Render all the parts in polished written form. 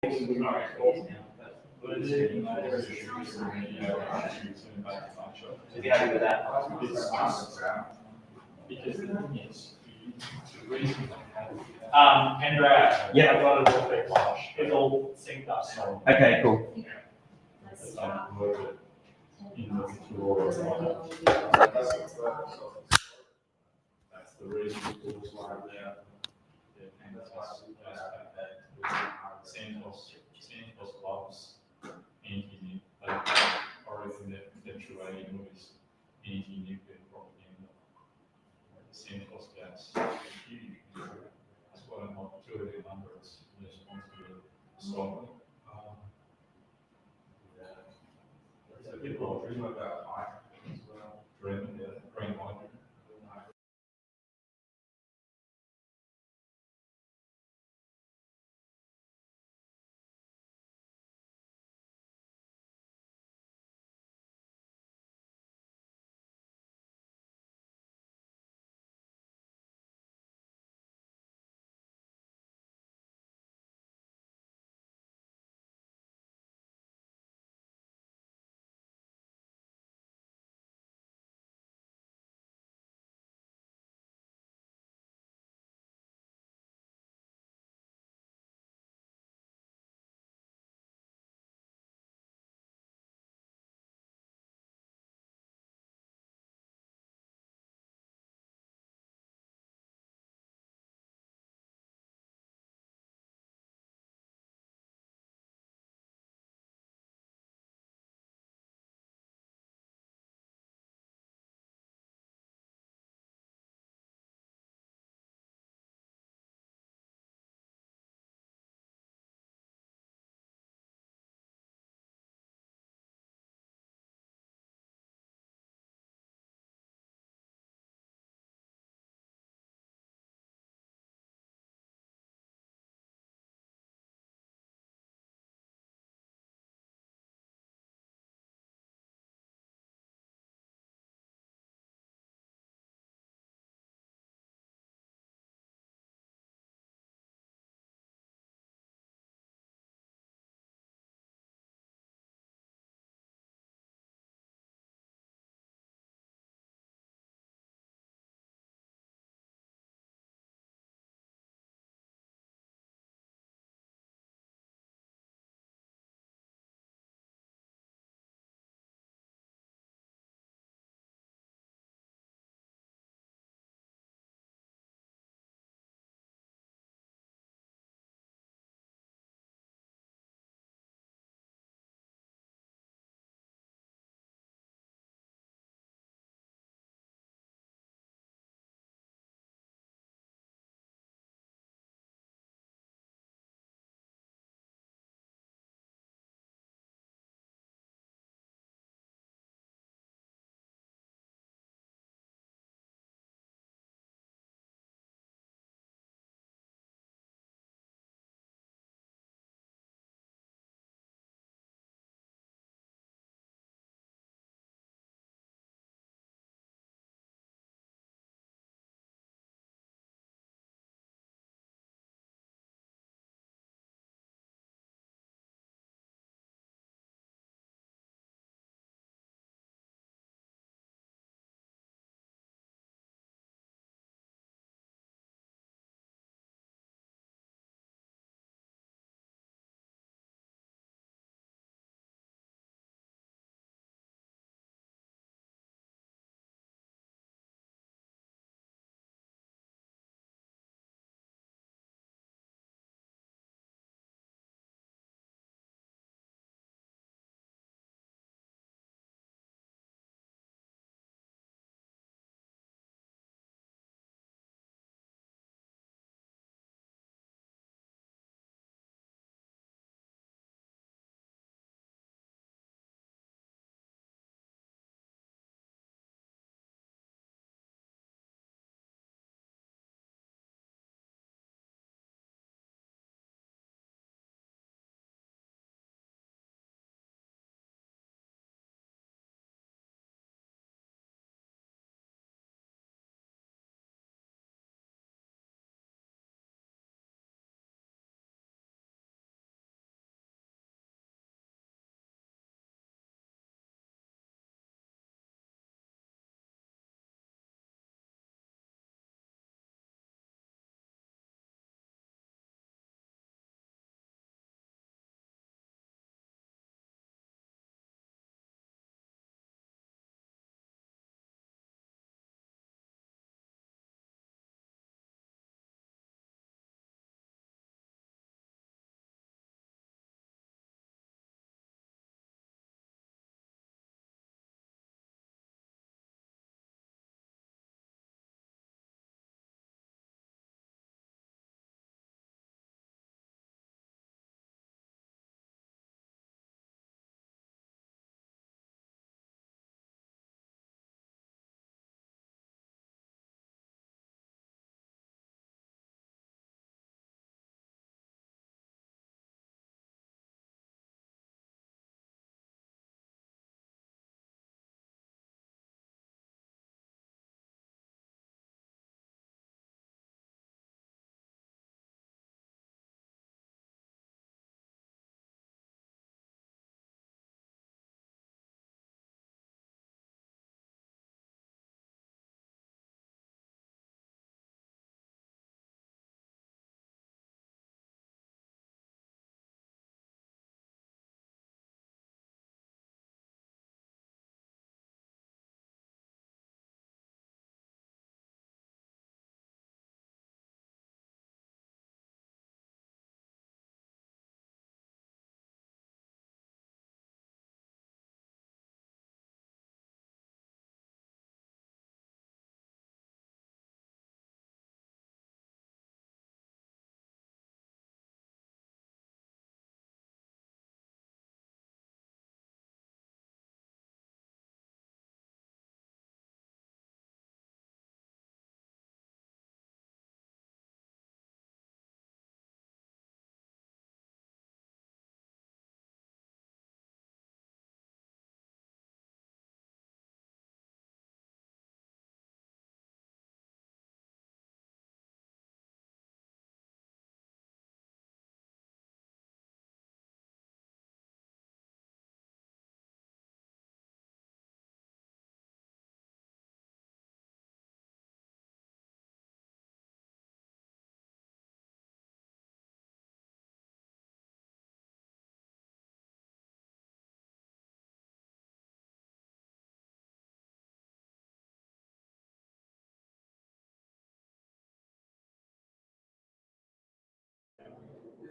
If you're happy with that. Because the thing is, the reason Andrea, Yeah. I've got a little bit flash. It's all synced up. So Okay, cool. it's uploaded in the tool. That's the reason the tools like that. And that's Santos loves anything like or even eventuating with anti-nuclear propaganda. Santos gas huge. That's why I'm not two of the numbers in response to it. So there's a bit more dream about Pike as well. Dreaming the green hydrogen.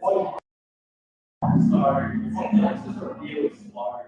let's just review it slow.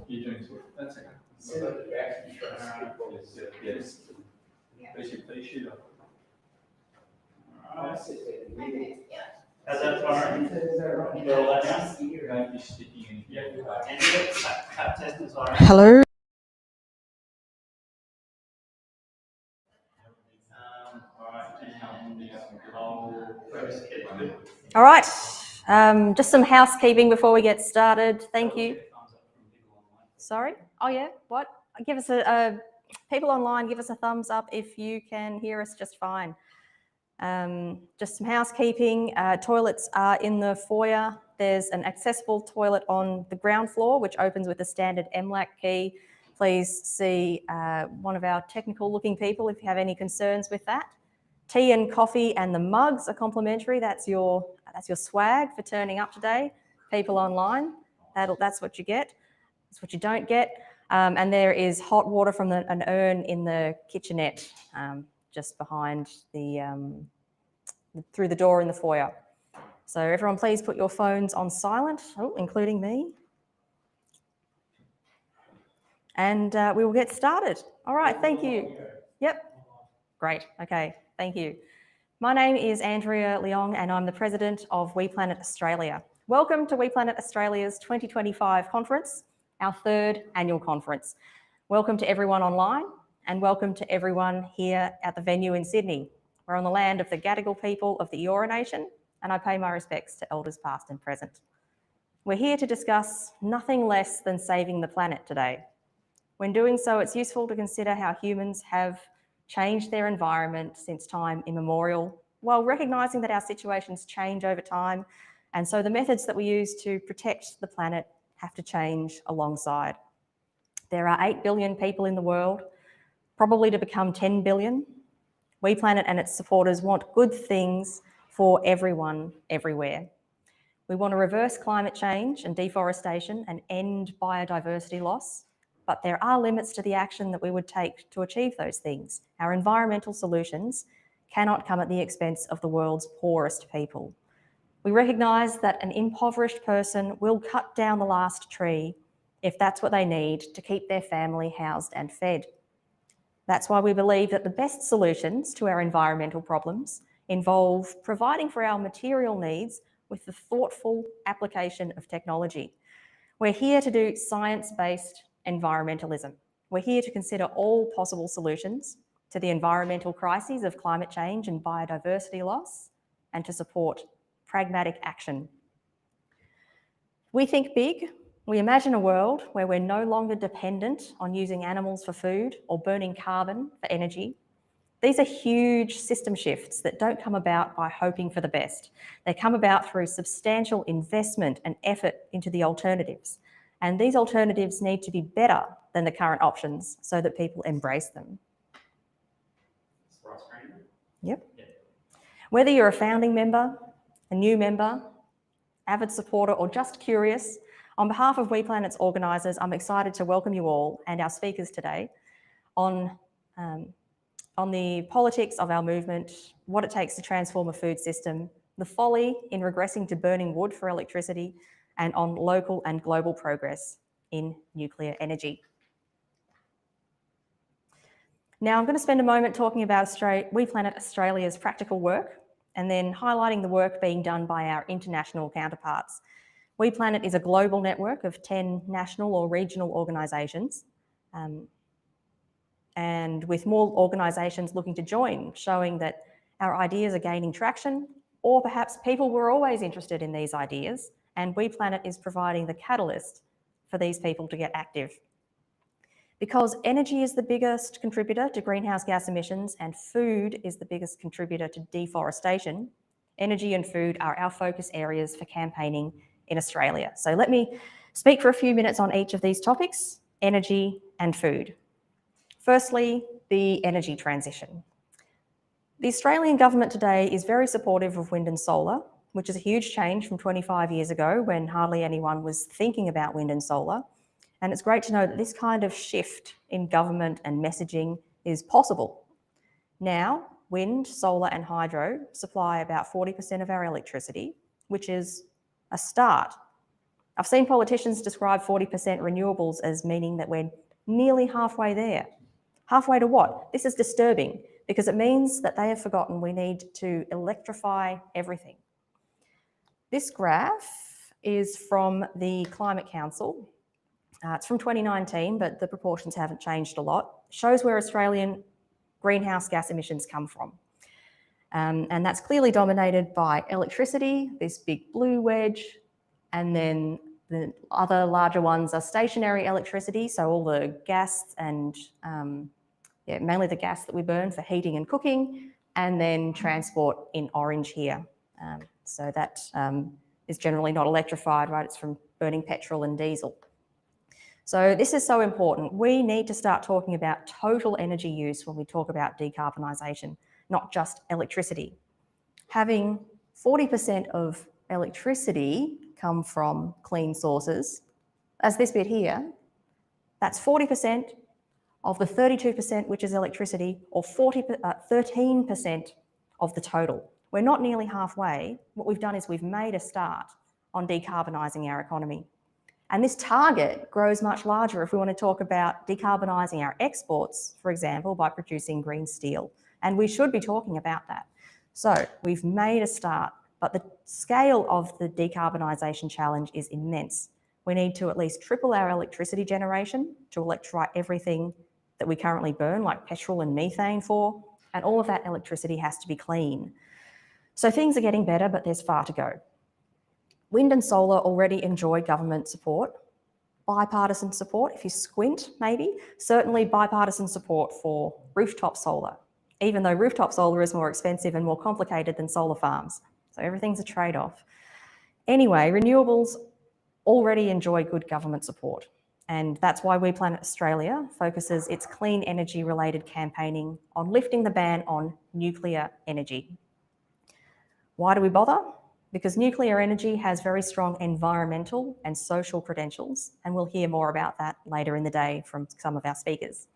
You're doing it. That's okay. Yes. Please shoot up. How's that fine? You got all that now? Don't be sticking in here. And tap test is all right. Hello. All right. Just some housekeeping before we get started. Thank you. Sorry. Oh yeah. What? Give us a people online. Give us a thumbs up if you can hear us just fine. Just some housekeeping. Toilets are in the foyer. There's an accessible toilet on the ground floor, which opens with a standard MLAC key. Please see one of our technical-looking people if you have any concerns with that. Tea and coffee and the mugs are complimentary. That's your swag for turning up today. People online, that's what you get. That's what you don't get. And there is hot water from an urn in the kitchenette, just behind through the door in the foyer. So everyone, please put your phones on silent, including me. And we will get started. All right, thank you. Yep, great, okay, thank you. My name is Andrea Leong and I'm the President of WePlanet Australia. Welcome to WePlanet Australia's 2025 conference, our third annual conference. Welcome to everyone online and welcome to everyone here at the venue in Sydney. We're on the land of the Gadigal people of the Eora Nation and I pay my respects to elders past and present. We're here to discuss nothing less than saving the planet today. When doing so, it's useful to consider how humans have changed their environment since time immemorial, while recognising that our situations change over time, and so the methods that we use to protect the planet have to change alongside. There are 8 billion people in the world, probably to become 10 billion. WePlanet and its supporters want good things for everyone, everywhere. We want to reverse climate change and deforestation and end biodiversity loss. But there are limits to the action that we would take to achieve those things. Our environmental solutions cannot come at the expense of the world's poorest people. We recognise that an impoverished person will cut down the last tree if that's what they need to keep their family housed and fed. That's why we believe that the best solutions to our environmental problems involve providing for our material needs with the thoughtful application of technology. We're here to do science-based environmentalism. We're here to consider all possible solutions to the environmental crises of climate change and biodiversity loss, and to support pragmatic action. We think big. We imagine a world where we're no longer dependent on using animals for food or burning carbon for energy. These are huge system shifts that don't come about by hoping for the best. They come about through substantial investment and effort into the alternatives. And these alternatives need to be better than the current options so that people embrace them. Yep. Whether you're a founding member, a new member, avid supporter, or just curious, on behalf of WePlanet's organisers, I'm excited to welcome you all and our speakers today on the politics of our movement, what it takes to transform a food system, the folly in regressing to burning wood for electricity, and on local and global progress in nuclear energy. Now, I'm going to spend a moment talking about WePlanet Australia's practical work and then highlighting the work being done by our international counterparts. WePlanet is a global network of 10 national or regional organisations, and with more organisations looking to join, showing that our ideas are gaining traction, or perhaps people were always interested in these ideas, and WePlanet is providing the catalyst for these people to get active. Because energy is the biggest contributor to greenhouse gas emissions and food is the biggest contributor to deforestation, energy and food are our focus areas for campaigning in Australia. So let me speak for a few minutes on each of these topics, energy and food. Firstly, the energy transition. The Australian government today is very supportive of wind and solar, which is a huge change from 25 years ago when hardly anyone was thinking about wind and solar. And it's great to know that this kind of shift in government and messaging is possible. Now, wind, solar and hydro supply about 40% of our electricity, which is a start. I've seen politicians describe 40% renewables as meaning that we're nearly halfway there. Halfway to what? This is disturbing because it means that they have forgotten we need to electrify everything. This graph is from the Climate Council. It's from 2019, but the proportions haven't changed a lot. It shows where Australian greenhouse gas emissions come from. And that's clearly dominated by electricity, this big blue wedge, and then the other larger ones are stationary electricity, so all the gas and mainly the gas that we burn for heating and cooking, and then transport in orange here. So that is generally not electrified, right? It's from burning petrol and diesel. So this is so important. We need to start talking about total energy use when we talk about decarbonisation, not just electricity. Having 40% of electricity come from clean sources, as this bit here, that's 40% of the 32% which is electricity, or 13% of the total. We're not nearly halfway. What we've done is we've made a start on decarbonising our economy. And this target grows much larger if we want to talk about decarbonising our exports, for example, by producing green steel. And we should be talking about that. So we've made a start, but the scale of the decarbonisation challenge is immense. We need to at least triple our electricity generation to electrify everything that we currently burn, like petrol and methane for, and all of that electricity has to be clean. So things are getting better, but there's far to go. Wind and solar already enjoy government support, bipartisan support, if you squint maybe, certainly bipartisan support for rooftop solar, even though rooftop solar is more expensive and more complicated than solar farms. So everything's a trade-off. Anyway, renewables already enjoy good government support, and that's why WePlanet Australia focuses its clean energy-related campaigning on lifting the ban on nuclear energy. Why do we bother? Because nuclear energy has very strong environmental and social credentials, and we'll hear more about that later in the day from some of our speakers.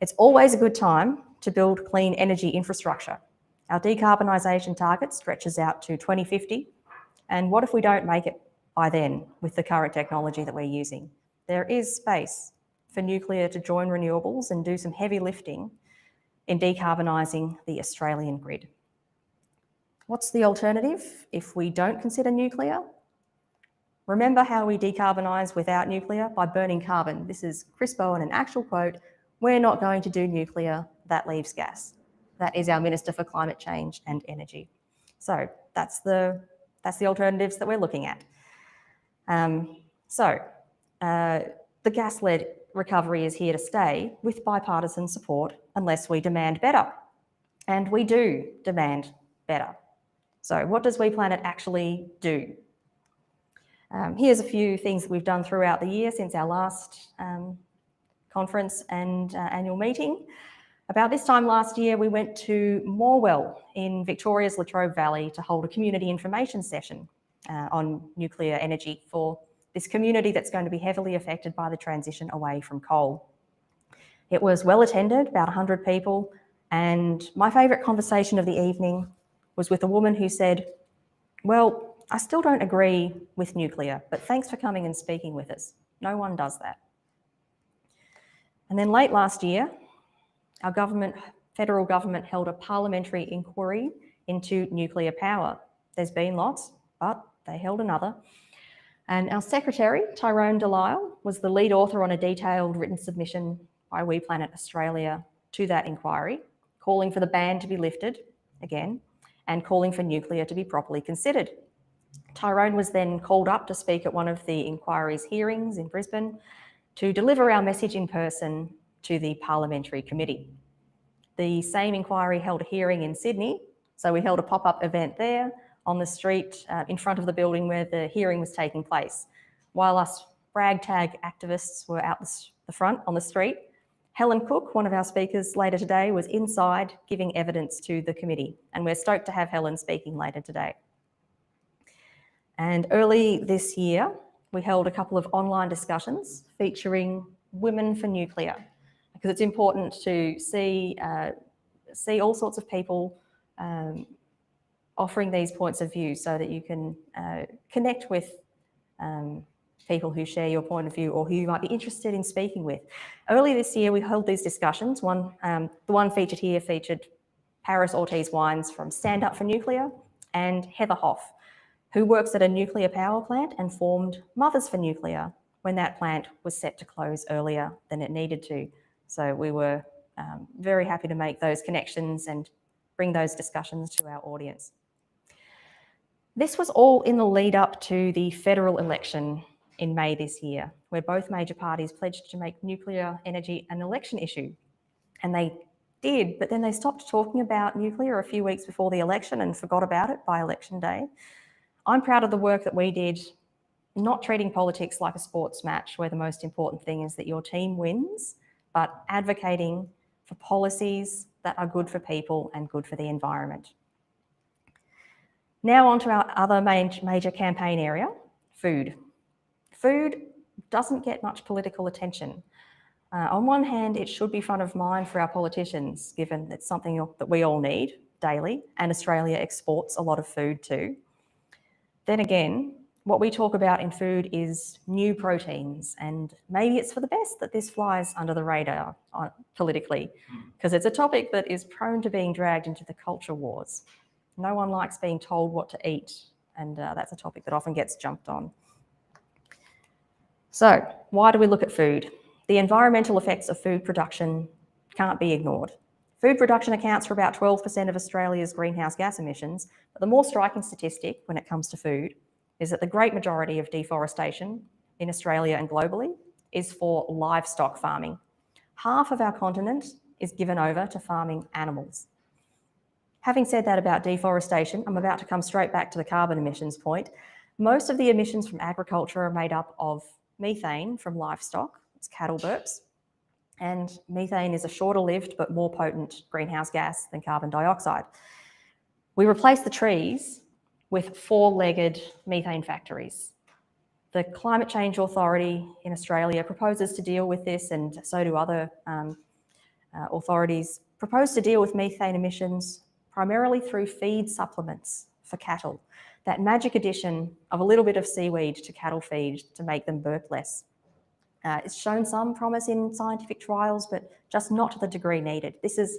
It's always a good time to build clean energy infrastructure. Our decarbonisation target stretches out to 2050, and what if we don't make it by then with the current technology that we're using? There is space for nuclear to join renewables and do some heavy lifting in decarbonising the Australian grid. What's the alternative if we don't consider nuclear? Remember how we decarbonise without nuclear? By burning carbon. This is Chris Bowen, an actual quote. We're not going to do nuclear, that leaves gas. That is our Minister for Climate Change and Energy. So that's the alternatives that we're looking at. The gas-led recovery is here to stay with bipartisan support unless we demand better. And we do demand better. So what does WePlanet actually do? Here's a few things that we've done throughout the year since our last conference and annual meeting. About this time last year, we went to Morwell in Victoria's Latrobe Valley to hold a community information session on nuclear energy for this community that's going to be heavily affected by the transition away from coal. It was well attended, about 100 people, and my favourite conversation of the evening was with a woman who said, "Well, I still don't agree with nuclear, but thanks for coming and speaking with us. No one does that." And then late last year, our federal government held a parliamentary inquiry into nuclear power. There's been lots, but they held another. And our secretary, Tyrone Delisle, was the lead author on a detailed written submission by WePlanet Australia to that inquiry, calling for the ban to be lifted again and calling for nuclear to be properly considered. Tyrone was then called up to speak at one of the inquiry's hearings in Brisbane to deliver our message in person to the parliamentary committee. The same inquiry held a hearing in Sydney, so we held a pop-up event there on the street in front of the building where the hearing was taking place. While us ragtag activists were out the front on the street, Helen Cook, one of our speakers later today, was inside giving evidence to the committee, and we're stoked to have Helen speaking later today. And early this year, we held a couple of online discussions featuring Women for Nuclear, because it's important to see all sorts of people offering these points of view so that you can connect with people who share your point of view or who you might be interested in speaking with. Early this year, we held these discussions. The one featured here featured Paris Ortiz-Wines from Stand Up for Nuclear and Heather Hoff, who works at a nuclear power plant and formed Mothers for Nuclear when that plant was set to close earlier than it needed to. So we were very happy to make those connections and bring those discussions to our audience. This was all in the lead up to the federal election in May this year, where both major parties pledged to make nuclear energy an election issue. And they did, but then they stopped talking about nuclear a few weeks before the election and forgot about it by election day. I'm proud of the work that we did, not treating politics like a sports match where the most important thing is that your team wins, but advocating for policies that are good for people and good for the environment. Now on to our other major campaign area, food. Food doesn't get much political attention. On one hand, it should be front of mind for our politicians, given it's something that we all need daily, and Australia exports a lot of food too. Then again, what we talk about in food is new proteins, and maybe it's for the best that this flies under the radar politically, because it's a topic that is prone to being dragged into the culture wars. No one likes being told what to eat, and that's a topic that often gets jumped on. So, why do we look at food? The environmental effects of food production can't be ignored. Food production accounts for about 12% of Australia's greenhouse gas emissions, but the more striking statistic when it comes to food is that the great majority of deforestation in Australia and globally is for livestock farming. Half of our continent is given over to farming animals. Having said that about deforestation, I'm about to come straight back to the carbon emissions point. Most of the emissions from agriculture are made up of methane from livestock, it's cattle burps, and methane is a shorter lived but more potent greenhouse gas than carbon dioxide. We replace the trees with four-legged methane factories. The Climate Change Authority in Australia proposes to deal with this, and so do other authorities, propose to deal with methane emissions primarily through feed supplements for cattle. That magic addition of a little bit of seaweed to cattle feed to make them burp less. It's shown some promise in scientific trials, but just not to the degree needed. This is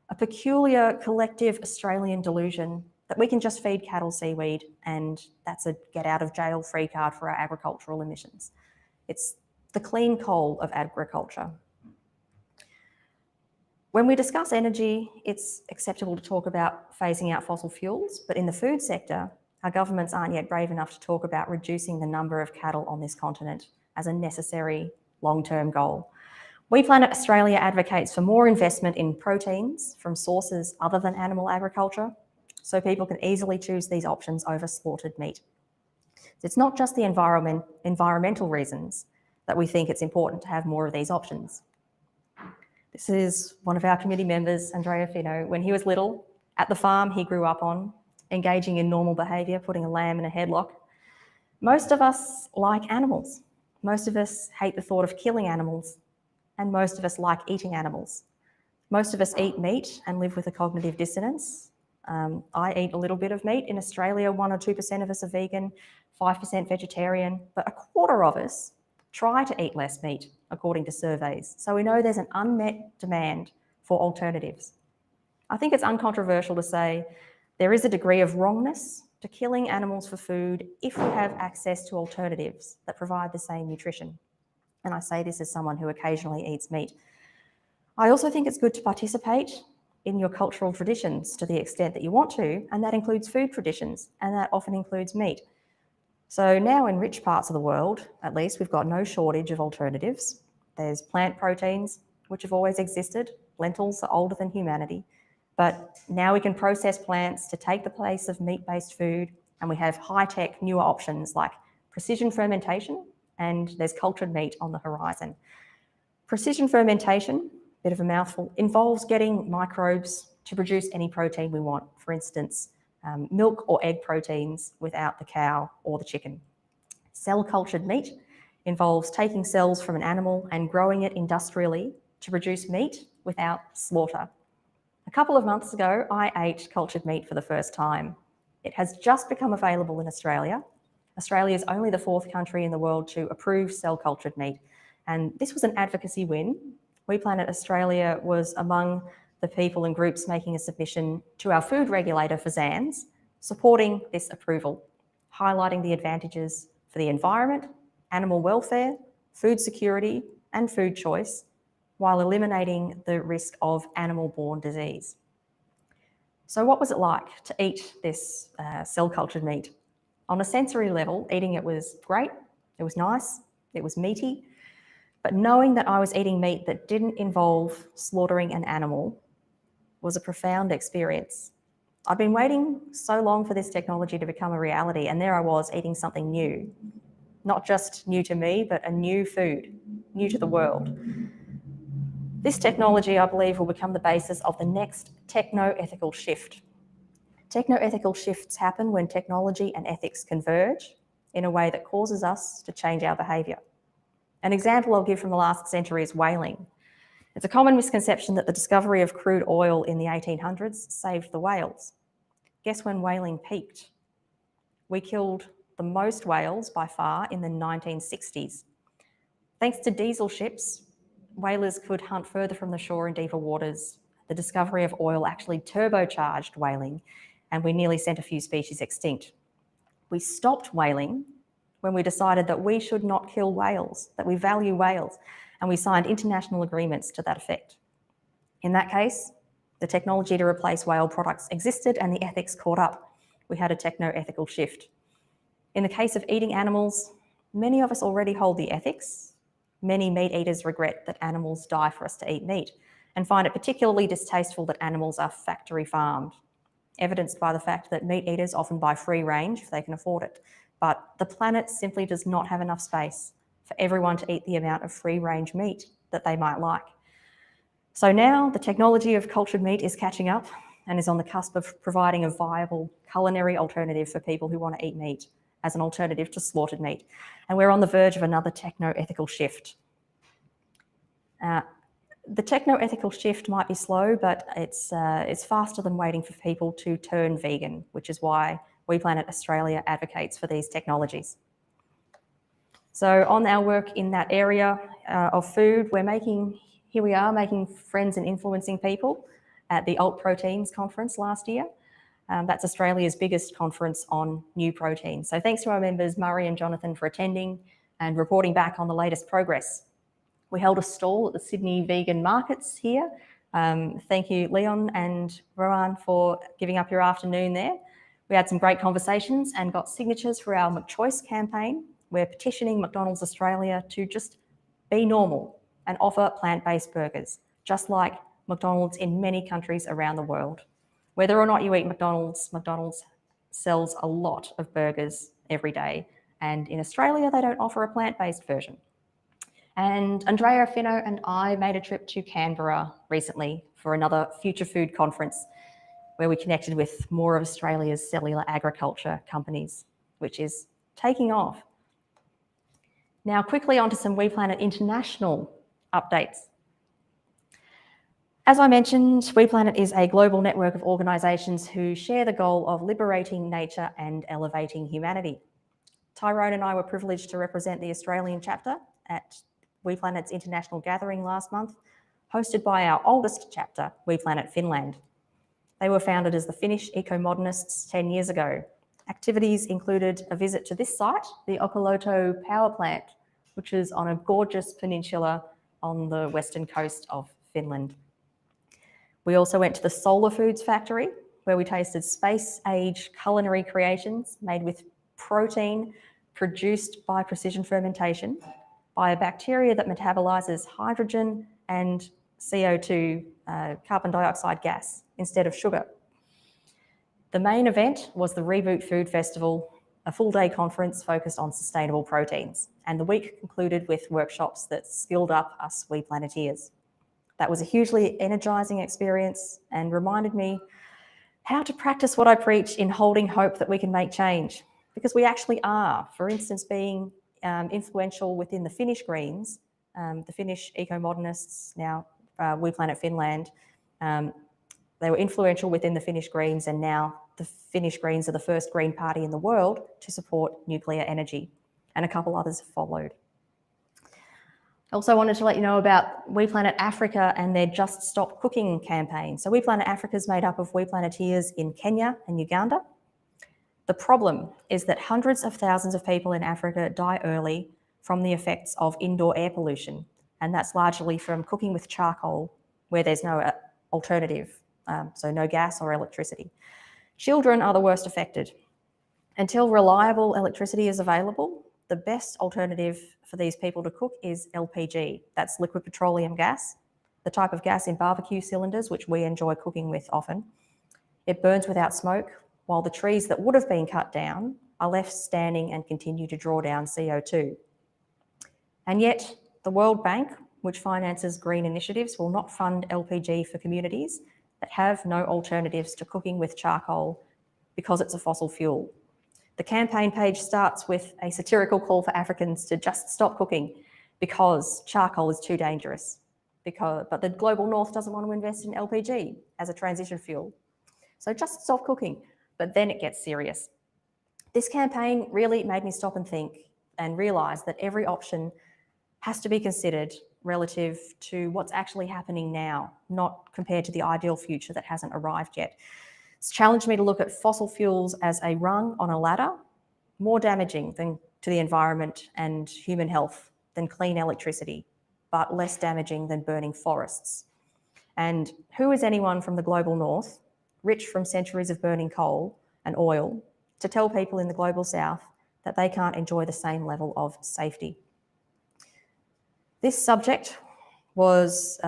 a peculiar collective Australian delusion that we can just feed cattle seaweed and that's a get out of jail free card for our agricultural emissions. It's the clean coal of agriculture. When we discuss energy, it's acceptable to talk about phasing out fossil fuels, but in the food sector, our governments aren't yet brave enough to talk about reducing the number of cattle on this continent as a necessary long-term goal. WePlanet Australia advocates for more investment in proteins from sources other than animal agriculture, so people can easily choose these options over slaughtered meat. It's not just the environmental reasons that we think it's important to have more of these options. This is one of our committee members, Andrea Fino. When he was little, at the farm he grew up on, engaging in normal behaviour, putting a lamb in a headlock. Most of us like animals. Most of us hate the thought of killing animals, and most of us like eating animals. Most of us eat meat and live with a cognitive dissonance. I eat a little bit of meat. In Australia, 1 or 2% of us are vegan, 5% vegetarian, but a quarter of us try to eat less meat, according to surveys. So we know there's an unmet demand for alternatives. I think it's uncontroversial to say there is a degree of wrongness to killing animals for food if we have access to alternatives that provide the same nutrition. And I say this as someone who occasionally eats meat. I also think it's good to participate in your cultural traditions to the extent that you want to, and that includes food traditions, and that often includes meat. So now in rich parts of the world, at least, we've got no shortage of alternatives. There's plant proteins, which have always existed. Lentils are older than humanity. But now we can process plants to take the place of meat-based food, and we have high-tech, newer options like precision fermentation, and there's cultured meat on the horizon. Precision fermentation, bit of a mouthful, involves getting microbes to produce any protein we want. For instance, milk or egg proteins without the cow or the chicken. Cell-cultured meat involves taking cells from an animal and growing it industrially to produce meat without slaughter. A couple of months ago, I ate cultured meat for the first time. It has just become available in Australia. Australia is only the 4th country in the world to approve cell-cultured meat, and this was an advocacy win. WePlanet Australia was among the people and groups making a submission to our food regulator for ZANS, supporting this approval, highlighting the advantages for the environment, animal welfare, food security, and food choice, while eliminating the risk of animal-borne disease. So what was it like to eat this cell-cultured meat? On a sensory level, eating it was great, it was nice, it was meaty, but knowing that I was eating meat that didn't involve slaughtering an animal was a profound experience. I've been waiting so long for this technology to become a reality, and there I was eating something new. Not just new to me, but a new food, new to the world. This technology, I believe, will become the basis of the next techno-ethical shift. Techno-ethical shifts happen when technology and ethics converge in a way that causes us to change our behaviour. An example I'll give from the last century is whaling. It's a common misconception that the discovery of crude oil in the 1800s saved the whales. Guess when whaling peaked? We killed the most whales by far in the 1960s. Thanks to diesel ships, whalers could hunt further from the shore in deeper waters. The discovery of oil actually turbocharged whaling, and we nearly sent a few species extinct. We stopped whaling when we decided that we should not kill whales, that we value whales, and we signed international agreements to that effect. In that case, the technology to replace whale products existed and the ethics caught up. We had a techno-ethical shift. In the case of eating animals, many of us already hold the ethics. Many meat eaters regret that animals die for us to eat meat and find it particularly distasteful that animals are factory farmed, evidenced by the fact that meat eaters often buy free range if they can afford it. But the planet simply does not have enough space for everyone to eat the amount of free range meat that they might like. So now the technology of cultured meat is catching up and is on the cusp of providing a viable culinary alternative for people who want to eat meat as an alternative to slaughtered meat. And we're on the verge of another techno-ethical shift. The techno-ethical shift might be slow, but it's faster than waiting for people to turn vegan, which is why WePlanet Australia advocates for these technologies. So on our work in that area of food, here we are making friends and influencing people at the Alt Proteins conference last year. That's Australia's biggest conference on new proteins. So thanks to our members, Murray and Jonathan, for attending and reporting back on the latest progress. We held a stall at the Sydney vegan markets here. Thank you, Leon and Rowan, for giving up your afternoon there. We had some great conversations and got signatures for our McChoice campaign. We're petitioning McDonald's Australia to just be normal and offer plant-based burgers, just like McDonald's in many countries around the world. Whether or not you eat McDonald's, McDonald's sells a lot of burgers every day. And in Australia, they don't offer a plant-based version. And Andrea Finno and I made a trip to Canberra recently for another Future Food conference where we connected with more of Australia's cellular agriculture companies, which is taking off. Now, quickly onto some WePlanet International updates. As I mentioned, WePlanet is a global network of organisations who share the goal of liberating nature and elevating humanity. Tyrone and I were privileged to represent the Australian chapter at WePlanet's international gathering last month, hosted by our oldest chapter, WePlanet Finland. They were founded as the Finnish Ecomodernists 10 years ago. Activities included a visit to this site, the Olkiluoto power plant, which is on a gorgeous peninsula on the western coast of Finland. We also went to the Solar Foods factory, where we tasted space-age culinary creations made with protein produced by precision fermentation by a bacteria that metabolizes hydrogen and CO2, carbon dioxide gas, instead of sugar. The main event was the Reboot Food Festival, a full-day conference focused on sustainable proteins, and the week concluded with workshops that skilled up us WePlaneteers. That was a hugely energising experience and reminded me how to practice what I preach in holding hope that we can make change, because we actually are. For instance, being influential within the Finnish Greens, the Finnish Ecomodernists, now WePlanet Finland, they were influential within the Finnish Greens, and now the Finnish Greens are the first Green Party in the world to support nuclear energy, and a couple others have followed. I also wanted to let you know about WePlanet Africa and their Just Stop Cooking campaign. So WePlanet Africa is made up of WePlaneteers in Kenya and Uganda. The problem is that hundreds of thousands of people in Africa die early from the effects of indoor air pollution, and that's largely from cooking with charcoal where there's no alternative, so no gas or electricity. Children are the worst affected. Until reliable electricity is available, the best alternative for these people to cook is LPG. That's liquid petroleum gas, the type of gas in barbecue cylinders, which we enjoy cooking with often. It burns without smoke, while the trees that would have been cut down are left standing and continue to draw down CO2. And yet, the World Bank, which finances green initiatives, will not fund LPG for communities that have no alternatives to cooking with charcoal because it's a fossil fuel. The campaign page starts with a satirical call for Africans to just stop cooking because charcoal is too dangerous. But the global north doesn't want to invest in LPG as a transition fuel. So just stop cooking. But then it gets serious. This campaign really made me stop and think and realise that every option has to be considered relative to what's actually happening now, not compared to the ideal future that hasn't arrived yet. It's challenged me to look at fossil fuels as a rung on a ladder, more damaging to the environment and human health than clean electricity, but less damaging than burning forests. And who is anyone from the global north, rich from centuries of burning coal and oil, to tell people in the global south that they can't enjoy the same level of safety? This campaign was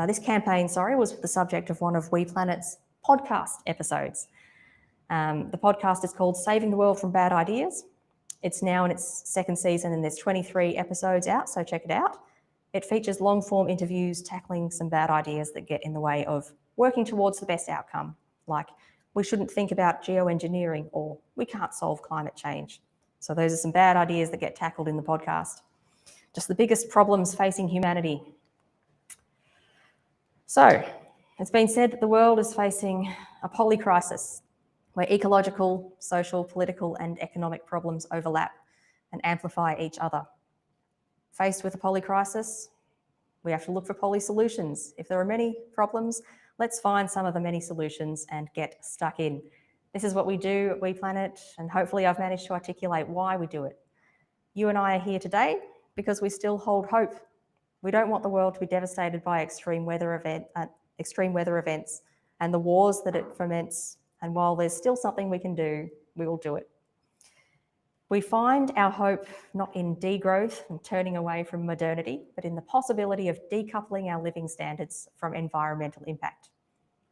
the subject of one of WePlanet's podcast episodes. The podcast is called Saving the World from Bad Ideas. It's now in its second season and there's 23 episodes out, so check it out. It features long-form interviews tackling some bad ideas that get in the way of working towards the best outcome, like we shouldn't think about geoengineering or we can't solve climate change. So those are some bad ideas that get tackled in the podcast. Just the biggest problems facing humanity. So it's been said that the world is facing a polycrisis where ecological, social, political and economic problems overlap and amplify each other. Faced with a polycrisis, we have to look for poly-solutions. If there are many problems, let's find some of the many solutions and get stuck in. This is what we do at WePlanet, and hopefully I've managed to articulate why we do it. You and I are here today because we still hold hope. We don't want the world to be devastated by extreme weather events and the wars that it foments. And while there's still something we can do, we will do it. We find our hope not in degrowth and turning away from modernity, but in the possibility of decoupling our living standards from environmental impact.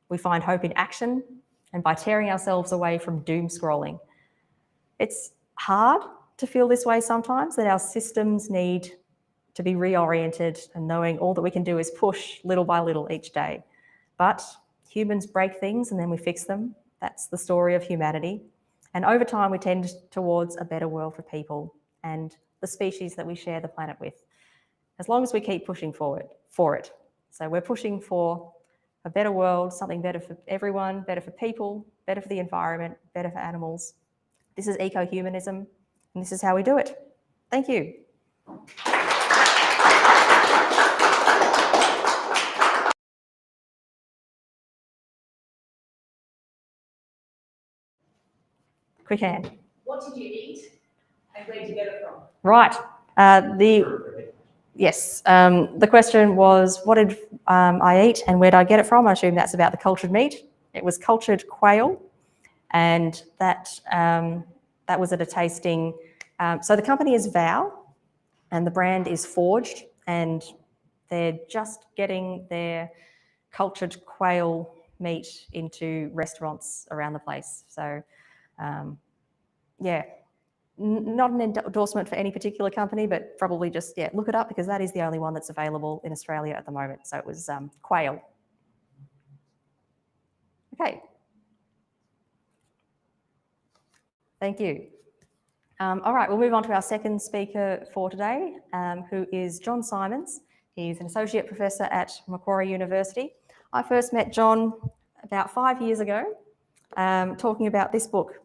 We find hope in action and by tearing ourselves away from doom scrolling. It's hard to feel this way sometimes, that our systems need to be reoriented and knowing all that we can do is push little by little each day. But humans break things and then we fix them. That's the story of humanity. And over time, we tend towards a better world for people and the species that we share the planet with, as long as we keep pushing forward for it. So we're pushing for a better world, something better for everyone, better for people, better for the environment, better for animals. This is eco-humanism, and this is how we do it. Thank you. Quick hand. What did you eat and where did you get it from? Right. Yes. The question was, what did I eat and where did I get it from? I assume that's about the cultured meat. It was cultured quail, and that was at a tasting. So the company is Vow, and the brand is Forged, and they're just getting their cultured quail meat into restaurants around the place. So, yeah. Not an endorsement for any particular company, but probably just, yeah, look it up because that is the only one that's available in Australia at the moment. So it was quail. Okay. Thank you. All right, we'll move on to our second speaker for today, who is John Symons. He's an associate professor at Macquarie University. I first met John about 5 years ago, talking about this book,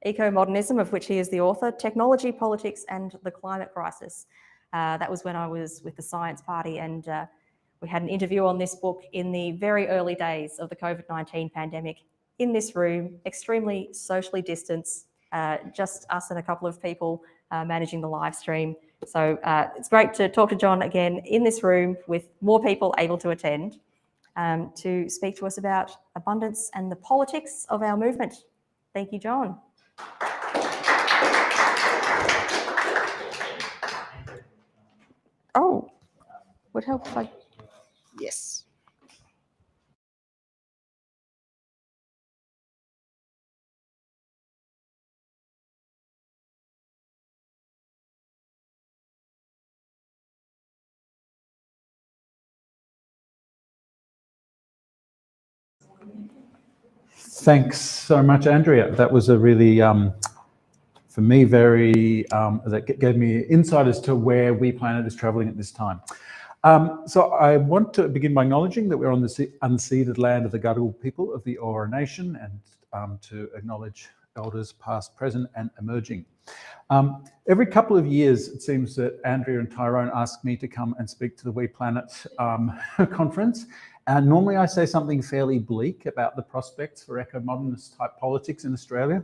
Ecomodernism, of which he is the author, Technology, Politics and the Climate Crisis. That was when I was with the Science Party, and we had an interview on this book in the very early days of the COVID-19 pandemic in this room, extremely socially distanced, just us and a couple of people managing the live stream. So it's great to talk to John again in this room with more people able to attend to speak to us about abundance and the politics of our movement. Thank you, John. Oh, would help if I, yes. Thanks so much, Andrea. That was a really, for me, very, that gave me insight as to where WePlanet is travelling at this time. So I want to begin by acknowledging that we're on the unceded land of the Gadigal people of the Eora Nation, and to acknowledge elders past, present and emerging. Every couple of years, it seems that Andrea and Tyrone ask me to come and speak to the WePlanet conference. And normally I say something fairly bleak about the prospects for eco-modernist type politics in Australia.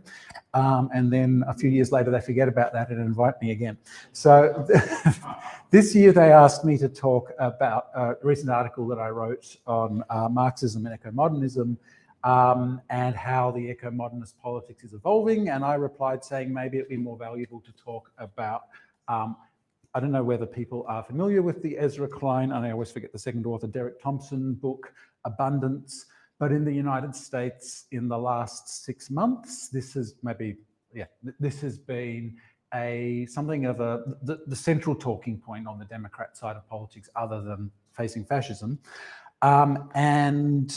And then a few years later, they forget about that and invite me again. So this year they asked me to talk about a recent article that I wrote on Marxism and eco-modernism, and how the eco-modernist politics is evolving. And I replied saying maybe it'd be more valuable to talk about I don't know whether people are familiar with the Ezra Klein, and I always forget the second author, Derek Thompson book, Abundance. But in the United States, in the last 6 months, this has been something of the central talking point on the Democrat side of politics, other than facing fascism. In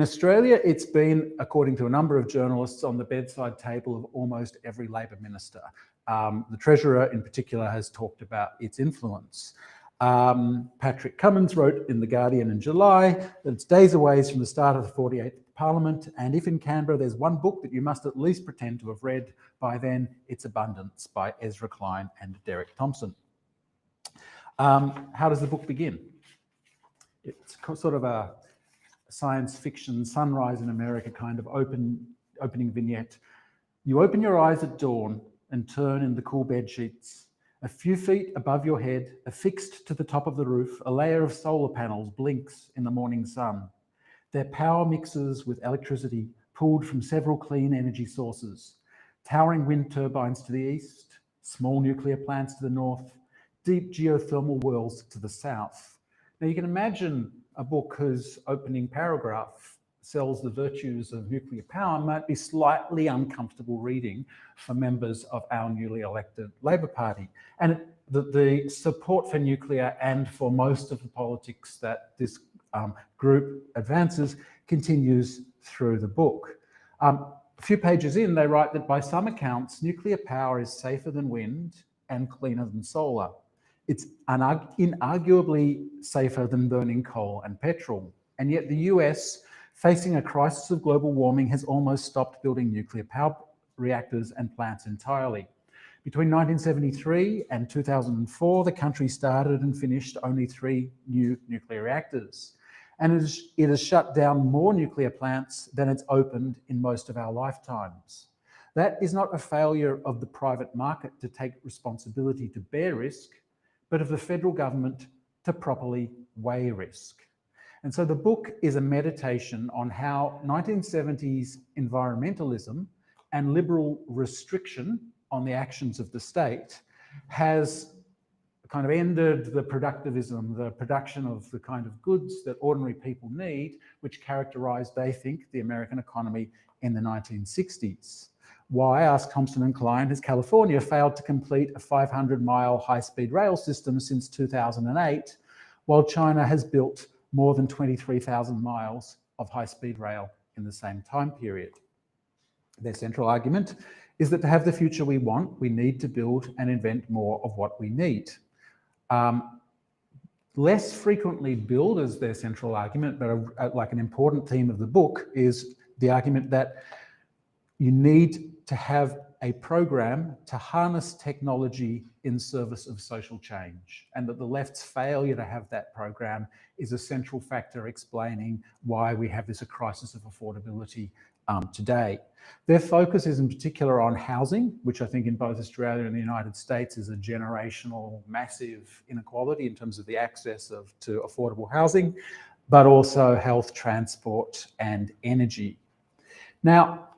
Australia, it's been, according to a number of journalists, on the bedside table of almost every Labor minister. The Treasurer in particular has talked about its influence. Patrick Cummins wrote in The Guardian in July that it's days away from the start of the 48th Parliament, and if in Canberra there's one book that you must at least pretend to have read by then, it's Abundance by Ezra Klein and Derek Thompson. How does the book begin? It's sort of a science fiction Sunrise in America kind of opening vignette. You open your eyes at dawn and turn in the cool bed sheets. A few feet above your head, affixed to the top of the roof, a layer of solar panels blinks in the morning sun. Their power mixes with electricity pulled from several clean energy sources. Towering wind turbines to the east, small nuclear plants to the north, deep geothermal wells to the south. Now you can imagine a book whose opening paragraph sells the virtues of nuclear power might be slightly uncomfortable reading for members of our newly elected Labor Party. And that the support for nuclear and for most of the politics that this group advances continues through the book. A few pages in, they write that by some accounts, nuclear power is safer than wind and cleaner than solar. It's inarguably safer than burning coal and petrol. And yet the US, facing a crisis of global warming, has almost stopped building nuclear power reactors and plants entirely. Between 1973 and 2004, the country started and finished only 3 new nuclear reactors. And it has shut down more nuclear plants than it's opened in most of our lifetimes. That is not a failure of the private market to take responsibility to bear risk, but of the federal government to properly weigh risk. And so the book is a meditation on how 1970s environmentalism and liberal restriction on the actions of the state has kind of ended the productivism, the production of the kind of goods that ordinary people need, which characterized, they think, the American economy in the 1960s. Why, asked Thompson and Klein, has California failed to complete a 500-mile high-speed rail system since 2008, while China has built more than 23,000 miles of high-speed rail in the same time period? Their central argument is that to have the future we want, we need to build and invent more of what we need. Less frequently billed as their central argument, but like an important theme of the book, is the argument that you need to have a program to harness technology in service of social change, and that the left's failure to have that program is a central factor explaining why we have this crisis of affordability today. Their focus is in particular on housing, which I think in both Australia and the United States is a generational massive inequality in terms of the access to affordable housing, but also health, transport, and energy. Now,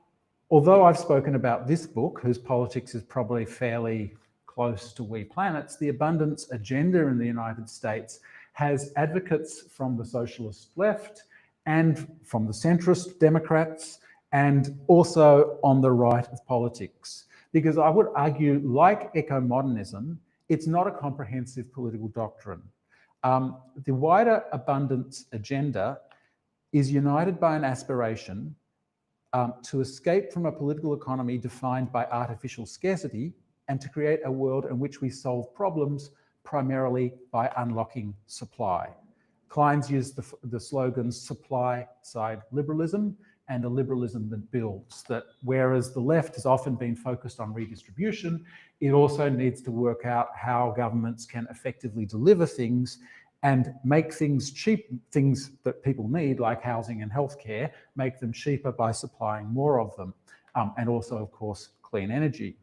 although I've spoken about this book, whose politics is probably fairly close to WePlanet's, the abundance agenda in the United States has advocates from the socialist left and from the centrist Democrats, and also on the right of politics. Because I would argue, like ecomodernism, it's not a comprehensive political doctrine. The wider abundance agenda is united by an aspiration to escape from a political economy defined by artificial scarcity and to create a world in which we solve problems primarily by unlocking supply. Klein's used the slogans supply side liberalism and a liberalism that builds, that whereas the left has often been focused on redistribution, it also needs to work out how governments can effectively deliver things and make things cheap, things that people need like housing and healthcare, make them cheaper by supplying more of them, and also, of course, clean energy.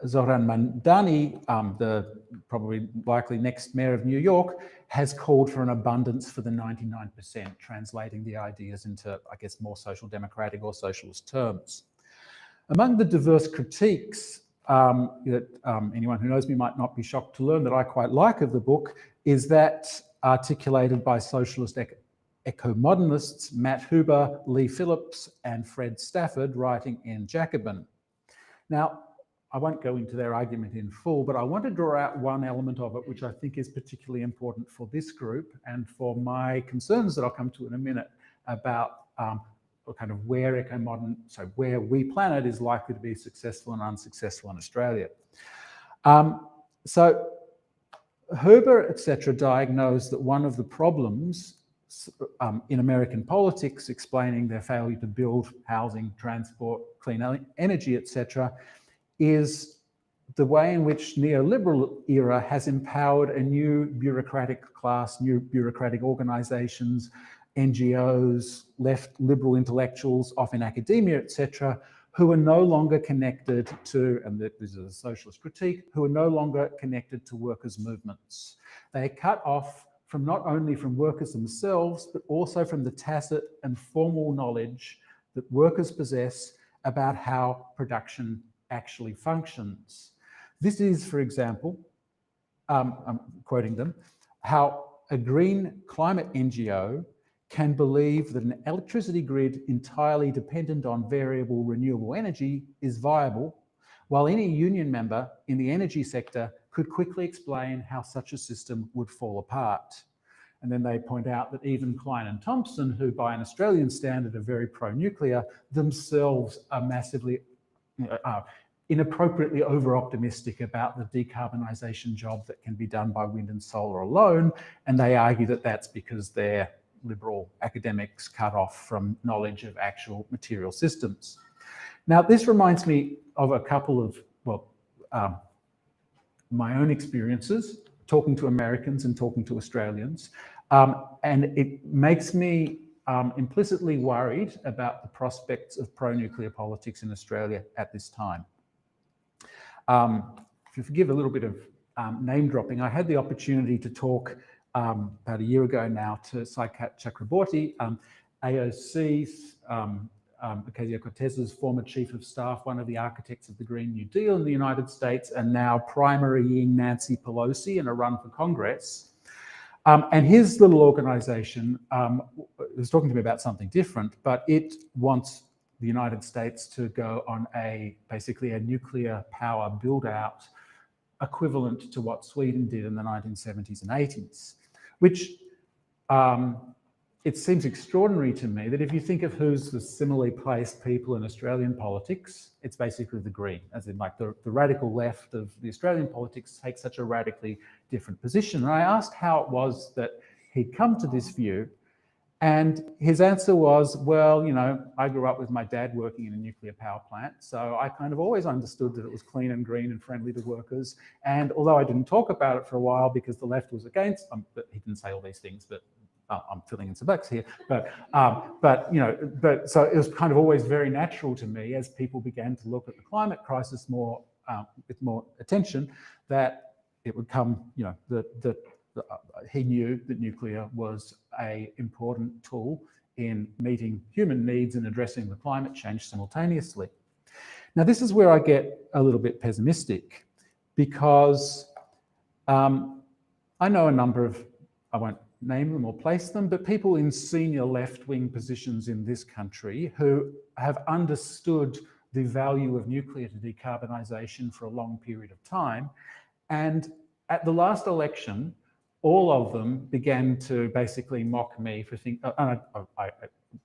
Zohran Mamdani, the probably likely next mayor of New York, has called for an abundance for the 99%, translating the ideas into, I guess, more social democratic or socialist terms. Among the diverse critiques that anyone who knows me might not be shocked to learn that I quite like of the book is that articulated by socialist eco-modernists Matt Huber, Lee Phillips, and Fred Stafford, writing in Jacobin. Now, I won't go into their argument in full, but I want to draw out one element of it, which I think is particularly important for this group and for my concerns that I'll come to in a minute about kind of where where WePlanet is likely to be successful and unsuccessful in Australia. So Huber, etc., diagnosed that one of the problems in American politics, explaining their failure to build housing, transport, clean energy, etc., is the way in which neoliberal era has empowered a new bureaucratic class, new bureaucratic organisations, NGOs, left liberal intellectuals, often academia, etc., who are no longer connected to, and this is a socialist critique, who are no longer connected to workers' movements. They are cut off from not only from workers themselves, but also from the tacit and formal knowledge that workers possess about how production actually functions. This is, for example, I'm quoting them, how a green climate NGO can believe that an electricity grid entirely dependent on variable renewable energy is viable, while any union member in the energy sector could quickly explain how such a system would fall apart. And then they point out that even Klein and Thompson, who by an Australian standard are very pro-nuclear, themselves are massively, inappropriately over-optimistic about the decarbonisation job that can be done by wind and solar alone. And they argue that that's because they're liberal academics cut off from knowledge of actual material systems. Now, this reminds me of a couple of, my own experiences talking to Americans and talking to Australians. And it makes me implicitly worried about the prospects of pro-nuclear politics in Australia at this time. If you forgive a little bit of name dropping, I had the opportunity to talk about a year ago now to Saikat Chakraborty, AOC's, Ocasio-Cortez's former chief of staff, one of the architects of the Green New Deal in the United States, and now primarying Nancy Pelosi in a run for Congress. And his little organisation was talking to me about something different, but it wants the United States to go on basically a nuclear power build out equivalent to what Sweden did in the 1970s and 80s, which it seems extraordinary to me that if you think of who's the similarly placed people in Australian politics, it's basically the Green, as in like the radical left of the Australian politics takes such a radically different position. And I asked how it was that he'd come to this view, and his answer was, well, you know, I grew up with my dad working in a nuclear power plant, so I kind of always understood that it was clean and green and friendly to workers. And although I didn't talk about it for a while because the left was against, but he didn't say all these things, but I'm filling in some blanks here. But so it was kind of always very natural to me as people began to look at the climate crisis more with more attention, that it would come, you know, that he knew that nuclear was an important tool in meeting human needs and addressing the climate change simultaneously. Now, this is where I get a little bit pessimistic, because I know a number of, I won't name them or place them, but people in senior left-wing positions in this country who have understood the value of nuclear to decarbonisation for a long period of time. And at the last election, all of them began to basically mock me for thinking,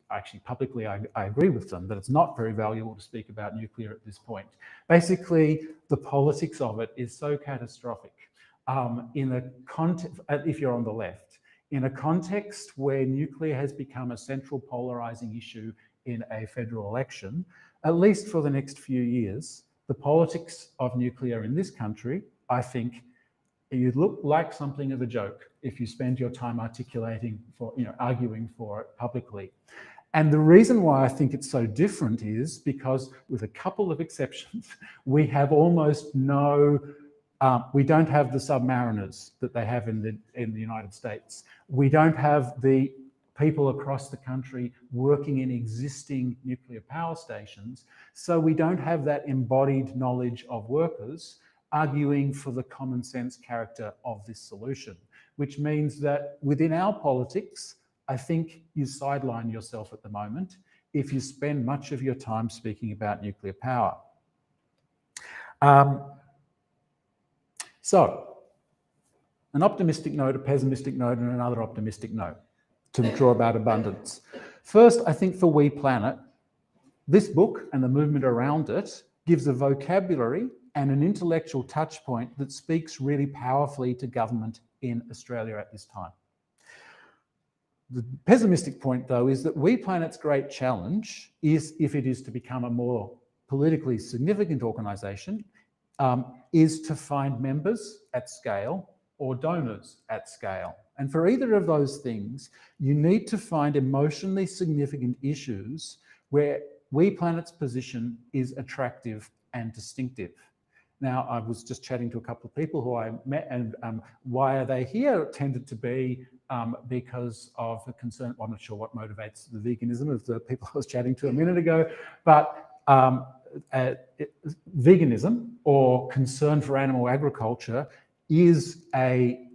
actually publicly I agree with them, that it's not very valuable to speak about nuclear at this point. Basically, the politics of it is so catastrophic in a context, if you're on the left, in a context where nuclear has become a central polarising issue in a federal election, at least for the next few years, the politics of nuclear in this country, I think, you look like something of a joke if you spend your time articulating for, you know, arguing for it publicly. And the reason why I think it's so different is because, with a couple of exceptions, we have almost no, we don't have the submariners that they have in the United States. We don't have the people across the country working in existing nuclear power stations. So we don't have that embodied knowledge of workers arguing for the common sense character of this solution, which means that within our politics, I think you sideline yourself at the moment if you spend much of your time speaking about nuclear power. So, an optimistic note, a pessimistic note, and another optimistic note to draw about abundance. First, I think for WePlanet, this book and the movement around it gives a vocabulary and an intellectual touch point that speaks really powerfully to government in Australia at this time. The pessimistic point, though, is that WePlanet's great challenge is, if it is to become a more politically significant organisation, is to find members at scale or donors at scale. And for either of those things, you need to find emotionally significant issues where WePlanet's position is attractive and distinctive. Now, I was just chatting to a couple of people who I met, and why are they here? It tended to be because of the concern. I'm not sure what motivates the veganism of the people I was chatting to a minute ago, but veganism or concern for animal agriculture is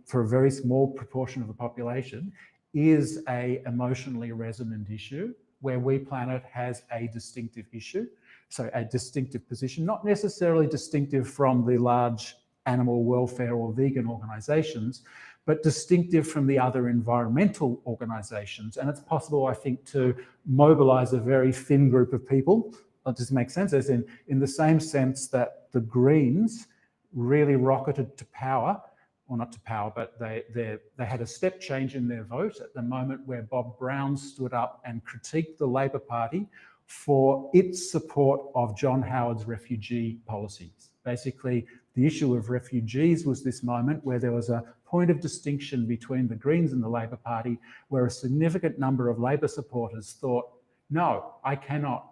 for a very small proportion of the population, is an emotionally resonant issue where WePlanet has a distinctive issue. a distinctive position, not necessarily distinctive from the large animal welfare or vegan organisations, but distinctive from the other environmental organisations. And it's possible, I think, to mobilise a very thin group of people. Does this make sense? As in the same sense that the Greens really rocketed to power, or not to power, but they had a step change in their vote at the moment where Bob Brown stood up and critiqued the Labor Party for its support of John Howard's refugee policies. Basically, the issue of refugees was this moment where there was a point of distinction between the Greens and the Labor Party, where a significant number of Labor supporters thought, no, I cannot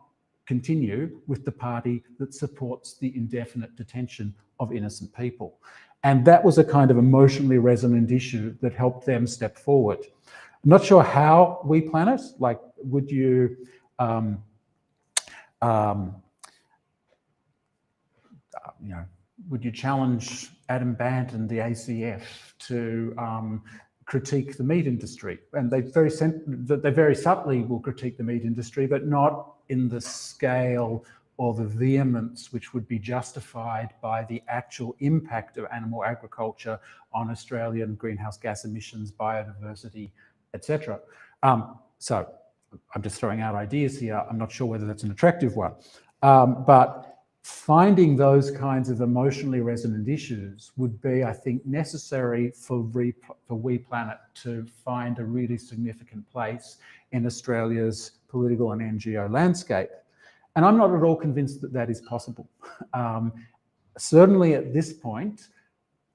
continue with the party that supports the indefinite detention of innocent people. And that was a kind of emotionally resonant issue that helped them step forward. I'm not sure how WePlanet, like, would you, would you challenge Adam Bant and the ACF to critique the meat industry? And they very subtly will critique the meat industry, but not in the scale or the vehemence which would be justified by the actual impact of animal agriculture on Australian greenhouse gas emissions, biodiversity, etc. So I'm just throwing out ideas here. I'm not sure whether that's an attractive one. But finding those kinds of emotionally resonant issues would be, I think, necessary for WePlanet to find a really significant place in Australia's political and NGO landscape. And I'm not at all convinced that that is possible. Certainly at this point,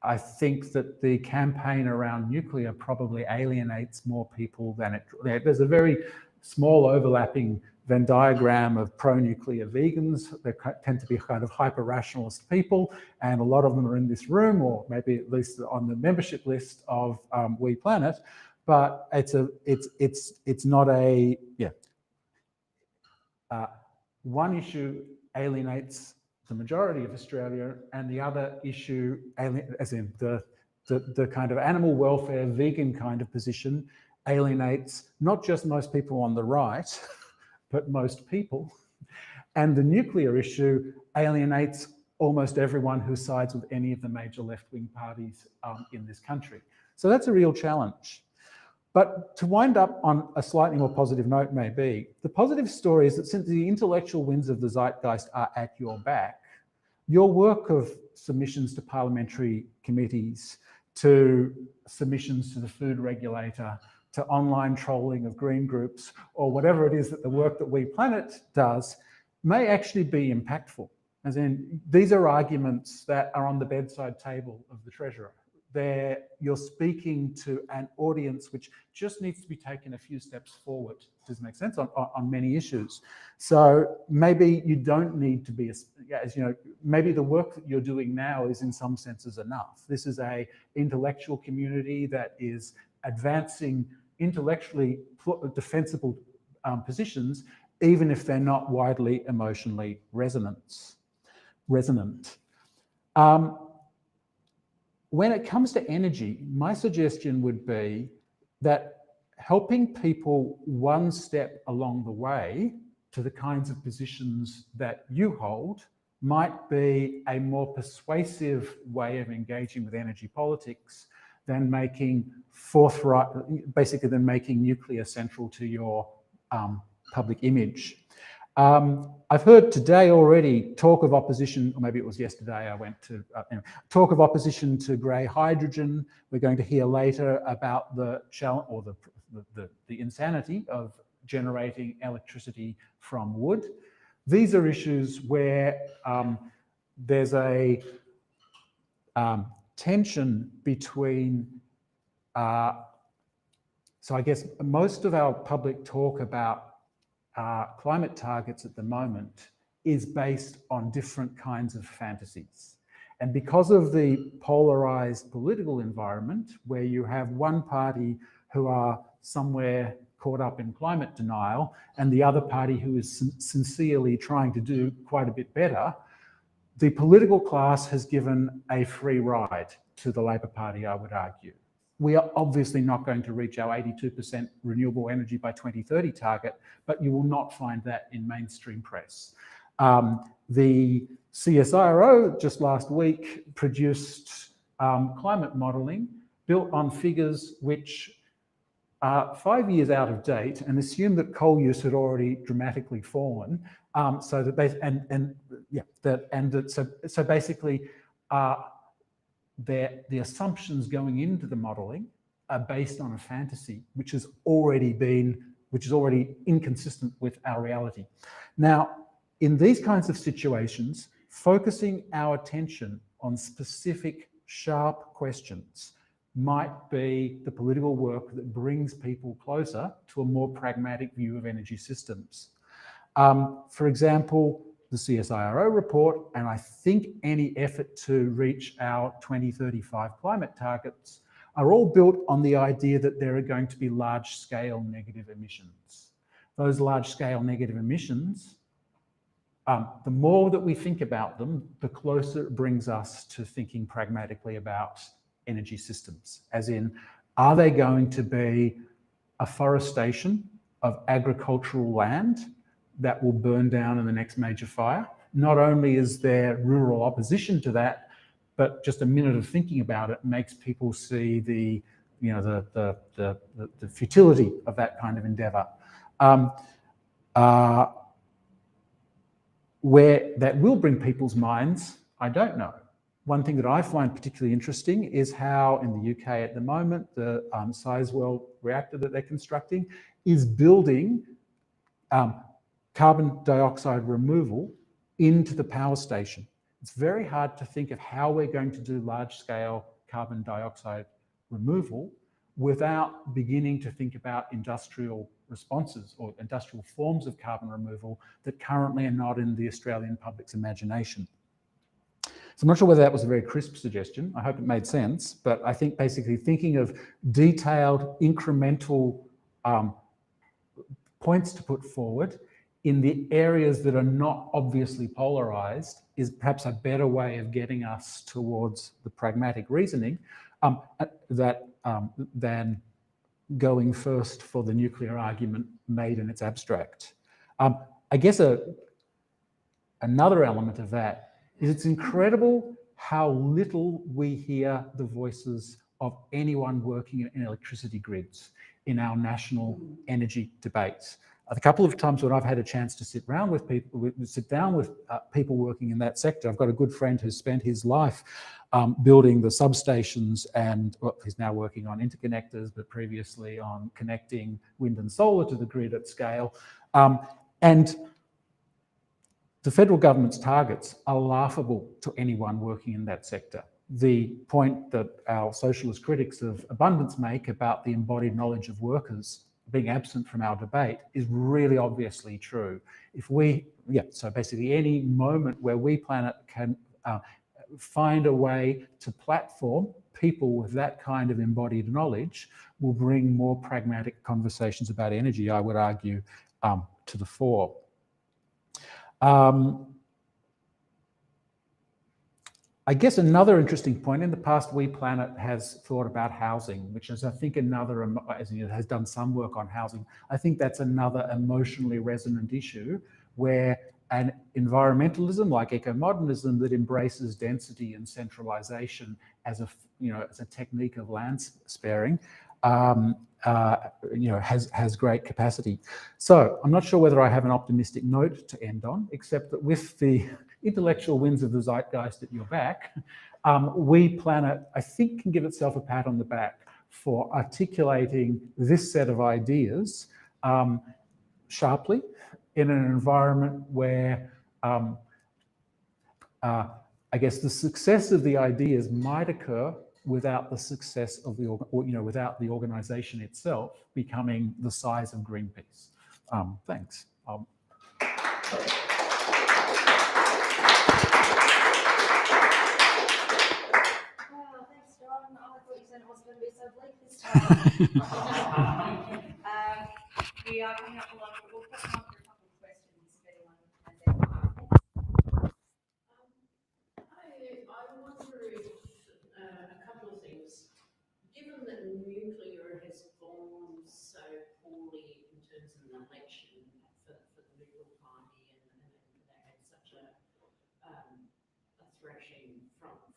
I think that the campaign around nuclear probably alienates more people than there's a very small overlapping Venn diagram of pro-nuclear vegans. They tend to be kind of hyper-rationalist people, and a lot of them are in this room, or maybe at least on the membership list of WePlanet. But it's not a, yeah. One issue alienates the majority of Australia, and the other issue, as in the kind of animal welfare, vegan kind of position, alienates not just most people on the right, but most people. And the nuclear issue alienates almost everyone who sides with any of the major left-wing parties in this country. So that's a real challenge. But to wind up on a slightly more positive note, maybe, the positive story is that since the intellectual winds of the zeitgeist are at your back, your work of submissions to parliamentary committees, to submissions to the food regulator, to online trolling of green groups, or whatever it is that the work that WePlanet does, may actually be impactful. As in, these are arguments that are on the bedside table of the Treasurer. You're speaking to an audience which just needs to be taken a few steps forward. Does it make sense? On many issues. So maybe you don't need to be, as you know, maybe the work that you're doing now is in some senses enough. This is an intellectual community that is advancing intellectually defensible positions, even if they're not widely emotionally resonant. When it comes to energy, my suggestion would be that helping people one step along the way to the kinds of positions that you hold might be a more persuasive way of engaging with energy politics than making making nuclear central to your public image. I've heard today already talk of opposition, or maybe it was yesterday I went to, talk of opposition to grey hydrogen. We're going to hear later about the challenge or the insanity of generating electricity from wood. These are issues where there's a tension between, so I guess most of our public talk about climate targets at the moment is based on different kinds of fantasies. And because of the polarized political environment, where you have one party who are somewhere caught up in climate denial and the other party who is sincerely trying to do quite a bit better, the political class has given a free ride to the Labor Party, I would argue. We are obviously not going to reach our 82% renewable energy by 2030 target, but you will not find that in mainstream press. The CSIRO just last week produced climate modelling built on figures which are 5 years out of date and assume that coal use had already dramatically fallen. So basically, the assumptions going into the modelling are based on a fantasy which is already inconsistent with our reality. Now, in these kinds of situations, focusing our attention on specific sharp questions might be the political work that brings people closer to a more pragmatic view of energy systems. For example, the CSIRO report, and I think any effort to reach our 2035 climate targets, are all built on the idea that there are going to be large-scale negative emissions. Those large-scale negative emissions, the more that we think about them, the closer it brings us to thinking pragmatically about energy systems, as in, are they going to be afforestation of agricultural land that will burn down in the next major fire? Not only is there rural opposition to that, but just a minute of thinking about it makes people see the futility of that kind of endeavour. Where that will bring people's minds, I don't know. One thing that I find particularly interesting is how in the UK at the moment, the Sizewell reactor that they're constructing is building carbon dioxide removal into the power station. It's very hard to think of how we're going to do large-scale carbon dioxide removal without beginning to think about industrial responses or industrial forms of carbon removal that currently are not in the Australian public's imagination. So I'm not sure whether that was a very crisp suggestion. I hope it made sense, but I think basically thinking of detailed, incremental points to put forward in the areas that are not obviously polarized is perhaps a better way of getting us towards the pragmatic reasoning than going first for the nuclear argument made in its abstract. I guess another element of that is it's incredible how little we hear the voices of anyone working in electricity grids in our national energy debates. A couple of times when I've had a chance to sit down with people working in that sector, I've got a good friend who's spent his life building the substations and he's now working on interconnectors, but previously on connecting wind and solar to the grid at scale. And the federal government's targets are laughable to anyone working in that sector. The point that our socialist critics of abundance make about the embodied knowledge of workers being absent from our debate is really obviously true. So basically any moment where WePlanet can find a way to platform people with that kind of embodied knowledge will bring more pragmatic conversations about energy, I would argue, to the fore. I guess another interesting point, in the past WePlanet has thought about housing, which is I think has done some work on housing. I think that's another emotionally resonant issue where an environmentalism like ecomodernism that embraces density and centralization as a technique of land sparing has great capacity. So I'm not sure whether I have an optimistic note to end on, except that with the intellectual winds of the zeitgeist at your back, WePlanet, I think, can give itself a pat on the back for articulating this set of ideas sharply in an environment where I guess the success of the ideas might occur without the success of without the organisation itself becoming the size of Greenpeace. Thanks. Thanks, John. I thought you said it wasn't going to be so bleak this time. We are coming up a lot, but we'll put time for a couple of questions if anyone has any. I wonder if a couple of things. Given that nuclear has gone so poorly in terms of an election for the Liberal Party and that had so thrashing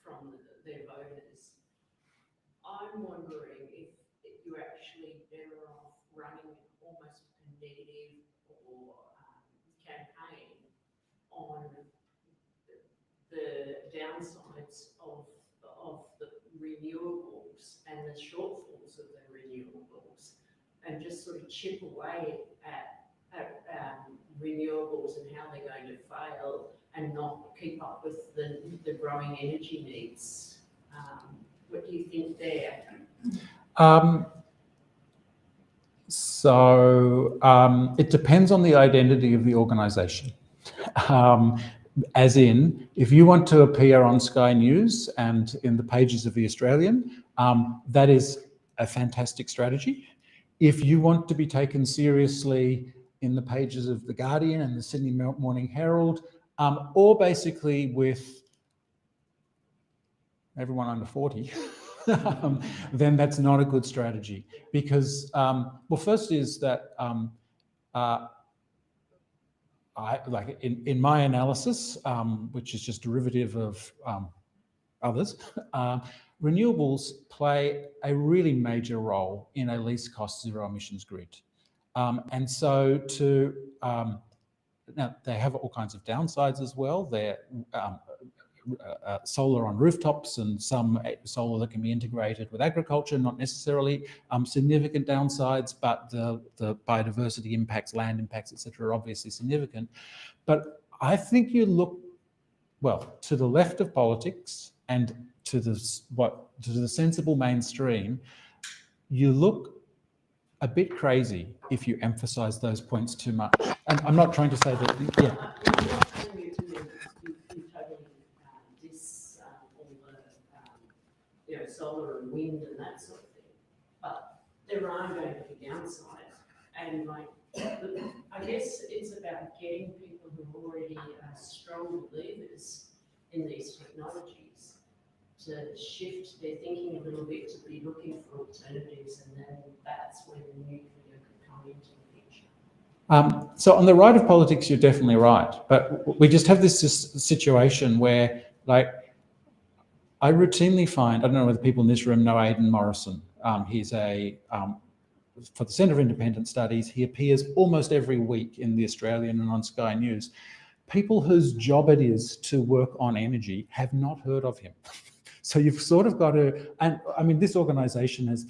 from their voters. I'm wondering if you're actually better off running almost a negative or campaign on the downsides of the renewables and the shortfalls of the renewables, and just sort of chip away at renewables and how they're going to fail and not keep up with the growing energy needs. What do you think there? It depends on the identity of the organisation. As in, if you want to appear on Sky News and in the pages of The Australian, that is a fantastic strategy. If you want to be taken seriously in the pages of The Guardian and the Sydney Morning Herald, or basically with everyone under 40, then that's not a good strategy. Because, well, first is that in my analysis, which is just derivative of others, renewables play a really major role in a least cost zero emissions grid. And so now they have all kinds of downsides as well. They're solar on rooftops and some solar that can be integrated with agriculture, not necessarily significant downsides, but the biodiversity impacts, land impacts, etc., are obviously significant. But I think you look, well, to the left of politics and to the sensible mainstream, you look a bit crazy if you emphasise those points too much. And I'm not trying to say that, yeah. Solar and wind and that sort of thing, but there are going to be downsides, and I guess it's about getting people who already are strong believers in these technologies to shift their thinking a little bit, to be looking for alternatives, and then that's when the nuclear could come into the picture. So on the right of politics, you're definitely right, but we just have this situation where, I routinely find, I don't know whether people in this room know Aidan Morrison. He's for the Centre for Independent Studies, he appears almost every week in The Australian and on Sky News. People whose job it is to work on energy have not heard of him. So you've sort of got to, and I mean, this organisation has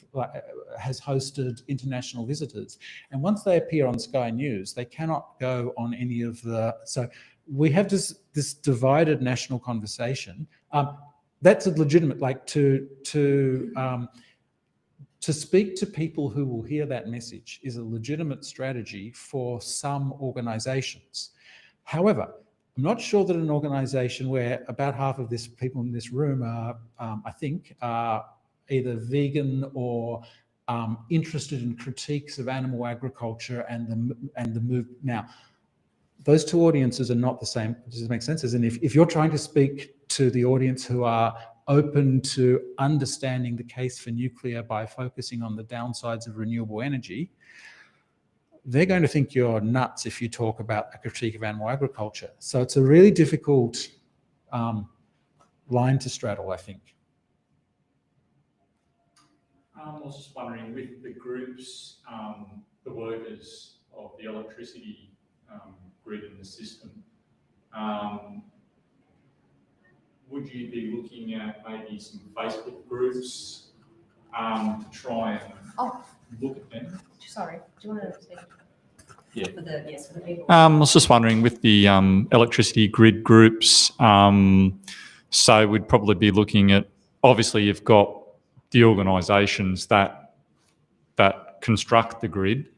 hosted international visitors, and once they appear on Sky News, they cannot go on any of the, so we have this divided national conversation. That's a legitimate, to speak to people who will hear that message is a legitimate strategy for some organisations. However, I'm not sure that an organisation where about half of people in this room are, I think, are either vegan or interested in critiques of animal agriculture and the move. Now, those two audiences are not the same. Does it make sense? As in, if you're trying to speak to the audience who are open to understanding the case for nuclear by focusing on the downsides of renewable energy, they're going to think you're nuts if you talk about a critique of animal agriculture. So it's a really difficult line to straddle, I think. I was just wondering, with the groups, the workers of the electricity grid in the system, would you be looking at maybe some Facebook groups to try and look at them? Sorry, do you want to speak? Yeah. For the people. I was just wondering, with the electricity grid groups, so we'd probably be looking at, obviously you've got the organisations that construct the grid,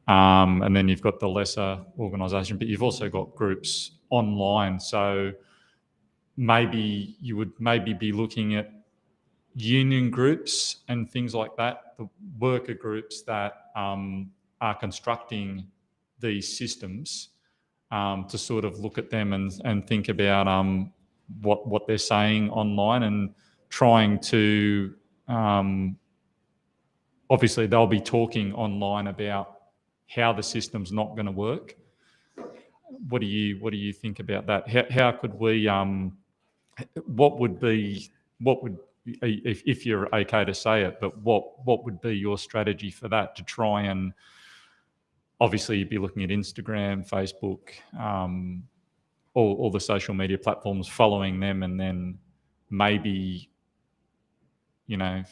and then you've got the lesser organisation, but you've also got groups online. So maybe you would be looking at union groups and things like that, the worker groups that are constructing these systems, to sort of look at them and think about what they're saying online, and trying to obviously they'll be talking online about how the system's not going to work. What do you think about that? How could we what would, if you're okay to say it, but what would be your strategy for that to try and, obviously you'd be looking at Instagram, Facebook, all the social media platforms, following them, and then maybe,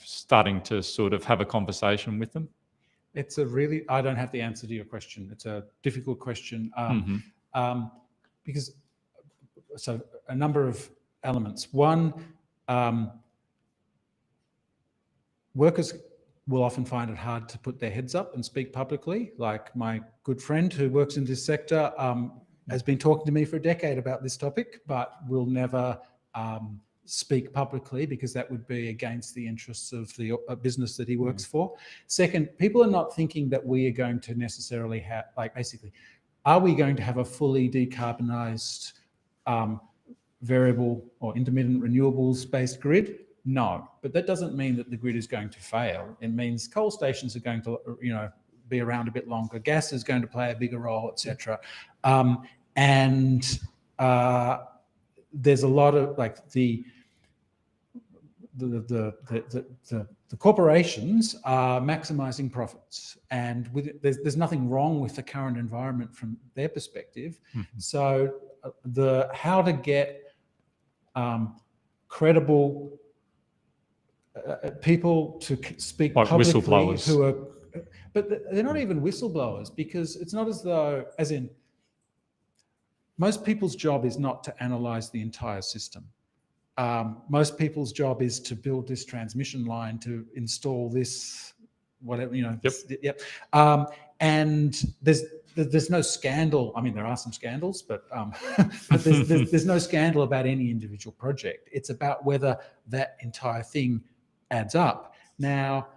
starting to sort of have a conversation with them? It's I don't have the answer to your question. It's a difficult question because, so a number of elements. One, workers will often find it hard to put their heads up and speak publicly. Like my good friend who works in this sector has been talking to me for a decade about this topic, but will never speak publicly because that would be against the interests of the business that he works for. Second, people are not thinking that we are going to necessarily have, basically, are we going to have a fully decarbonised variable or intermittent renewables-based grid? No, but that doesn't mean that the grid is going to fail. It means coal stations are going to, be around a bit longer. Gas is going to play a bigger role, etc. There's a lot of the corporations are maximizing profits, and there's nothing wrong with the current environment from their perspective. So how to get credible people to speak like publicly whistleblowers. who are, but they're not even whistleblowers, because it's not as though, as in, most people's job is not to analyze the entire system. Most people's job is to build this transmission line, to install this, whatever, Yep. And there's no scandal. I mean, there are some scandals, but there's no scandal about any individual project. It's about whether that entire thing adds up. Now,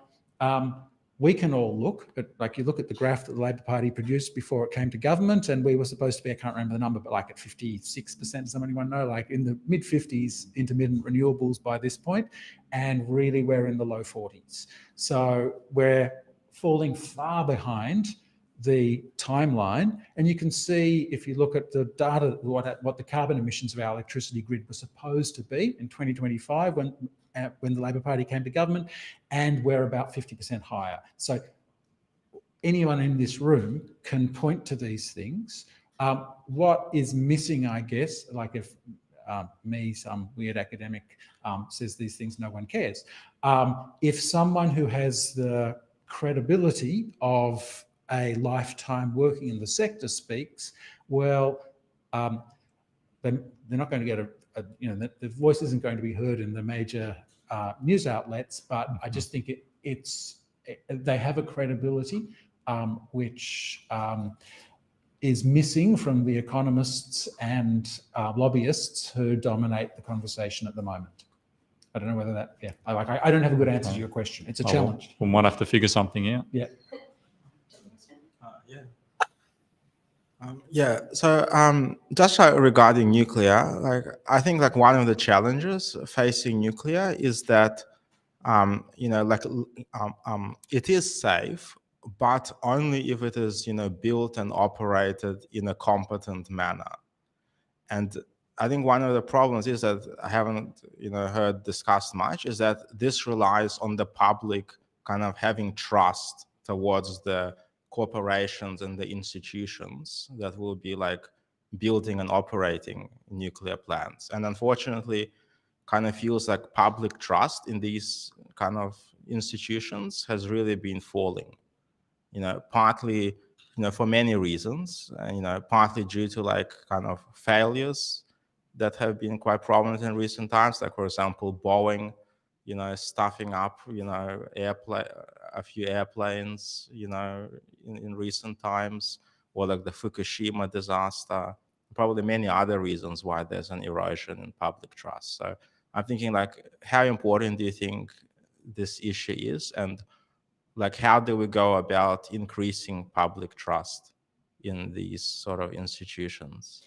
we can all look at, you look at the graph that the Labor Party produced before it came to government, and we were supposed to be, I can't remember the number, but at 56%, does anyone know? In the mid-50s, intermittent renewables by this point, and really we're in the low 40s. So we're falling far behind the timeline, and you can see, if you look at the data, what the carbon emissions of our electricity grid were supposed to be in 2025 when the Labor Party came to government, and we're about 50% higher. So anyone in this room can point to these things. What is missing, I guess, if some weird academic says these things, no one cares. If someone who has the credibility of a lifetime working in the sector speaks, well, they're not going to get the voice isn't going to be heard in the major news outlets, but I just think they have a credibility which is missing from the economists and lobbyists who dominate the conversation at the moment. I don't know whether that, I don't have a good answer to your question. It's a challenge. We might have to figure something out. Yeah. So just regarding nuclear, I think one of the challenges facing nuclear is that it is safe, but only if it is built and operated in a competent manner. And I think one of the problems is that I haven't heard discussed much, is that this relies on the public kind of having trust towards the corporations and the institutions that will be building and operating nuclear plants. And unfortunately, kind of feels like public trust in these kind of institutions has really been falling, partly, for many reasons, partly due to kind of failures that have been quite prominent in recent times, for example, Boeing, stuffing up, a few airplanes, in recent times, or the Fukushima disaster, probably many other reasons why there's an erosion in public trust. So I'm thinking how important do you think this issue is, and how do we go about increasing public trust in these sort of institutions?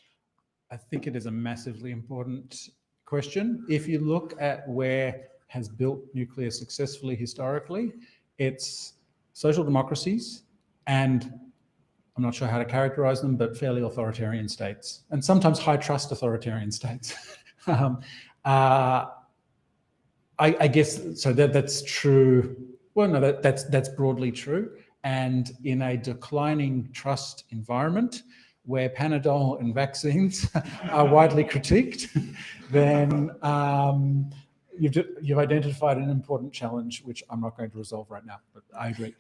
I think it is a massively important question. If you look at where has built nuclear successfully historically, it's social democracies, and I'm not sure how to characterize them, but fairly authoritarian states, and sometimes high trust authoritarian states. I guess so. That's true. Well, no, that's broadly true. And in a declining trust environment, where Panadol and vaccines are widely critiqued, then you've identified an important challenge, which I'm not going to resolve right now. But I agree.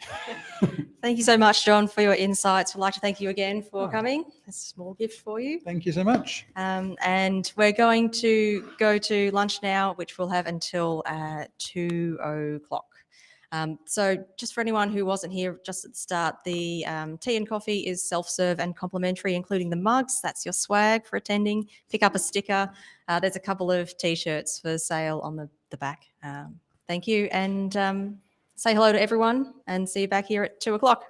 Thank you so much, John, for your insights. We'd like to thank you again for Oh. coming. It's a small gift for you. Thank you so much. And we're going to go to lunch now, which we'll have until 2 o'clock. So just for anyone who wasn't here just at the start, the tea and coffee is self-serve and complimentary, including the mugs. That's your swag for attending. Pick up a sticker. There's a couple of T-shirts for sale on the back. Thank you, and say hello to everyone, and see you back here at 2 o'clock.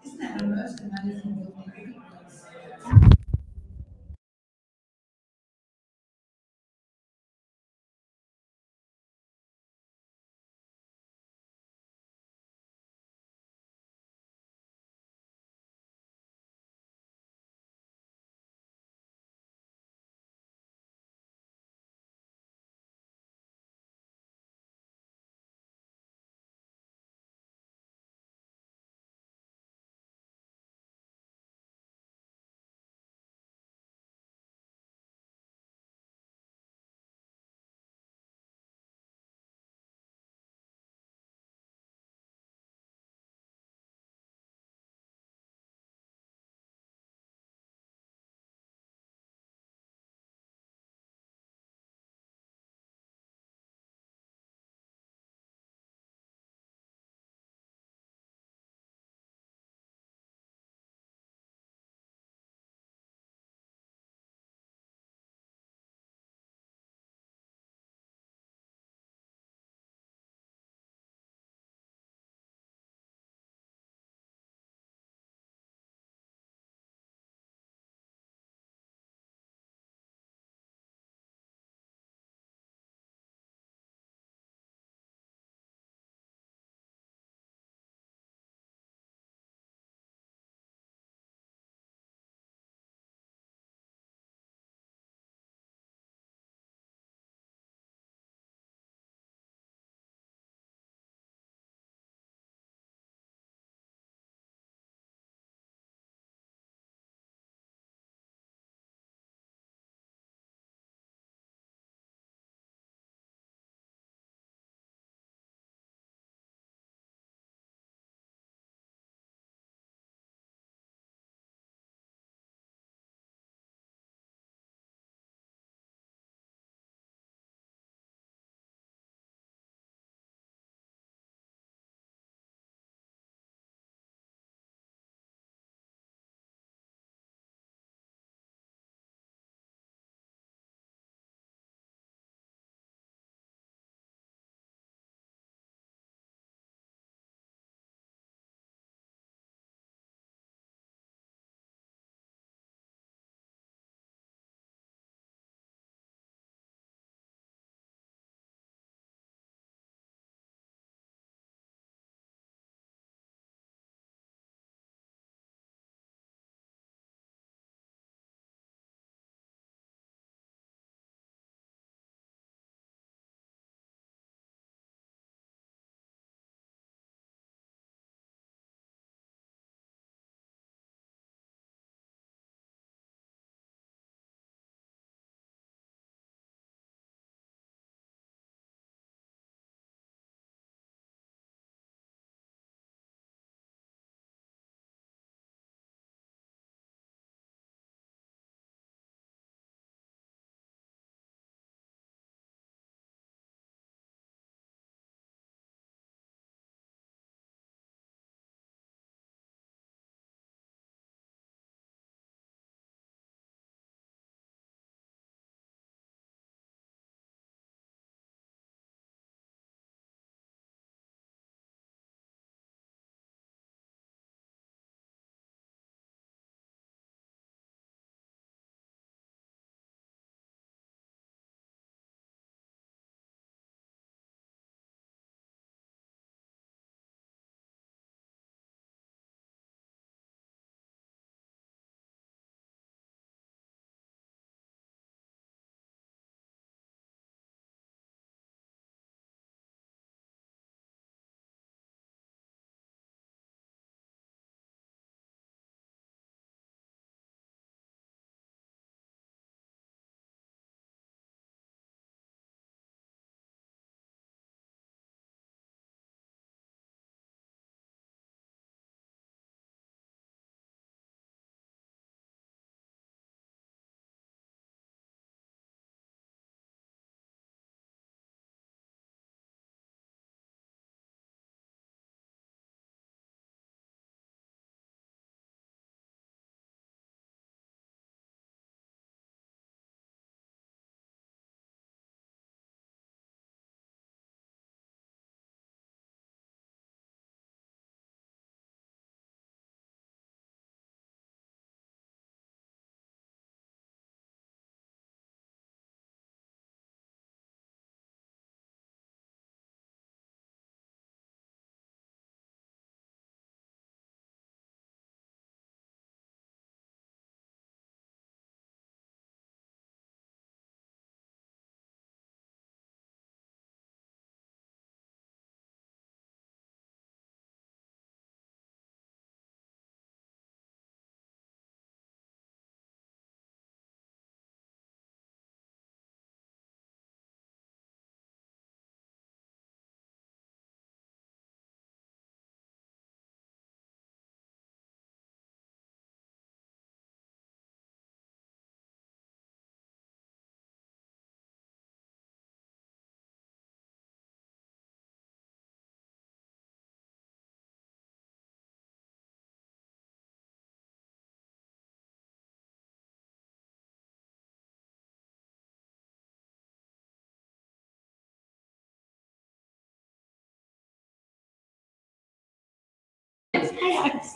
Isn't that the most amazing building?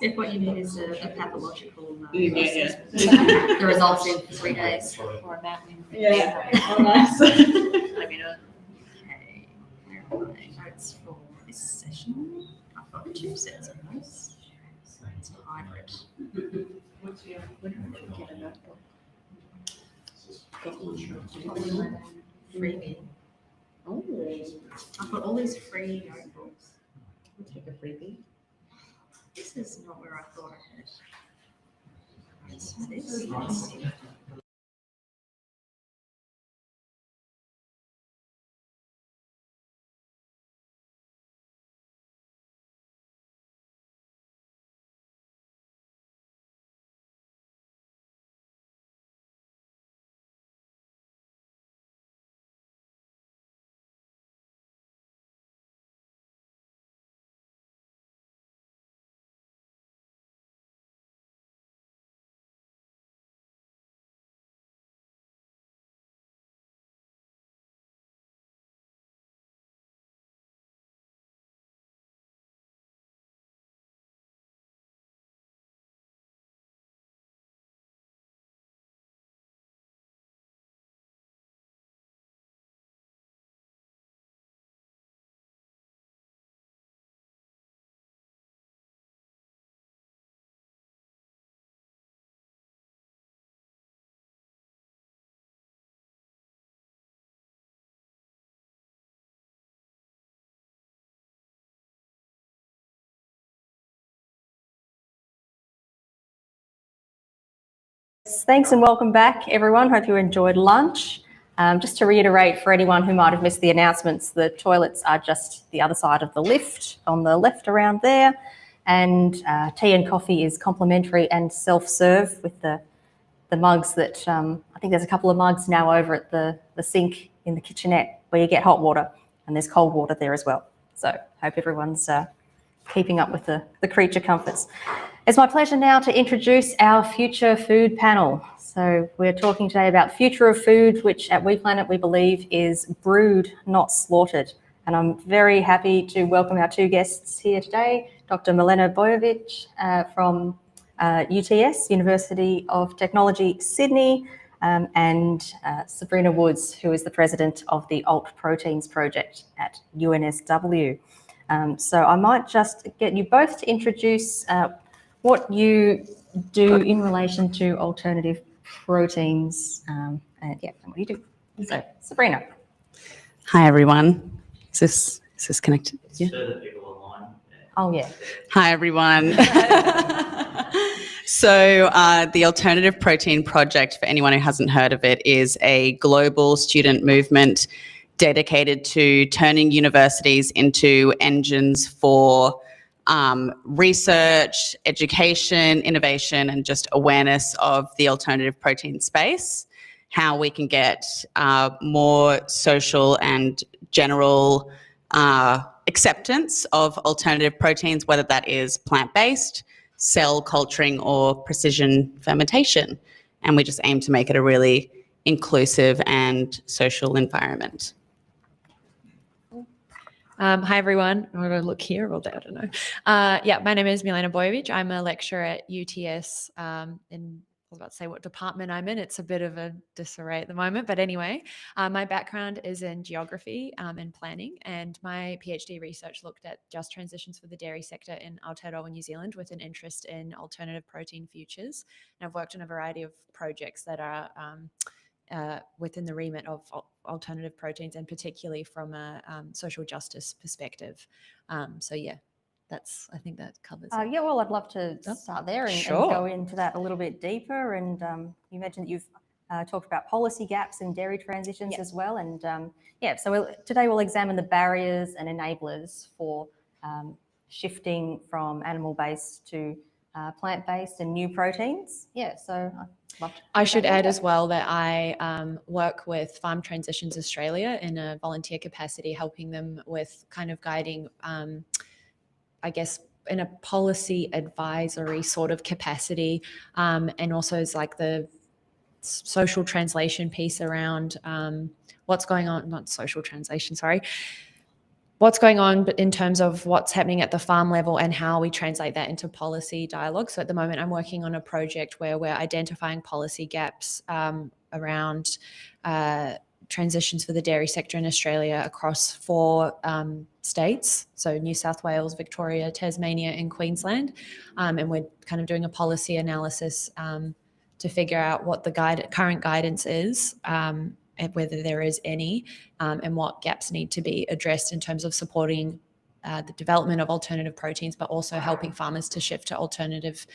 If what you need is a pathological Yeah. the results in 3 days. Or a map. Yeah. Oh, nice. Let me know. Okay, where are my notes for this session? I've got 2 sets of notes. So it's a hybrid. What's your? When did you get a notebook? Freebie. Oh. I've got all these free notebooks. Let's take a freebie. This is not where I thought I had. It's this. Yes. Thanks and welcome back, everyone. Hope you enjoyed lunch. Just to reiterate for anyone who might have missed the announcements, the toilets are just the other side of the lift on the left around there. And tea and coffee is complimentary and self-serve with the mugs that, I think there's a couple of mugs now over at the sink in the kitchenette where you get hot water, and there's cold water there as well. So hope everyone's keeping up with the creature comforts. It's my pleasure now to introduce our Future Food panel. So we're talking today about future of food, which at WePlanet we believe is brewed, not slaughtered. And I'm very happy to welcome our 2 guests here today, Dr. Milena Bojovic from UTS, University of Technology, Sydney, and Sabrina Woods, who is the president of the Alt Proteins Project at UNSW. So I might just get you both to introduce what you do in relation to alternative proteins, and what do you do? So, Sabrina. Hi, everyone. Is this connected? Yeah. Further people online. Oh, yeah. Hi, everyone. So the Alternative Protein Project, for anyone who hasn't heard of it, is a global student movement dedicated to turning universities into engines for research, education, innovation, and just awareness of the alternative protein space, how we can get more social and general acceptance of alternative proteins, whether that is plant-based, cell culturing, or precision fermentation. And we just aim to make it a really inclusive and social environment. Hi, everyone. I'm going to look here all day, I don't know. My name is Milena Bojovic. I'm a lecturer at UTS in, I was about to say what department I'm in. It's a bit of a disarray at the moment. But anyway, my background is in geography and planning. And my PhD research looked at just transitions for the dairy sector in Aotearoa, New Zealand, with an interest in alternative protein futures. And I've worked on a variety of projects that are within the remit of alternative proteins, and particularly from a social justice perspective. I think that covers it. Yeah, well, I'd love to start there and go into that a little bit deeper. And you mentioned that you've talked about policy gaps in dairy transitions as well. And so today we'll examine the barriers and enablers for shifting from animal-based to plant-based and new proteins. Yeah, so I should add as well that I work with Farm Transitions Australia in a volunteer capacity, helping them with kind of guiding, I guess, in a policy advisory sort of capacity, and also it's like the social translation piece around what's going on, not social translation, sorry, what's going on but in terms of what's happening at the farm level and how we translate that into policy dialogue. So at the moment, I'm working on a project where we're identifying policy gaps around transitions for the dairy sector in Australia across 4 states, so New South Wales, Victoria, Tasmania, and Queensland. And we're kind of doing a policy analysis to figure out what the current guidance is, and whether there is any, and what gaps need to be addressed in terms of supporting the development of alternative proteins, but also helping farmers to shift to alternative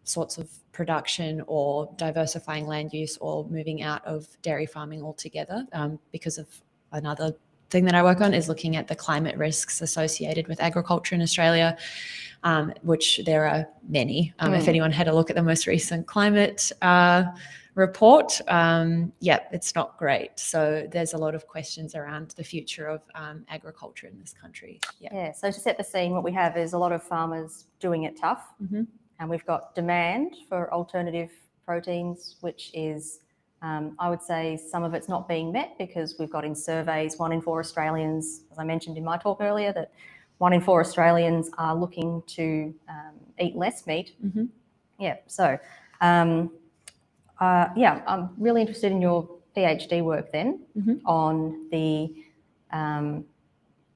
sorts of production or diversifying land use or moving out of dairy farming altogether. Because of another thing that I work on is looking at the climate risks associated with agriculture in Australia, which there are many. If anyone had a look at the most recent climate report, it's not great. So there's a lot of questions around the future of agriculture in this country. Yeah, so to set the scene, what we have is a lot of farmers doing it tough. And we've got demand for alternative proteins, which is, I would say some of it's not being met because we've got in surveys 1 in 4 Australians, as I mentioned in my talk earlier, that 1 in 4 Australians are looking to eat less meat. Yeah, so I'm really interested in your PhD work then on the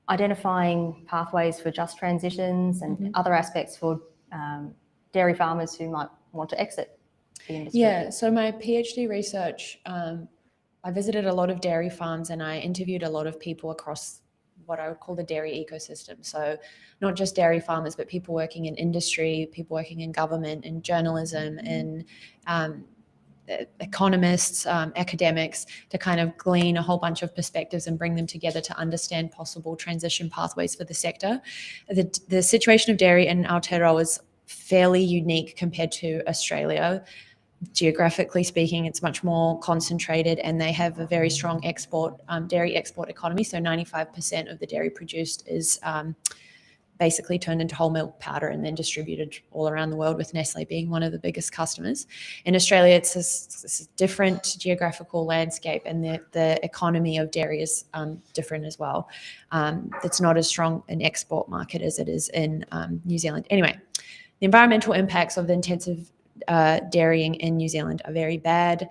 identifying pathways for just transitions and other aspects for dairy farmers who might want to exit the industry. Yeah, so my PhD research, I visited a lot of dairy farms and I interviewed a lot of people across what I would call the dairy ecosystem. So not just dairy farmers, but people working in industry, people working in government, in journalism, in economists, academics, to kind of glean a whole bunch of perspectives and bring them together to understand possible transition pathways for the sector. The situation of dairy in Aotearoa is fairly unique compared to Australia. Geographically speaking, it's much more concentrated and they have a very strong dairy export economy. So 95% of the dairy produced is basically turned into whole milk powder and then distributed all around the world, with Nestle being one of the biggest customers. In Australia, it's a different geographical landscape and the economy of dairy is different as well. It's not as strong an export market as it is in New Zealand. Anyway, the environmental impacts of the intensive dairying in New Zealand are very bad.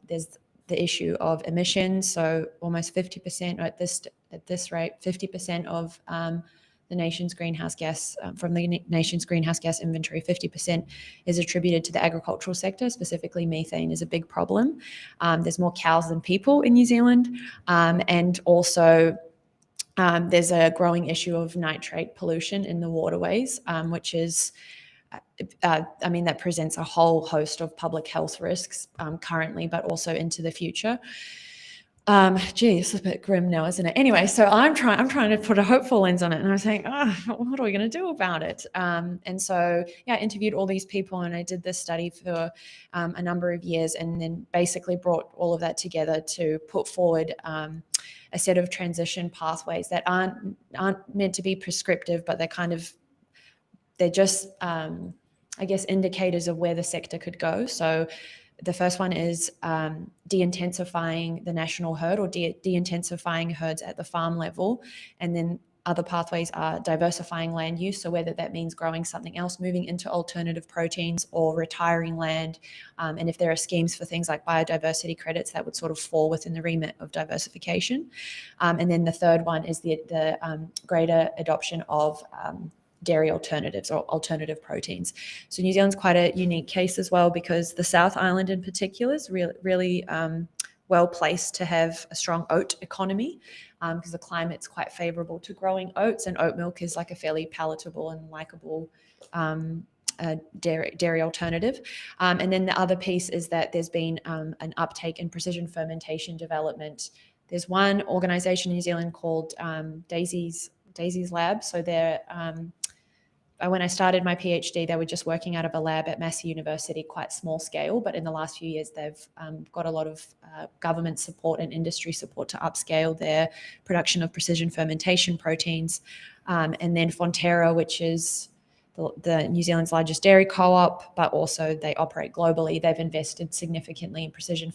There's the issue of emissions. So almost 50%, or at this rate, 50% of the nation's greenhouse gas, from the nation's greenhouse gas inventory, 50% is attributed to the agricultural sector. Specifically, methane is a big problem. There's more cows than people in New Zealand. And also there's a growing issue of nitrate pollution in the waterways, which is, that presents a whole host of public health risks currently, but also into the future. This is a bit grim now, isn't it? Anyway, so I'm trying to put a hopeful lens on it, and I'm saying, what are we going to do about it? And so, I interviewed all these people, and I did this study for a number of years, and then basically brought all of that together to put forward a set of transition pathways that aren't meant to be prescriptive, but they're just, indicators of where the sector could go. So the first one is de-intensifying the national herd, or de-intensifying herds at the farm level. And then other pathways are diversifying land use. So whether that means growing something else, moving into alternative proteins, or retiring land. And if there are schemes for things like biodiversity credits, that would sort of fall within the remit of diversification. And then the third one is the greater adoption of dairy alternatives, or alternative proteins. So New Zealand's quite a unique case as well, because the South Island in particular is really well placed to have a strong oat economy, because the climate's quite favourable to growing oats, and oat milk is like a fairly palatable and likeable dairy alternative. And then the other piece is that there's been an uptake in precision fermentation development. There's one organisation in New Zealand called Daisy's Lab. So they're when I started my PhD, they were just working out of a lab at Massey University, quite small scale, but in the last few years, they've got a lot of government support and industry support to upscale their production of precision fermentation proteins. And then Fonterra, which is the New Zealand's largest dairy co-op, but also they operate globally. They've invested significantly in precision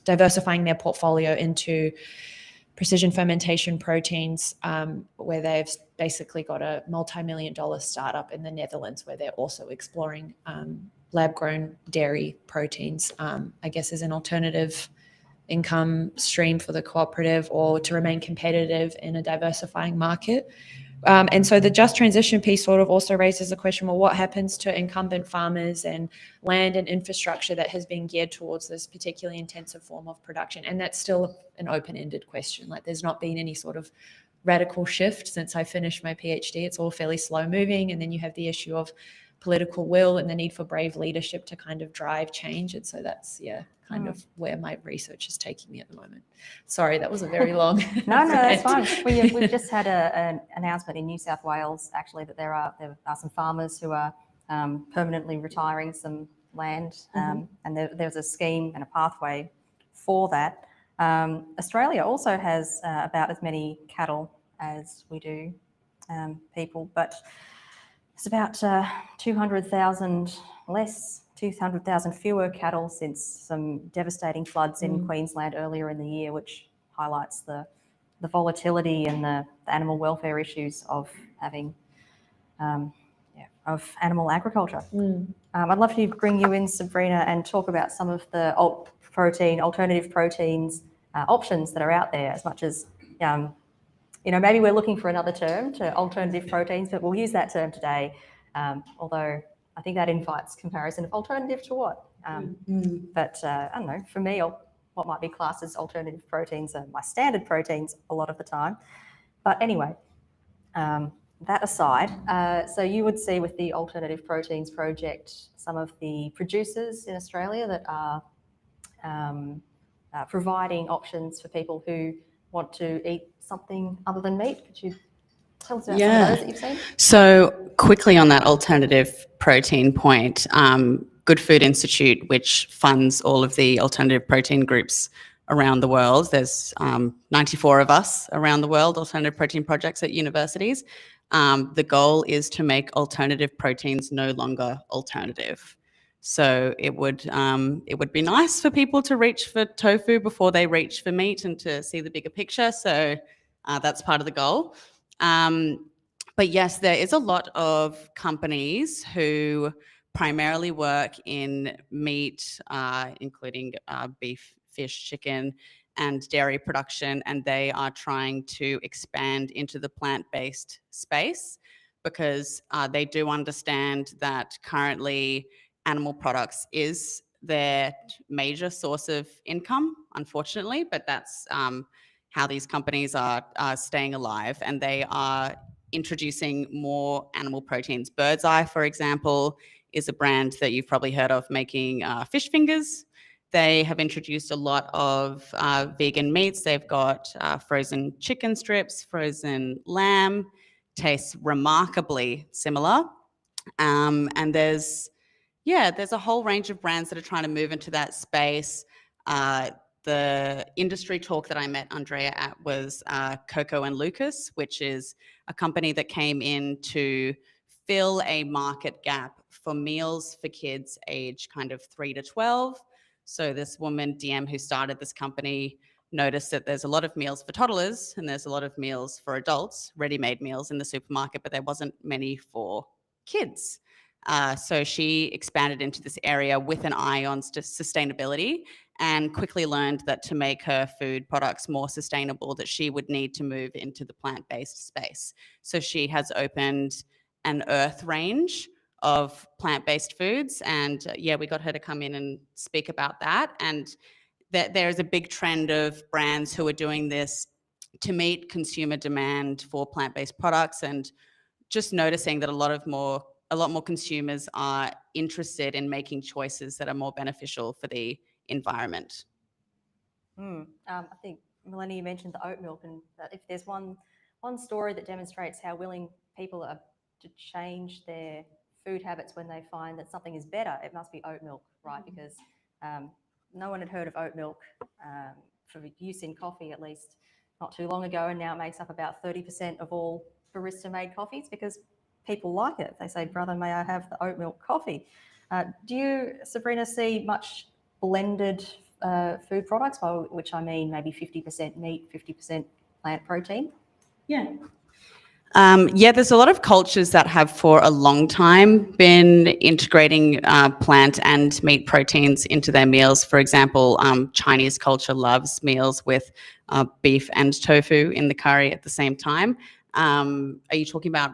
diversifying their portfolio into precision fermentation proteins, where they've basically got a multi-million-dollar startup in the Netherlands where they're also exploring lab-grown dairy proteins, I guess as an alternative income stream for the cooperative or to remain competitive in a diversifying market. And so the just transition piece sort of also raises the question, well, what happens to incumbent farmers and land and infrastructure that has been geared towards this particularly intensive form of production? And that's still an open-ended question. Like, there's not been any sort of radical shift since I finished my PhD. It's all fairly slow moving. And then you have the issue of political will and the need for brave leadership to kind of drive change. And so that's, kind of where my research is taking me at the moment. Sorry, that was a very long. No, that's fine. We've just had an announcement in New South Wales, actually, that there are some farmers who are permanently retiring some land, and there's a scheme and a pathway for that. Australia also has about as many cattle as we do people, but it's about 200,000 less, 200,000 fewer cattle since some devastating floods in Queensland earlier in the year, which highlights the volatility and the animal welfare issues of having of animal agriculture. I'd love to bring you in, Sabrina, and talk about some of the alternative proteins options that are out there, as much as maybe we're looking for another term to alternative proteins, but we'll use that term today, although I think that invites comparison of alternative to what? But I don't know, for me, what might be classed as alternative proteins are my standard proteins a lot of the time. But anyway, that aside, so you would see with the Alternative Proteins Project some of the producers in Australia that are providing options for people who want to eat something other than meat. Could you tell us about some of those that you've seen? So quickly on that alternative protein point, Good Food Institute, which funds all of the alternative protein groups around the world. There's 94 of us around the world, alternative protein projects at universities. The goal is to make alternative proteins no longer alternative. So it would be nice for people to reach for tofu before they reach for meat and to see the bigger picture. So that's part of the goal. But yes, there is a lot of companies who primarily work in meat, including beef, fish, chicken, and dairy production, and they are trying to expand into the plant-based space because they do understand that currently animal products is their major source of income, unfortunately, but that's how these companies are staying alive, and they are introducing more animal proteins. Bird's Eye, for example, is a brand that you've probably heard of, making fish fingers. They have introduced a lot of vegan meats. They've got frozen chicken strips, frozen lamb, tastes remarkably similar. And there's a whole range of brands that are trying to move into that space. The industry talk that I met Andrea at was Coco and Lucas, which is a company that came in to fill a market gap for meals for kids age kind of 3 to 12. So this woman, DM, who started this company, noticed that there's a lot of meals for toddlers and there's a lot of meals for adults, ready-made meals in the supermarket, but there wasn't many for kids. So she expanded into this area with an eye on sustainability and quickly learned that to make her food products more sustainable, that she would need to move into the plant-based space. So she has opened an earth range of plant-based foods, and we got her to come in and speak about that. And that there's a big trend of brands who are doing this to meet consumer demand for plant-based products, and just noticing that a lot more consumers are interested in making choices that are more beneficial for the environment. I think, Melanie, you mentioned the oat milk, and that if there's one story that demonstrates how willing people are to change their food habits when they find that something is better, it must be oat milk, right? Because no one had heard of oat milk for use in coffee, at least not too long ago, and now it makes up about 30% of all barista-made coffees because people like it. They say, brother, may I have the oat milk coffee? Do you, Sabrina, see much blended food products, by which I mean maybe 50% meat, 50% plant protein? Yeah, there's a lot of cultures that have for a long time been integrating plant and meat proteins into their meals. For example, Chinese culture loves meals with beef and tofu in the curry at the same time. Are you talking about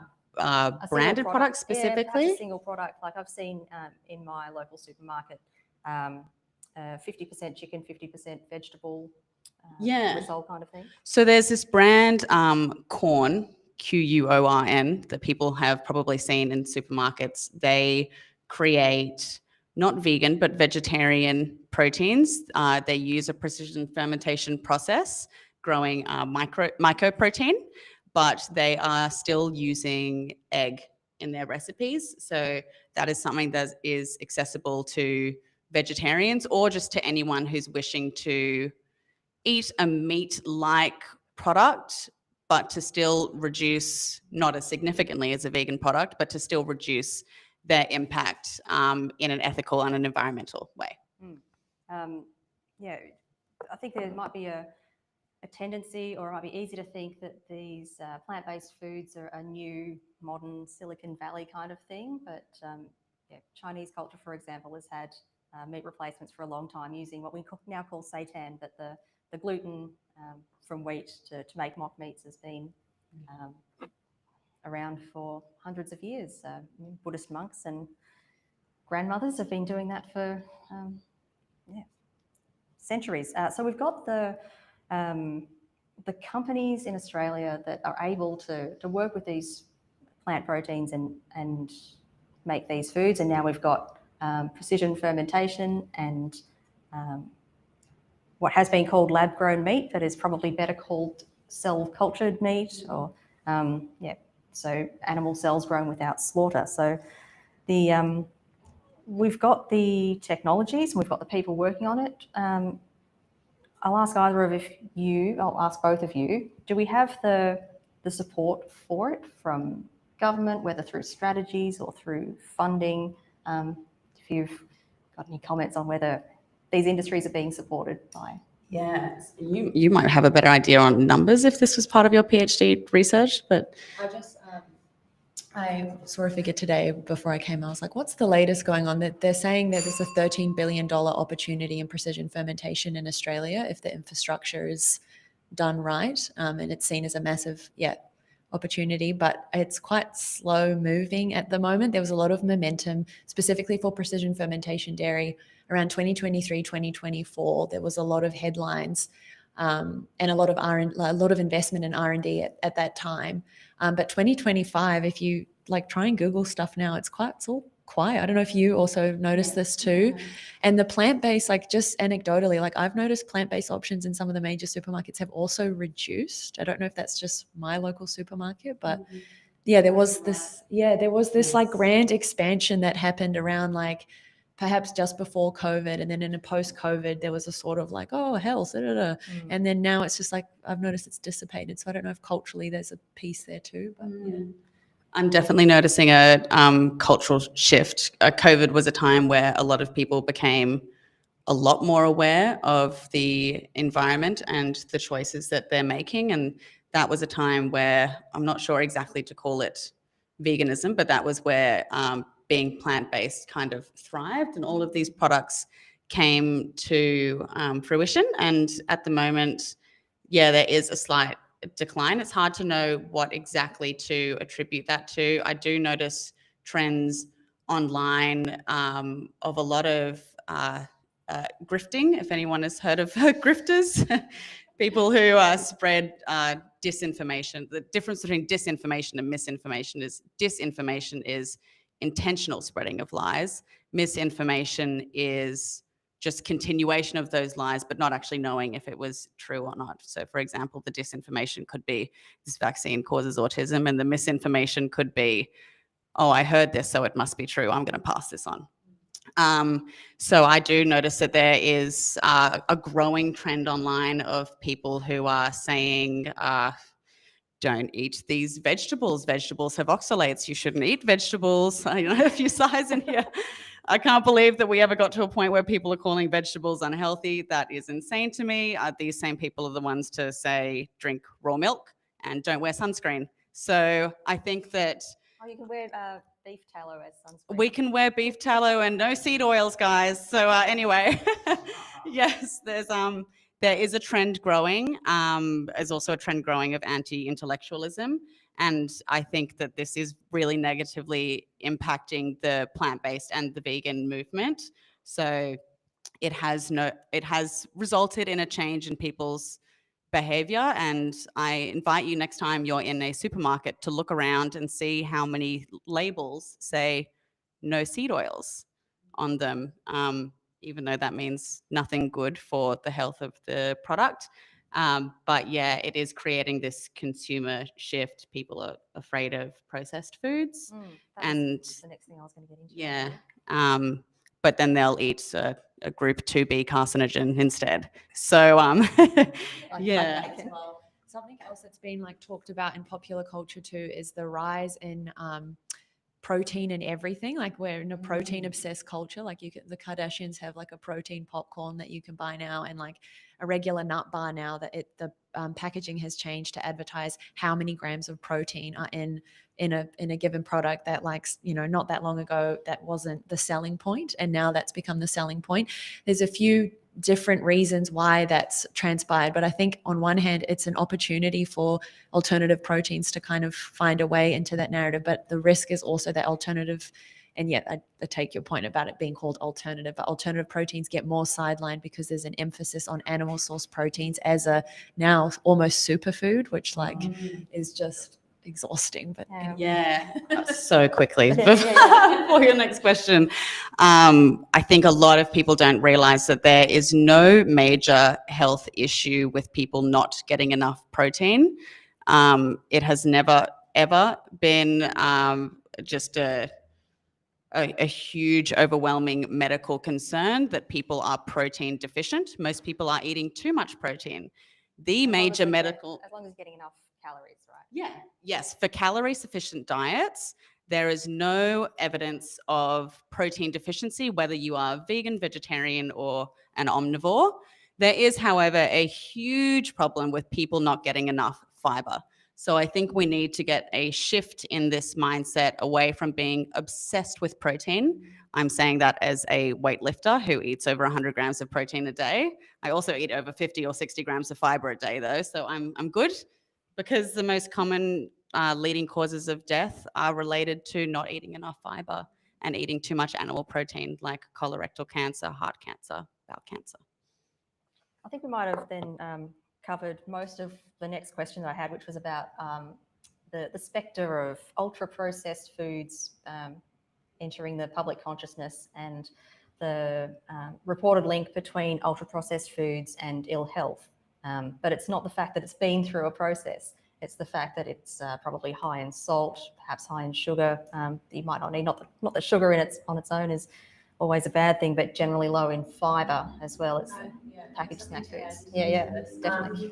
branded products specifically? Yeah, perhaps a single product. Like I've seen in my local supermarket, 50% chicken, 50% vegetable, risol kind of thing. So there's this brand, Quorn, Quorn, that people have probably seen in supermarkets. They create not vegan, but vegetarian proteins. They use a precision fermentation process, growing mycoprotein, but they are still using egg in their recipes. So that is something that is accessible to vegetarians or just to anyone who's wishing to eat a meat-like product, but to still reduce, not as significantly as a vegan product, but to still reduce their impact in an ethical and an environmental way. Yeah, I think there might be a tendency, or it might be easy to think that these plant-based foods are a new, modern Silicon Valley kind of thing. But yeah, Chinese culture, for example, has had meat replacements for a long time using what we now call seitan, but the gluten from wheat to make mock meats has been around for hundreds of years. Buddhist monks and grandmothers have been doing that for centuries. So we've got the companies in Australia that are able to work with these plant proteins and make these foods. And now we've got precision fermentation and what has been called lab-grown meat that is probably better called cell-cultured meat, or so animal cells grown without slaughter. So we've got the technologies and we've got the people working on it. I'll ask I'll ask both of you, do we have the support for it from government, whether through strategies or through funding? If you've got any comments on whether these industries are being supported by? Yeah, you might have a better idea on numbers if this was part of your PhD research, but I saw a figure today before I came. I was like, what's the latest going on? That they're saying that there's a $13 billion opportunity in precision fermentation in Australia if the infrastructure is done right. And it's seen as a massive, opportunity, but it's quite slow moving at the moment. There was a lot of momentum specifically for precision fermentation dairy around 2023, 2024. There was a lot of headlines and a lot of investment in R&D at that time. But 2025, if you try and Google stuff now, it's all quiet. I don't know if you also noticed this too. And the plant-based, just anecdotally, I've noticed plant-based options in some of the major supermarkets have also reduced. I don't know if that's just my local supermarket, but there was this grand expansion that happened around perhaps just before COVID, and then in a post-COVID, there was a sort of oh, health, and then now it's just I've noticed it's dissipated. So I don't know if culturally there's a piece there too. But I'm definitely noticing a cultural shift. COVID was a time where a lot of people became a lot more aware of the environment and the choices that they're making, and that was a time where I'm not sure exactly to call it veganism, but that was where being plant-based kind of thrived, and all of these products came to fruition. And at the moment, there is a slight decline. It's hard to know what exactly to attribute that to. I do notice trends online of a lot of grifting, if anyone has heard of grifters, people who spread disinformation. The difference between disinformation and misinformation is disinformation is intentional spreading of lies. Misinformation is just continuation of those lies, but not actually knowing if it was true or not. So, for example, the disinformation could be this vaccine causes autism, and the misinformation could be, oh, I heard this, so it must be true. I'm going to pass this on. So I do notice that there is a growing trend online of people who are saying don't eat these vegetables. Vegetables have oxalates. You shouldn't eat vegetables. I know a few sides in here. I can't believe that we ever got to a point where people are calling vegetables unhealthy. That is insane to me. These same people are the ones to say drink raw milk and don't wear sunscreen. So I think that Oh, you can wear beef tallow as sunscreen. we can wear beef tallow and no seed oils, guys. So anyway, yes, there is a trend growing. There's also a trend growing of anti-intellectualism. And I think that this is really negatively impacting the plant-based and the vegan movement. So it has resulted in a change in people's behavior. And I invite you next time you're in a supermarket to look around and see how many labels say no seed oils on them, even though that means nothing good for the health of the product. But yeah, it is creating this consumer shift. People are afraid of processed foods. And the next thing I was going to get into. yeah, but then they'll eat a group 2B carcinogen instead. So yeah. Well, something else that's been like talked about in popular culture too is the rise in protein in everything. Like we're in a protein obsessed culture. Like the Kardashians have like a protein popcorn that you can buy now, and like a regular nut bar now that the packaging has changed to advertise how many grams of protein are in a given product. That, like, you know, not that long ago that wasn't the selling point, and now that's become the selling point. There's a few different reasons why that's transpired, but I think on one hand it's an opportunity for alternative proteins to kind of find a way into that narrative, but the risk is also that alternative, and yet I take your point about it being called alternative, but alternative proteins get more sidelined because there's an emphasis on animal source proteins as a now almost superfood, which like is just exhausting. But yeah, so quickly for your next question, I think a lot of people don't realize that there is no major health issue with people not getting enough protein. It has never ever been just a huge overwhelming medical concern that people are protein deficient. Most people are eating too much protein. The major medical, as long as you're getting enough calories, right? yeah. Yes, for calorie sufficient diets, there is no evidence of protein deficiency, whether you are vegan, vegetarian, or an omnivore. There is, however, a huge problem with people not getting enough fiber. So I think we need to get a shift in this mindset away from being obsessed with protein. I'm saying that as a weightlifter who eats over 100 grams of protein a day. I also eat over 50 or 60 grams of fiber a day though, so I'm good, because the most common leading causes of death are related to not eating enough fiber and eating too much animal protein, like colorectal cancer, heart cancer, bowel cancer. I think we might have then covered most of the next question I had, which was about the spectre of ultra-processed foods entering the public consciousness and the reported link between ultra-processed foods and ill health. But it's not the fact that it's been through a process. It's the fact that it's probably high in salt, perhaps high in sugar. You might not need, not that sugar on its own is always a bad thing, but generally low in fiber as well as packaged snack foods. Yeah, definitely.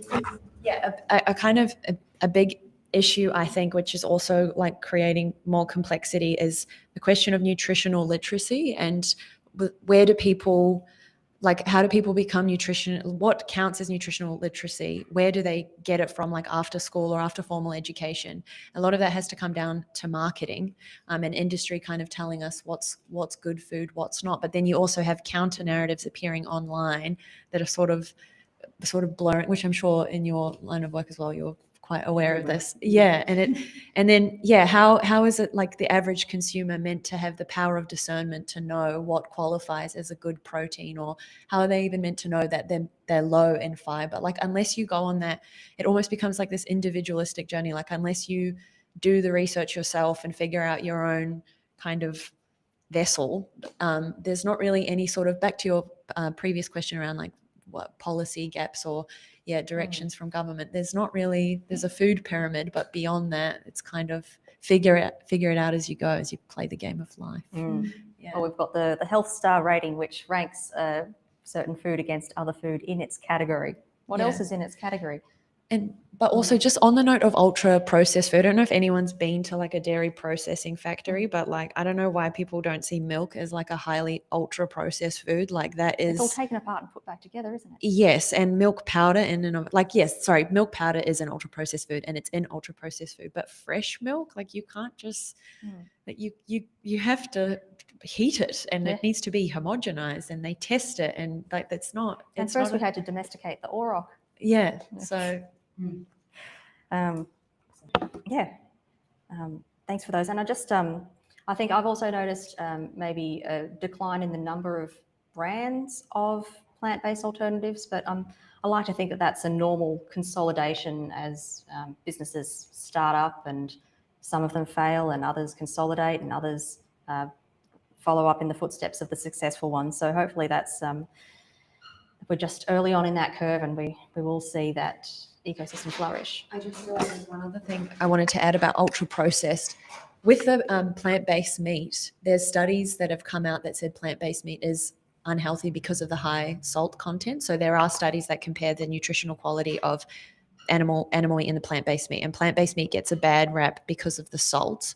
Yeah, a kind of a big issue, I think, which is also like creating more complexity, is the question of nutritional literacy, and where do people, like, how do people become what counts as nutritional literacy? Where do they get it from, like after school or after formal education? A lot of that has to come down to marketing and industry kind of telling us what's good food, what's not. But then you also have counter narratives appearing online that are sort of blurring, which I'm sure in your line of work as well, you're quite aware of this. Yeah. And then how is it, like, the average consumer meant to have the power of discernment to know what qualifies as a good protein, or how are they even meant to know that they're low in fiber? Like, unless you go on that, it almost becomes like this individualistic journey. Like, unless you do the research yourself and figure out your own kind of vessel, there's not really any sort of, back to your previous question around like what policy gaps or directions from government. There's a food pyramid, but beyond that, it's kind of figure it out as you go, as you play the game of life. Yeah. Well, we've got the health star rating, which ranks certain food against other food in its category. What else is in its category? But also just on the note of ultra processed food, I don't know if anyone's been to like a dairy processing factory, but like I don't know why people don't see milk as like a highly ultra processed food. Like that is It's all taken apart and put back together, isn't it? yes, and milk powder in and of like yes, sorry, milk powder is an ultra processed food and it's in ultra processed food, but fresh milk, like you can't just like you have to heat it and it needs to be homogenized and they test it and like that's not. And it's first not we had to domesticate the auroch. yeah, so. Thanks for those. And I think I've also noticed maybe a decline in the number of brands of plant-based alternatives, but I like to think that that's a normal consolidation as businesses start up and some of them fail and others consolidate and others follow up in the footsteps of the successful ones. So hopefully that's, we're just early on in that curve and we will see that ecosystem flourish. I just realized there's one other thing I wanted to add about ultra processed. With the plant-based meat, there's studies that have come out that said plant-based meat is unhealthy because of the high salt content. So there are studies that compare the nutritional quality of animal meat and the plant-based meat. And plant-based meat gets a bad rap because of the salt.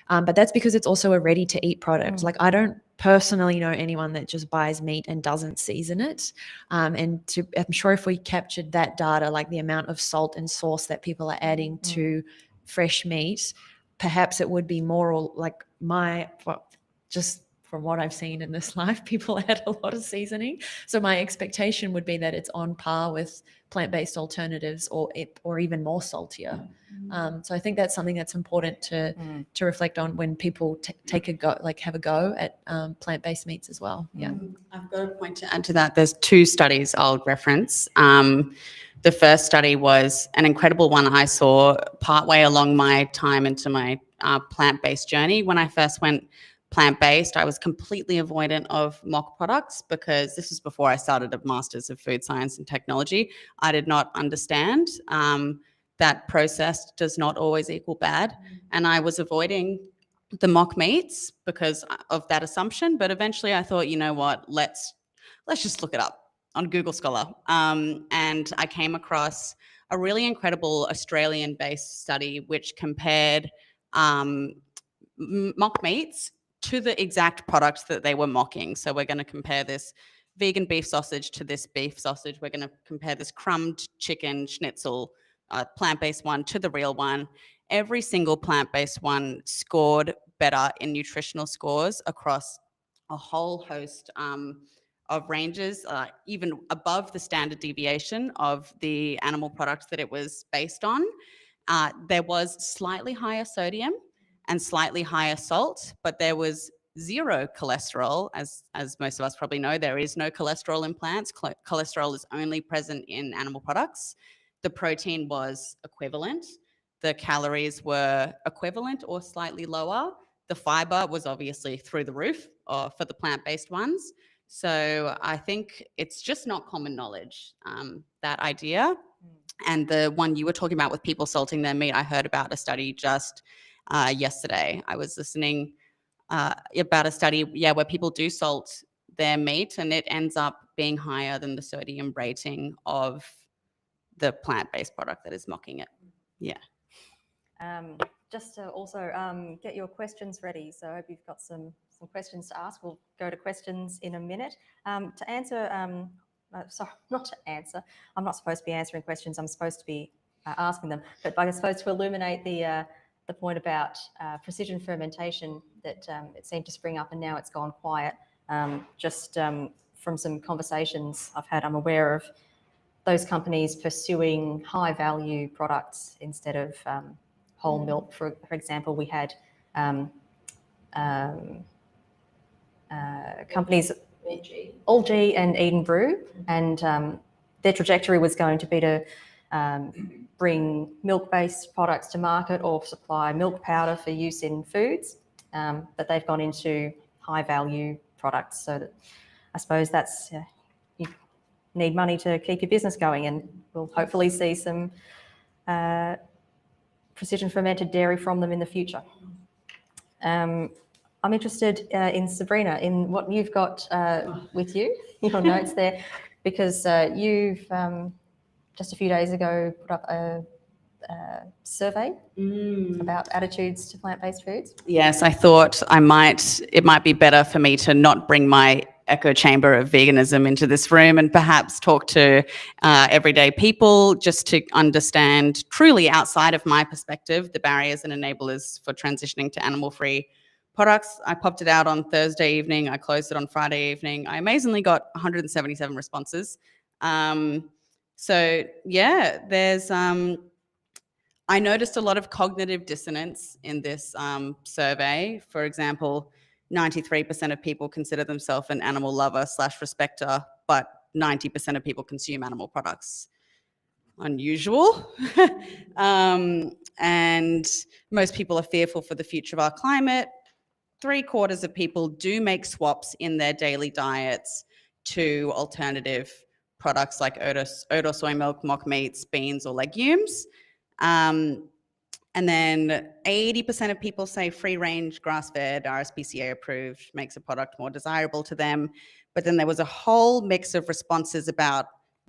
But that's because it's also a ready-to-eat product. Like I don't personally know anyone that just buys meat and doesn't season it. I'm sure if we captured that data, like the amount of salt and sauce that people are adding to fresh meat, perhaps it would be more like just from what I've seen in this life, people add a lot of seasoning. So my expectation would be that it's on par with plant-based alternatives or even more saltier. So I think that's something that's important to reflect on when people have a go at plant-based meats as well. Yeah. I've got a point to add to that. There's two studies I'll reference. The first study was an incredible one I saw partway along my time into my plant-based journey. When I first went plant-based, I was completely avoidant of mock products because this was before I started a Masters of Food Science and Technology. I did not understand that processed does not always equal bad. And I was avoiding the mock meats because of that assumption. But eventually I thought, you know what, let's just look it up on Google Scholar. And I came across a really incredible Australian-based study which compared mock meats to the exact products that they were mocking. So we're going to compare this vegan beef sausage to this beef sausage. We're going to compare this crumbed chicken schnitzel, plant-based one, to the real one. Every single plant-based one scored better in nutritional scores across a whole host of ranges, even above the standard deviation of the animal products that it was based on. There was slightly higher sodium and slightly higher salt, but there was zero cholesterol. As most of us probably know, there is no cholesterol in plants. Cholesterol is only present in animal products. The protein was equivalent. The calories were equivalent or slightly lower. The fiber was obviously through the roof for the plant-based ones. So I think it's just not common knowledge, that idea. And the one you were talking about with people salting their meat, I heard about a study just yesterday. I was listening about a study, where people do salt their meat and it ends up being higher than the sodium rating of the plant-based product that is mocking it. Yeah. Just to also get your questions ready. So I hope you've got some questions to ask. We'll go to questions in a minute. To answer, sorry, not to answer. I'm not supposed to be answering questions. I'm supposed to be asking them. But I suppose to illuminate the point about precision fermentation that it seemed to spring up and now it's gone quiet. From some conversations I've had, I'm aware of those companies pursuing high value products instead of whole milk. For example, we had companies, Algae and Eden Brew, and their trajectory was going to be to bring milk-based products to market or supply milk powder for use in foods, but they've gone into high-value products. So that, I suppose that's, you need money to keep your business going, and we'll hopefully see some precision fermented dairy from them in the future. I'm interested in Sabrina, in what you've got with you, your notes there, because you've just a few days ago put up a survey about attitudes to plant-based foods. Yes, I thought it might be better for me to not bring my echo chamber of veganism into this room and perhaps talk to everyday people just to understand truly outside of my perspective the barriers and enablers for transitioning to animal-free products. I popped it out on Thursday evening. I closed it on Friday evening. I amazingly got 177 responses. So yeah, there's I noticed a lot of cognitive dissonance in this survey. For example, 93% of people consider themselves an animal lover / respecter, but 90% of people consume animal products. Unusual. And most people are fearful for the future of our climate. 3/4 of people do make swaps in their daily diets to alternative products like oat or soy milk, mock meats, beans, or legumes. And then 80% of people say free-range, grass-fed, RSPCA approved makes a product more desirable to them. But then there was a whole mix of responses about,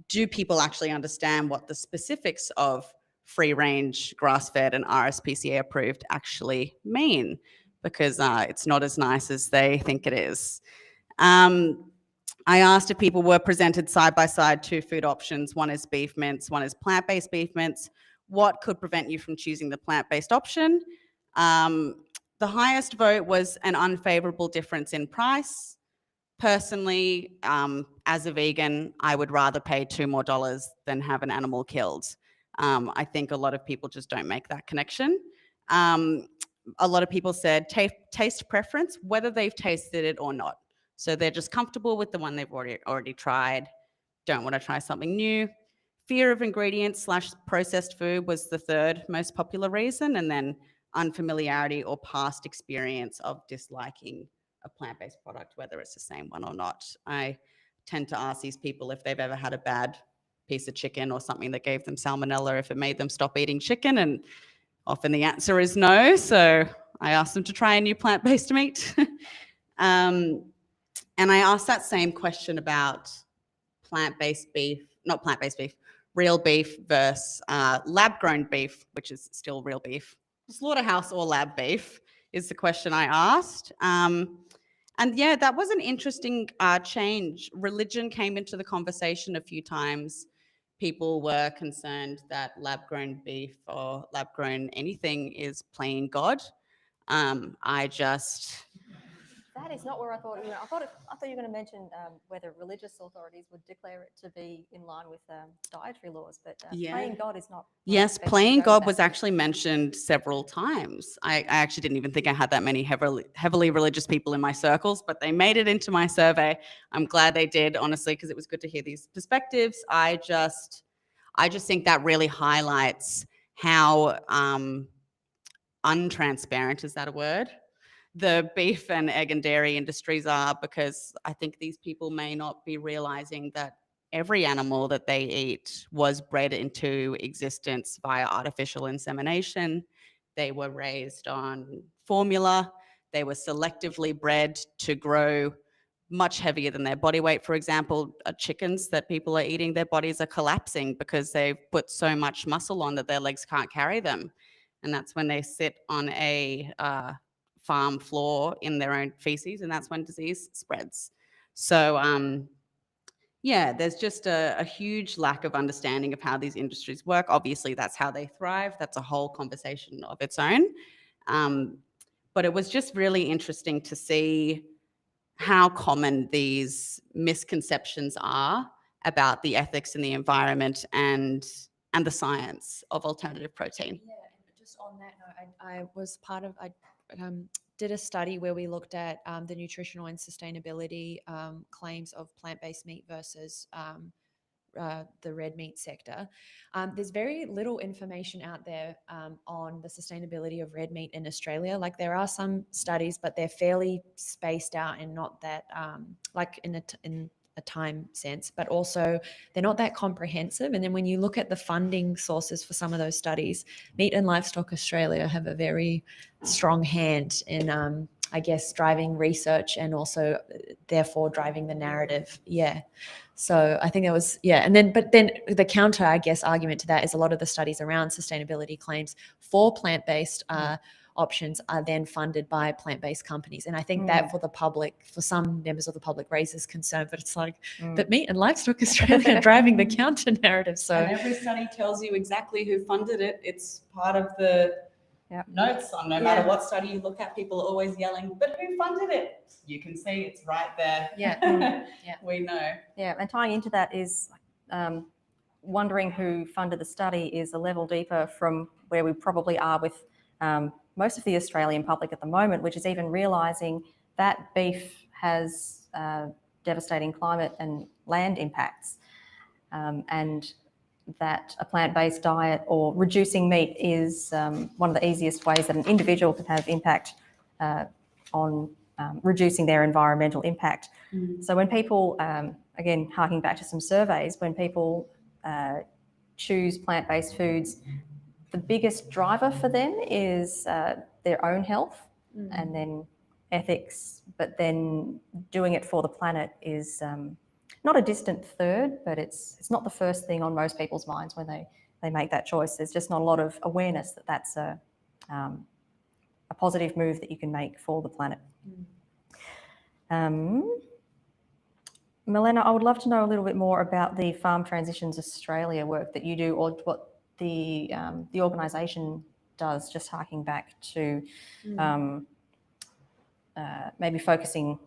do people actually understand what the specifics of free-range, grass-fed, and RSPCA approved actually mean? Because it's not as nice as they think it is. I asked if people were presented side by side two food options. One is beef mince, one is plant-based beef mince. What could prevent you from choosing the plant-based option? The highest vote was an unfavorable difference in price. Personally, as a vegan, I would rather pay $2 more than have an animal killed. I think a lot of people just don't make that connection. A lot of people said taste preference, whether they've tasted it or not. So they're just comfortable with the one they've already tried, don't want to try something new. Fear of ingredients / processed food was the third most popular reason, and then unfamiliarity or past experience of disliking a plant-based product, whether it's the same one or not. I tend to ask these people if they've ever had a bad piece of chicken or something that gave them salmonella, if it made them stop eating chicken, and often the answer is no, so I asked them to try a new plant-based meat. And I asked that same question about plant-based beef, not plant-based beef, real beef versus lab-grown beef, which is still real beef. Slaughterhouse or lab beef is the question I asked. And yeah, that was an interesting change. Religion came into the conversation a few times. People were concerned that lab-grown beef or lab-grown anything is playing God. That is not where I thought you were. I thought you were going to mention whether religious authorities would declare it to be in line with dietary laws, but playing God is not. Yes, playing God was actually mentioned several times. I actually didn't even think I had that many heavily religious people in my circles, but they made it into my survey. I'm glad they did, honestly, because it was good to hear these perspectives. I just think that really highlights how untransparent, is that a word, the beef and egg and dairy industries are, because I think these people may not be realizing that every animal that they eat was bred into existence via artificial insemination. They were raised on formula. They were selectively bred to grow much heavier than their body weight. For example, chickens that people are eating, their bodies are collapsing because they've put so much muscle on that their legs can't carry them. And that's when they sit on a farm floor in their own feces, and that's when disease spreads. So yeah, there's just a huge lack of understanding of how these industries work. Obviously, that's how they thrive. That's a whole conversation of its own. But it was just really interesting to see how common these misconceptions are about the ethics and the environment and the science of alternative protein. Yeah, and just on that note, I was part of, I did a study where we looked at the nutritional and sustainability claims of plant-based meat versus the red meat sector. There's very little information out there on the sustainability of red meat in Australia. Like, there are some studies, but they're fairly spaced out and not that like in a time sense, but also they're not that comprehensive. And then when you look at the funding sources for some of those studies, Meat and Livestock Australia have a very strong hand in I guess, driving research and also therefore driving the narrative. Yeah. So I think it was, but then the counter, I guess, argument to that is a lot of the studies around sustainability claims for plant-based options are then funded by plant-based companies. And I think that for the public, for some members of the public, raises concern, but it's like, but Meat and Livestock Australia are driving the counter narrative. So And every study tells you exactly who funded it. It's part of the notes on no matter what study you look at, people are always yelling, but who funded it? You can see it's right there. Yeah. We know. Yeah, and tying into that is wondering who funded the study is a level deeper from where we probably are with most of the Australian public at the moment, which is even realising that beef has devastating climate and land impacts, and that a plant-based diet or reducing meat is one of the easiest ways that an individual can have impact on reducing their environmental impact. So when people, again, harking back to some surveys, when people choose plant-based foods, the biggest driver for them is their own health and then ethics, but then doing it for the planet is not a distant third, but it's not the first thing on most people's minds when they make that choice. There's just not a lot of awareness that that's a positive move that you can make for the planet. Milena, I would love to know a little bit more about the Farm Transitions Australia work that you do, or what the organisation does, just harking back to maybe focusing,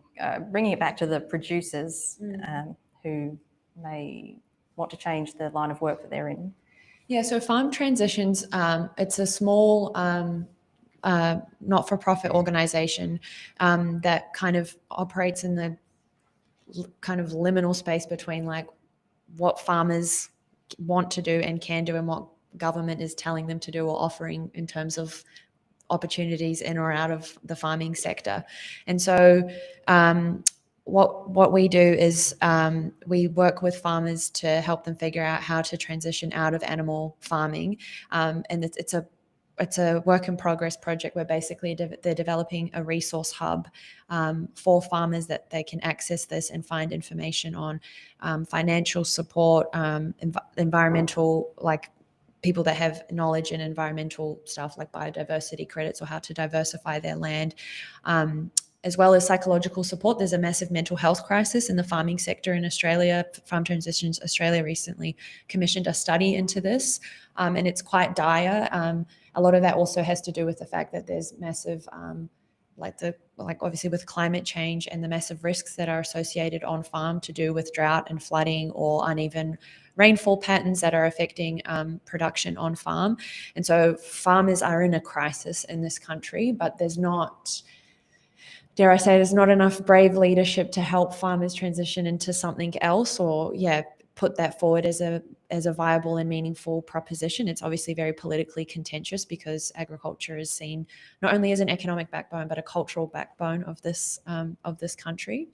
bringing it back to the producers who may want to change the line of work that they're in. Yeah, so Farm Transitions, it's a small not-for-profit organisation that kind of operates in the kind of liminal space between like what farmers want to do and can do and what government is telling them to do or offering in terms of opportunities in or out of the farming sector. And so what we do is we work with farmers to help them figure out how to transition out of animal farming, and it's a work in progress project where basically they're developing a resource hub for farmers that they can access this and find information on financial support, environmental, like people that have knowledge in environmental stuff like biodiversity credits or how to diversify their land, as well as psychological support. There's a massive mental health crisis in the farming sector in Australia. Farm Transitions Australia recently commissioned a study into this, and it's quite dire. A lot of that also has to do with the fact that there's massive, obviously with climate change and the massive risks that are associated on farm to do with drought and flooding or uneven rainfall patterns that are affecting production on farm. And so farmers are in a crisis in this country, but there's not, dare I say, there's not enough brave leadership to help farmers transition into something else or, put that forward as a viable and meaningful proposition. It's obviously very politically contentious because agriculture is seen not only as an economic backbone, but a cultural backbone of this country.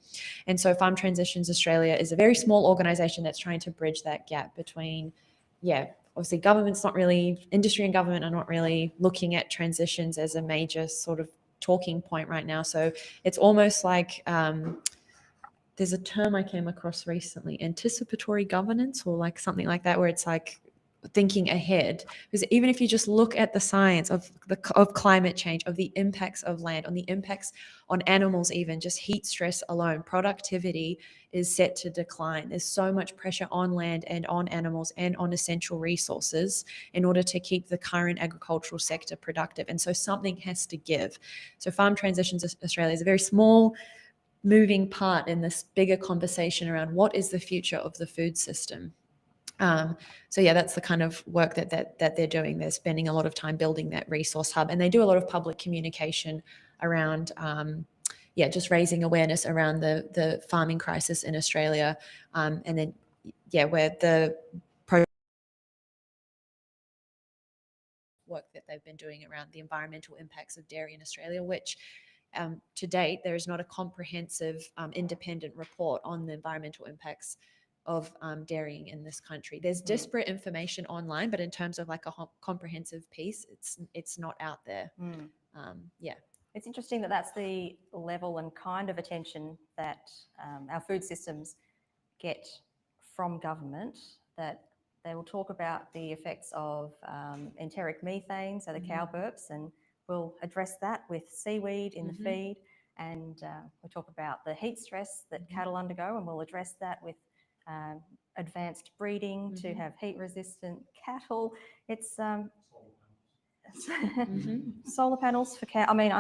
And so Farm Transitions Australia is a very small organisation that's trying to bridge that gap between, obviously government's not really, industry and government are not really looking at transitions as a major sort of talking point right now. So it's almost like, there's a term I came across recently, anticipatory governance or like something like that, where it's like thinking ahead. Because even if you just look at the science of climate change, of the impacts of land, on the impacts on animals, even just heat stress alone, productivity is set to decline. There's so much pressure on land and on animals and on essential resources in order to keep the current agricultural sector productive. And so something has to give. So Farm Transitions Australia is a very small moving part in this bigger conversation around what is the future of the food system. That's the kind of work that they're doing. They're spending a lot of time building that resource hub, and they do a lot of public communication around, just raising awareness around the farming crisis in Australia, and then, where the work that they've been doing around the environmental impacts of dairy in Australia, which to date, there is not a comprehensive independent report on the environmental impacts of dairying in this country. There's disparate information online, but in terms of like a comprehensive piece, it's not out there. It's interesting that that's the level and kind of attention that our food systems get from government, that they will talk about the effects of enteric methane, so the cow burps, and we'll address that with seaweed in the feed. And we'll talk about the heat stress that cattle undergo, and we'll address that with advanced breeding to have heat-resistant cattle. It's solar panels for cow. I mean,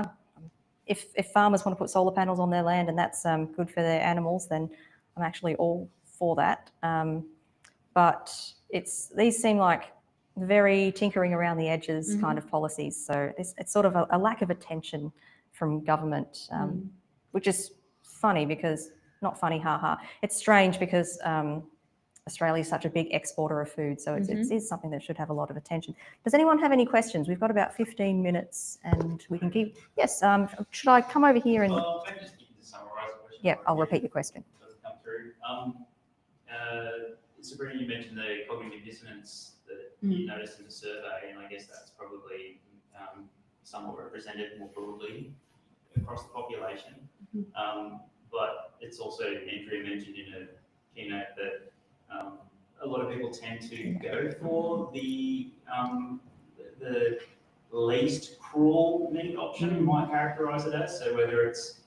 if farmers want to put solar panels on their land and that's good for their animals, then I'm actually all for that. But these seem like very tinkering around the edges kind of policies. So it's sort of a lack of attention from government, which is funny because, not funny, haha. It's strange because Australia is such a big exporter of food, so it is something that should have a lot of attention. Does anyone have any questions? We've got about 15 minutes and we can keep, yes, should I come over here and... Well, maybe just to summarise the question. Yeah, I'll repeat your question. Doesn't come through. Sabrina, you mentioned the cognitive dissonance that you noticed in the survey, and I guess that's probably somewhat represented more broadly across the population. But it's also, Andrea mentioned in a keynote that a lot of people tend to go for the least cruel meat option, you might characterise it as. So whether it's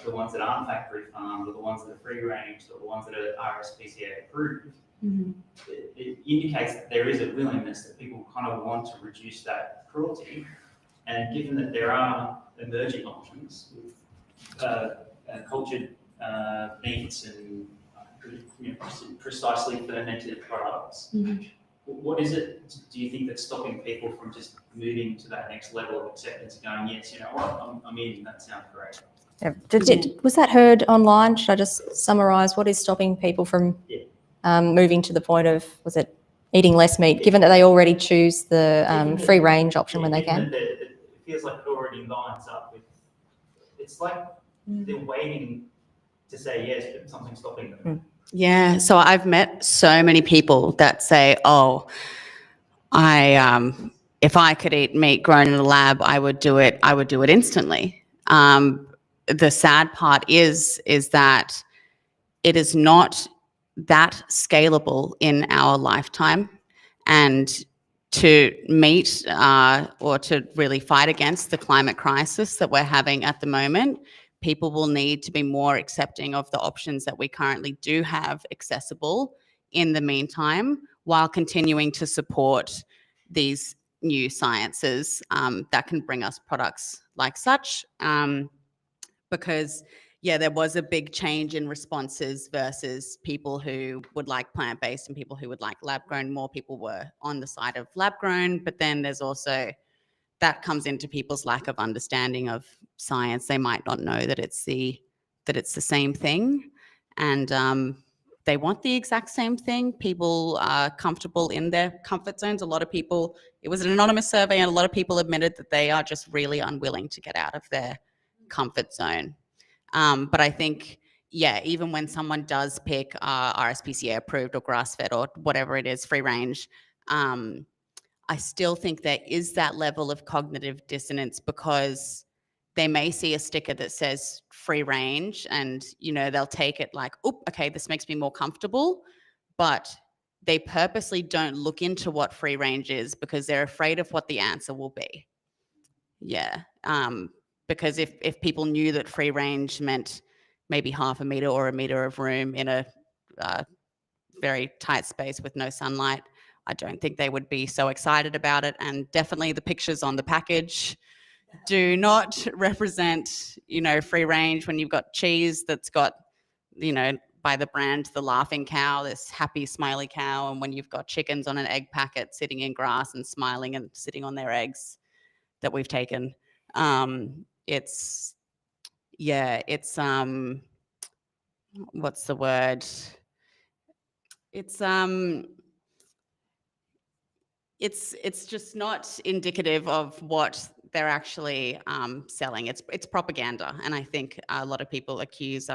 the ones that aren't factory farmed, or the ones that are free range, or the ones that are RSPCA approved, it indicates that there is a willingness that people kind of want to reduce that cruelty. And given that there are emerging options with cultured meats and precisely fermented products, what is it, do you think, that's stopping people from just moving to that next level of acceptance and going, yes, you know what, I'm in, that sounds great? Yeah. Was that heard online? Should I just summarise what is stopping people from moving to the point of, was it eating less meat, given that they already choose the free range option when they can? It feels like it already lines up with, it's like they're waiting to say yes, but something's stopping them. Yeah, so I've met so many people that say, oh, if I could eat meat grown in a lab, I would do it instantly. The sad part is that it is not that scalable in our lifetime, and to meet or to really fight against the climate crisis that we're having at the moment, people will need to be more accepting of the options that we currently do have accessible in the meantime, while continuing to support these new sciences that can bring us products like such. Because, yeah, there was a big change in responses versus people who would like plant-based and people who would like lab-grown. More people were on the side of lab-grown, but then there's also, that comes into people's lack of understanding of science. They might not know that it's the same thing, and they want the exact same thing. People are comfortable in their comfort zones. A lot of people, it was an anonymous survey, and a lot of people admitted that they are just really unwilling to get out of their comfort zone. But I think, yeah, even when someone does pick RSPCA approved or grass-fed or whatever it is, free range, I still think there is that level of cognitive dissonance, because they may see a sticker that says free range and, you know, they'll take it like, oh, okay, this makes me more comfortable, but they purposely don't look into what free range is because they're afraid of what the answer will be. Yeah. Because if people knew that free range meant maybe half a metre or a metre of room in a very tight space with no sunlight, I don't think they would be so excited about it. And definitely the pictures on the package do not represent, you know, free range. When you've got cheese that's got, you know, by the brand, the laughing cow, this happy, smiley cow, and when you've got chickens on an egg packet sitting in grass and smiling and sitting on their eggs that we've taken, it's what's the word? It's just not indicative of what they're actually selling. It's propaganda, and I think a lot of people accuse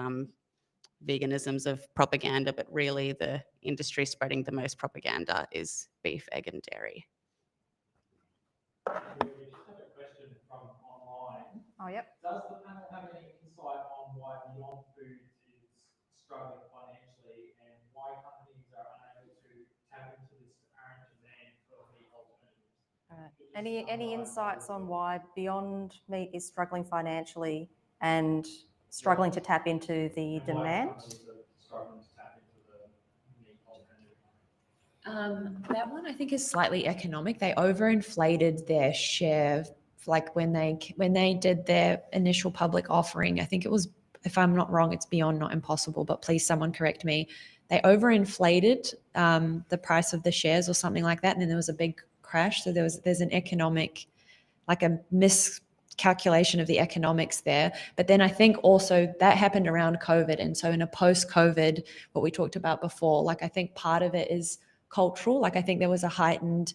veganisms of propaganda, but really the industry spreading the most propaganda is beef, egg, and dairy. Oh, yep. Does the panel have any insight on why Beyond Foods is struggling financially and why companies are unable to tap into this apparent demand for meat alternatives? Any insights on why Beyond Meat is struggling financially and struggling to tap into the And why demand? companies are struggling to tap into the meat alternative market? That one I think is slightly economic. They overinflated their share, like when they did their initial public offering. I think it was, if I'm not wrong, it's Beyond, not Impossible, but please someone correct me. They overinflated the price of the shares or something like that, and then there was a big crash. So there's an economic, like a miscalculation of the economics there. But then I think also that happened around COVID, and so in a post-COVID, what we talked about before, like I think part of it is cultural. Like I think there was a heightened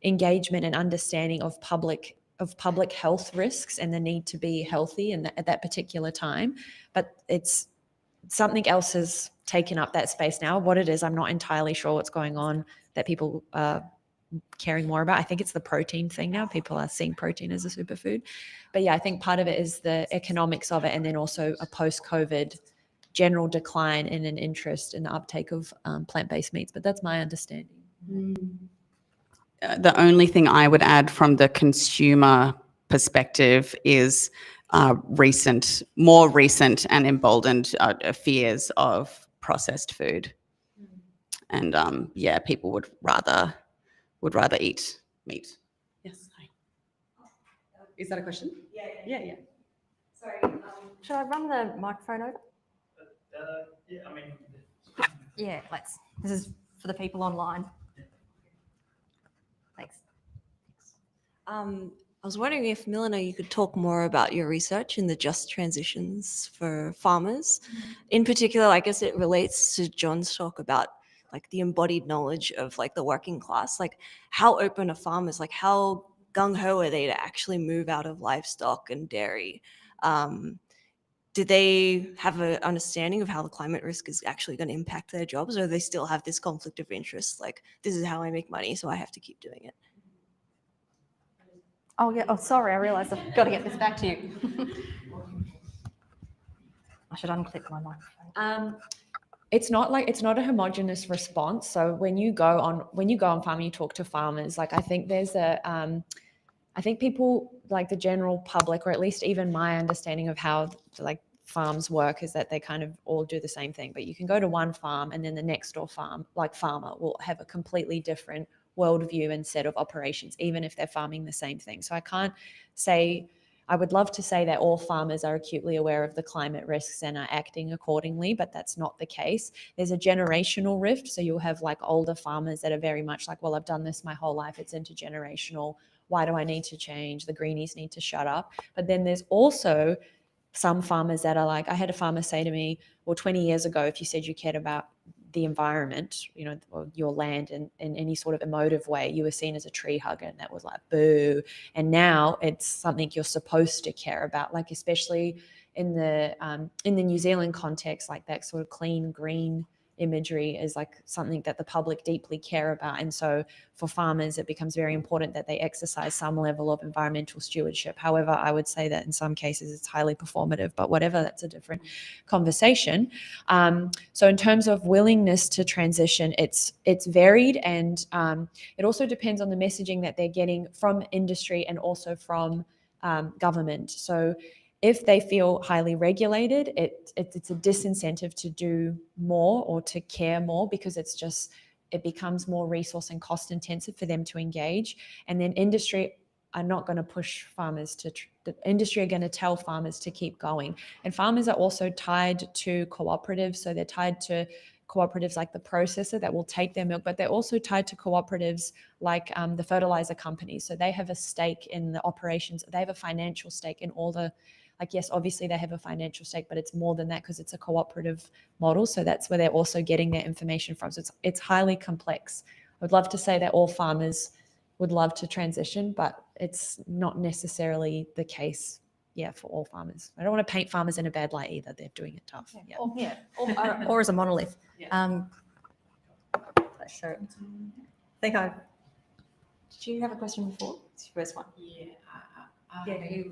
engagement and understanding of public health risks and the need to be healthy at that particular time. But it's something else has taken up that space now. What it is, I'm not entirely sure what's going on that people are caring more about. I think it's the protein thing now. People are seeing protein as a superfood. But yeah, I think part of it is the economics of it, and then also a post-COVID general decline in an interest in the uptake of plant-based meats. But that's my understanding. The only thing I would add from the consumer perspective is more recent and emboldened fears of processed food. And yeah, people would rather eat meat. Yes. Hi. Is that a question? Yeah. Sorry. Should I run the microphone over? Yeah, I mean. Yeah, let's. This is for the people online. Thanks. I was wondering if, Milena, you could talk more about your research in the just transitions for farmers. In particular, I guess it relates to John's talk about like the embodied knowledge of like the working class. Like how open are farmers? Like how gung-ho are they to actually move out of livestock and dairy? Do they have an understanding of how the climate risk is actually going to impact their jobs, or do they still have this conflict of interest? Like, this is how I make money, so I have to keep doing it. Oh, yeah. Oh, sorry. I realised I've got to get this back to you. I should unclip my microphone. It's not a homogenous response. So when you go on farm and you talk to farmers, like I think there's I think people, like the general public, or at least even my understanding of how like farms work, is that they kind of all do the same thing. But you can go to one farm and then the next door farmer will have a completely different worldview and set of operations, even if they're farming the same thing. So I can't say, I would love to say that all farmers are acutely aware of the climate risks and are acting accordingly, but that's not the case. There's a generational rift. So you'll have like older farmers that are very much like, well, I've done this my whole life. It's intergenerational. Why do I need to change? The greenies need to shut up. But then there's also some farmers that are like, I had a farmer say to me, well, 20 years ago, if you said you cared about the environment, you know, or your land in any sort of emotive way, you were seen as a tree hugger, and that was like, boo. And now it's something you're supposed to care about, like especially in the New Zealand context, like that sort of clean green imagery is like something that the public deeply care about. And so for farmers, it becomes very important that they exercise some level of environmental stewardship. However, I would say that in some cases it's highly performative, but whatever, that's a different conversation. So in terms of willingness to transition, it's varied, and it also depends on the messaging that they're getting from industry and also from government. So if they feel highly regulated, it's a disincentive to do more or to care more, because it becomes more resource and cost intensive for them to engage. And then industry are not going to push farmers the industry are going to tell farmers to keep going. And farmers are also tied to cooperatives. So they're tied to cooperatives like the processor that will take their milk, but they're also tied to cooperatives like the fertilizer companies. So they have a stake in the operations. They have a financial stake in all the, like, yes, obviously they have a financial stake, but it's more than that because it's a cooperative model. So that's where they're also getting their information from. So it's highly complex. I would love to say that all farmers would love to transition, but it's not necessarily the case, for all farmers. I don't want to paint farmers in a bad light either. They're doing it tough. Or as a monolith. Yeah. So I think did you have a question before? It's your first one. Yeah, Okay.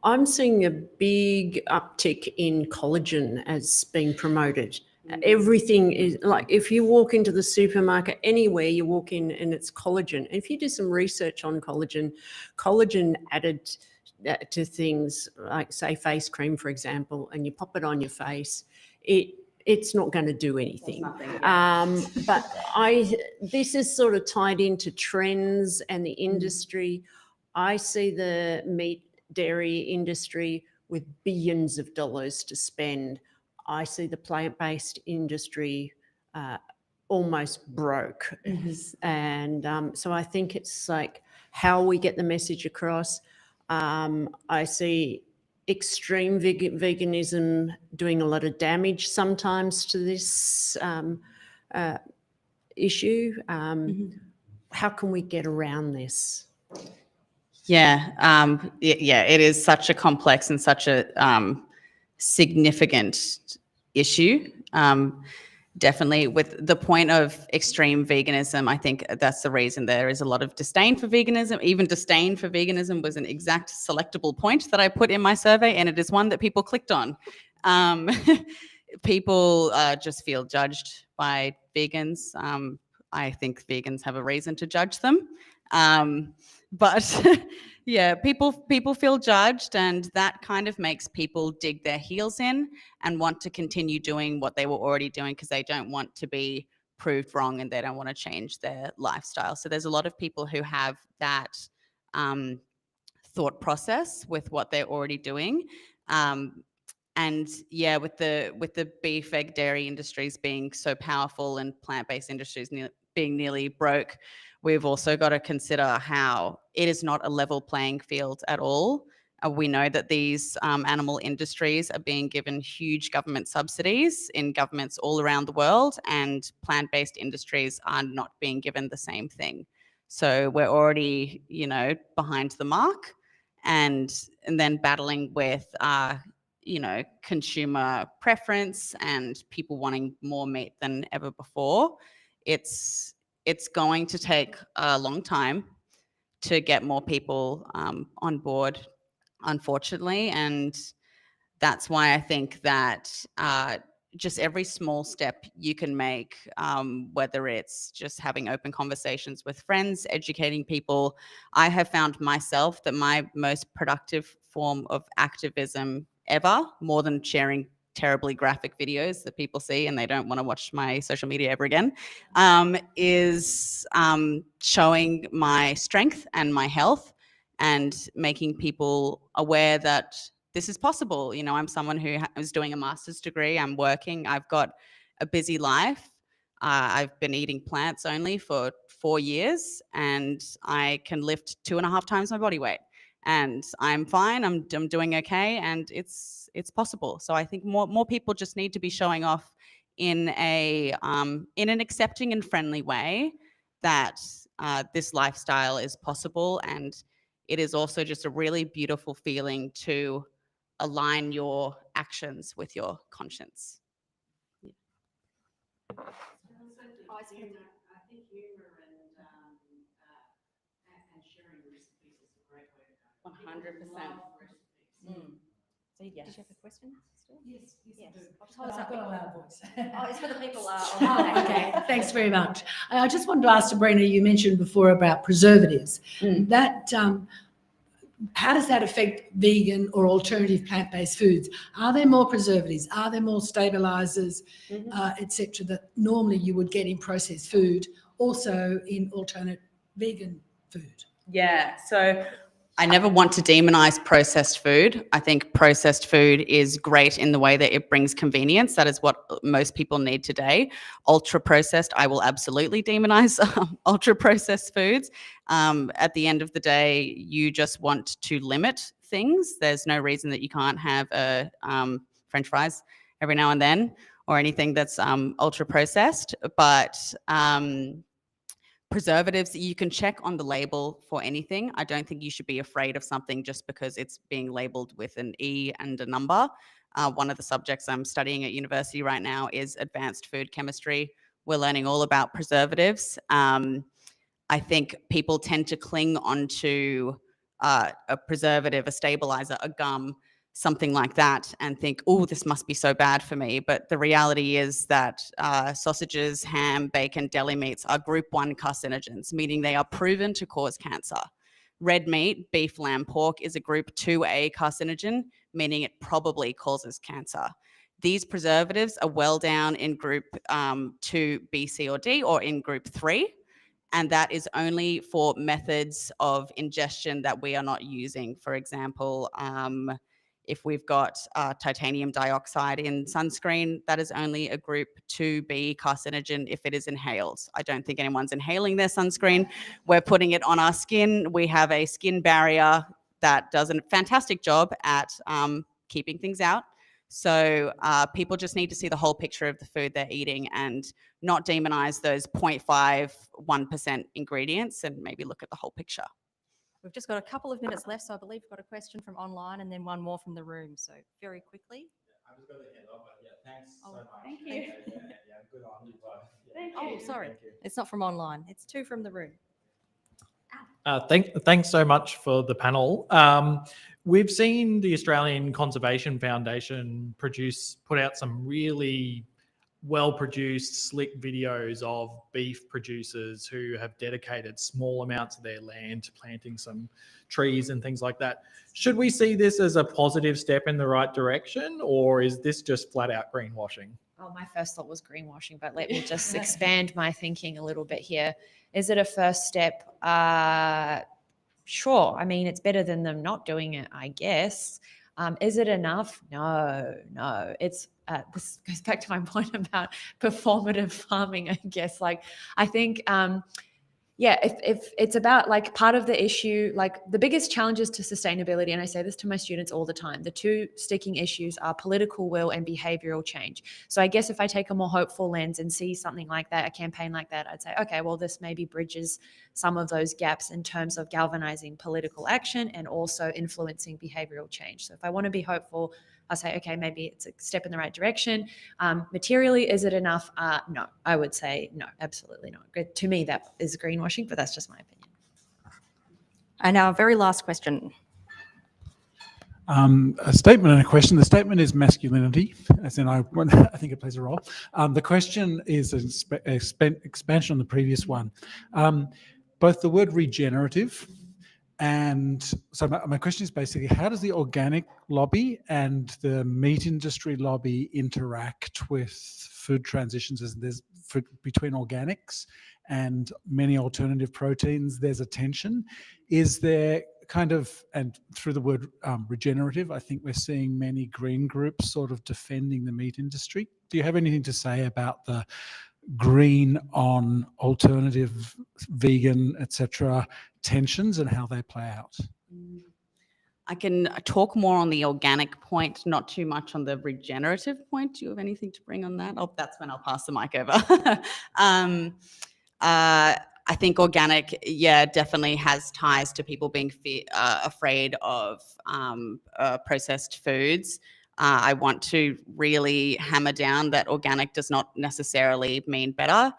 I'm seeing a big uptick in collagen as being promoted. Everything is like, if you walk into the supermarket anywhere, you walk in and it's collagen. If you do some research on collagen added to things like, say, face cream, for example, and you pop it on your face, it's not going to do anything. But this is sort of tied into trends and the industry. I see the meat dairy industry with billions of dollars to spend. I see the plant-based industry almost broke. And so I think it's like how we get the message across. I see extreme veganism doing a lot of damage sometimes to this issue. How can we get around this? Yeah, it is such a complex and such a significant issue. Definitely, with the point of extreme veganism, I think that's the reason there is a lot of disdain for veganism. Even disdain for veganism was an exact selectable point that I put in my survey, and it is one that people clicked on. People just feel judged by vegans. I think vegans have a reason to judge them. But yeah, people feel judged, and that kind of makes people dig their heels in and want to continue doing what they were already doing because they don't want to be proved wrong and they don't want to change their lifestyle. So there's a lot of people who have that thought process with what they're already doing. And yeah, with the beef, egg, dairy industries being so powerful and plant-based industries being nearly broke, we've also got to consider how it is not a level playing field at all. We know that these animal industries are being given huge government subsidies in governments all around the world, and plant-based industries are not being given the same thing. So we're already, behind the mark, and then battling with, consumer preference and people wanting more meat than ever before. It's going to take a long time to get more people on board, unfortunately. And that's why I think that just every small step you can make, whether it's just having open conversations with friends, educating people. I have found myself that my most productive form of activism ever, more than sharing terribly graphic videos that people see and they don't want to watch my social media ever again, is showing my strength and my health and making people aware that this is possible. I'm someone who is doing a master's degree. I'm working. I've got a busy life. I've been eating plants only for 4 years, and I can lift 2.5 times my body weight. And I'm fine. I'm doing okay, and it's possible. So I think more people just need to be showing off in an accepting and friendly way that this lifestyle is possible, and it is also just a really beautiful feeling to align your actions with your conscience. I think humour and sharing recipes is a great way to go. 100%. So did you have a question still? Yes. I've got a loud voice. Oh, it's for the people. Okay, thanks very much. I just wanted to ask Sabrina, you mentioned before about preservatives. That how does that affect vegan or alternative plant-based foods? Are there more preservatives? Are there more stabilizers, etc., that normally you would get in processed food, also in alternate vegan food? Yeah, so I never want to demonize processed food. I think processed food is great in the way that it brings convenience. That is what most people need today. Ultra processed, I will absolutely demonize ultra processed foods. At the end of the day, you just want to limit things. There's no reason that you can't have a French fries every now and then, or anything that's ultra processed. But preservatives, you can check on the label for anything. I don't think you should be afraid of something just because it's being labeled with an E and a number. One of the subjects I'm studying at university right now is advanced food chemistry. We're learning all about preservatives. I I think people tend to cling onto a preservative, a stabilizer, a gum, something like that, and think, oh, this must be so bad for me. But the reality is that sausages, ham, bacon, deli meats are group 1 carcinogens, meaning they are proven to cause cancer. Red meat, beef, lamb, pork, is a group 2A carcinogen, meaning it probably causes cancer. These preservatives are well down in group 2, B, C, or D, or in group 3. And that is only for methods of ingestion that we are not using. For example, if we've got titanium dioxide in sunscreen, that is only a group 2B carcinogen if it is inhaled. I don't think anyone's inhaling their sunscreen. We're putting it on our skin. We have a skin barrier that does a fantastic job at keeping things out. So people just need to see the whole picture of the food they're eating and not demonize those 0.5, 1% ingredients, and maybe look at the whole picture. We've just got a couple of minutes left, so I believe we've got a question from online and then one more from the room. So very quickly. I'm just going to head up, but yeah, thanks Oh, so much. thank you. Yeah, good on you both. Yeah. Oh, sorry. Thank you. It's not from online. It's 2 from the room. Thanks so much for the panel. We've seen the Australian Conservation Foundation put out some really well-produced, slick videos of beef producers who have dedicated small amounts of their land to planting some trees and things like that. Should we see this as a positive step in the right direction, or is this just flat-out greenwashing? Oh, my first thought was greenwashing, but let me just expand my thinking a little bit here. Is it a first step? Sure. I mean, it's better than them not doing it, I guess. Is it enough? No. It's this goes back to my point about performative farming, I guess. Like, I think, if it's about, like, part of the issue, like the biggest challenges to sustainability, and I say this to my students all the time, the 2 sticking issues are political will and behavioral change. So I guess if I take a more hopeful lens and see something like that, a campaign like that, I'd say, okay, well, this maybe bridges some of those gaps in terms of galvanizing political action and also influencing behavioral change. So if I want to be hopeful, I'll say, okay, maybe it's a step in the right direction. Materially, is it enough? No, I would say no, absolutely not. To me, that is greenwashing, but that's just my opinion. And our very last question. A statement and a question. The statement is masculinity, as in I think it plays a role. The question is an expansion on the previous one. Both the word regenerative and so my question is basically, how does the organic lobby and the meat industry lobby interact with food transitions? As there's between organics and many alternative proteins, there's a tension. Is there kind of, and through the word regenerative, I think we're seeing many green groups sort of defending the meat industry. Do you have anything to say about the green on alternative, vegan, etc. tensions and how they play out? I can talk more on the organic point, not too much on the regenerative point. Do you have anything to bring on that? Oh, that's when I'll pass the mic over. I think organic, definitely has ties to people being afraid of processed foods. I want to really hammer down that organic does not necessarily mean better.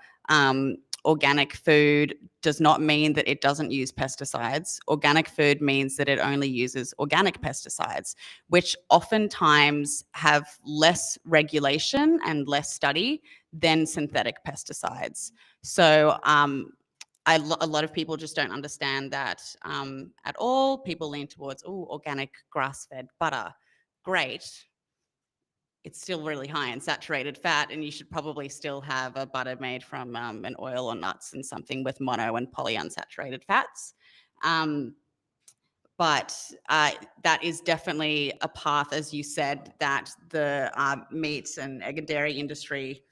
Organic food does not mean that it doesn't use pesticides. Organic food means that it only uses organic pesticides, which oftentimes have less regulation and less study than synthetic pesticides. So a lot of people just don't understand that at all. People lean towards, organic grass-fed butter. Great. It's still really high in saturated fat, and you should probably still have a butter made from an oil or nuts and something with mono and polyunsaturated fats. But that is definitely a path, as you said, that the meats and egg and dairy industry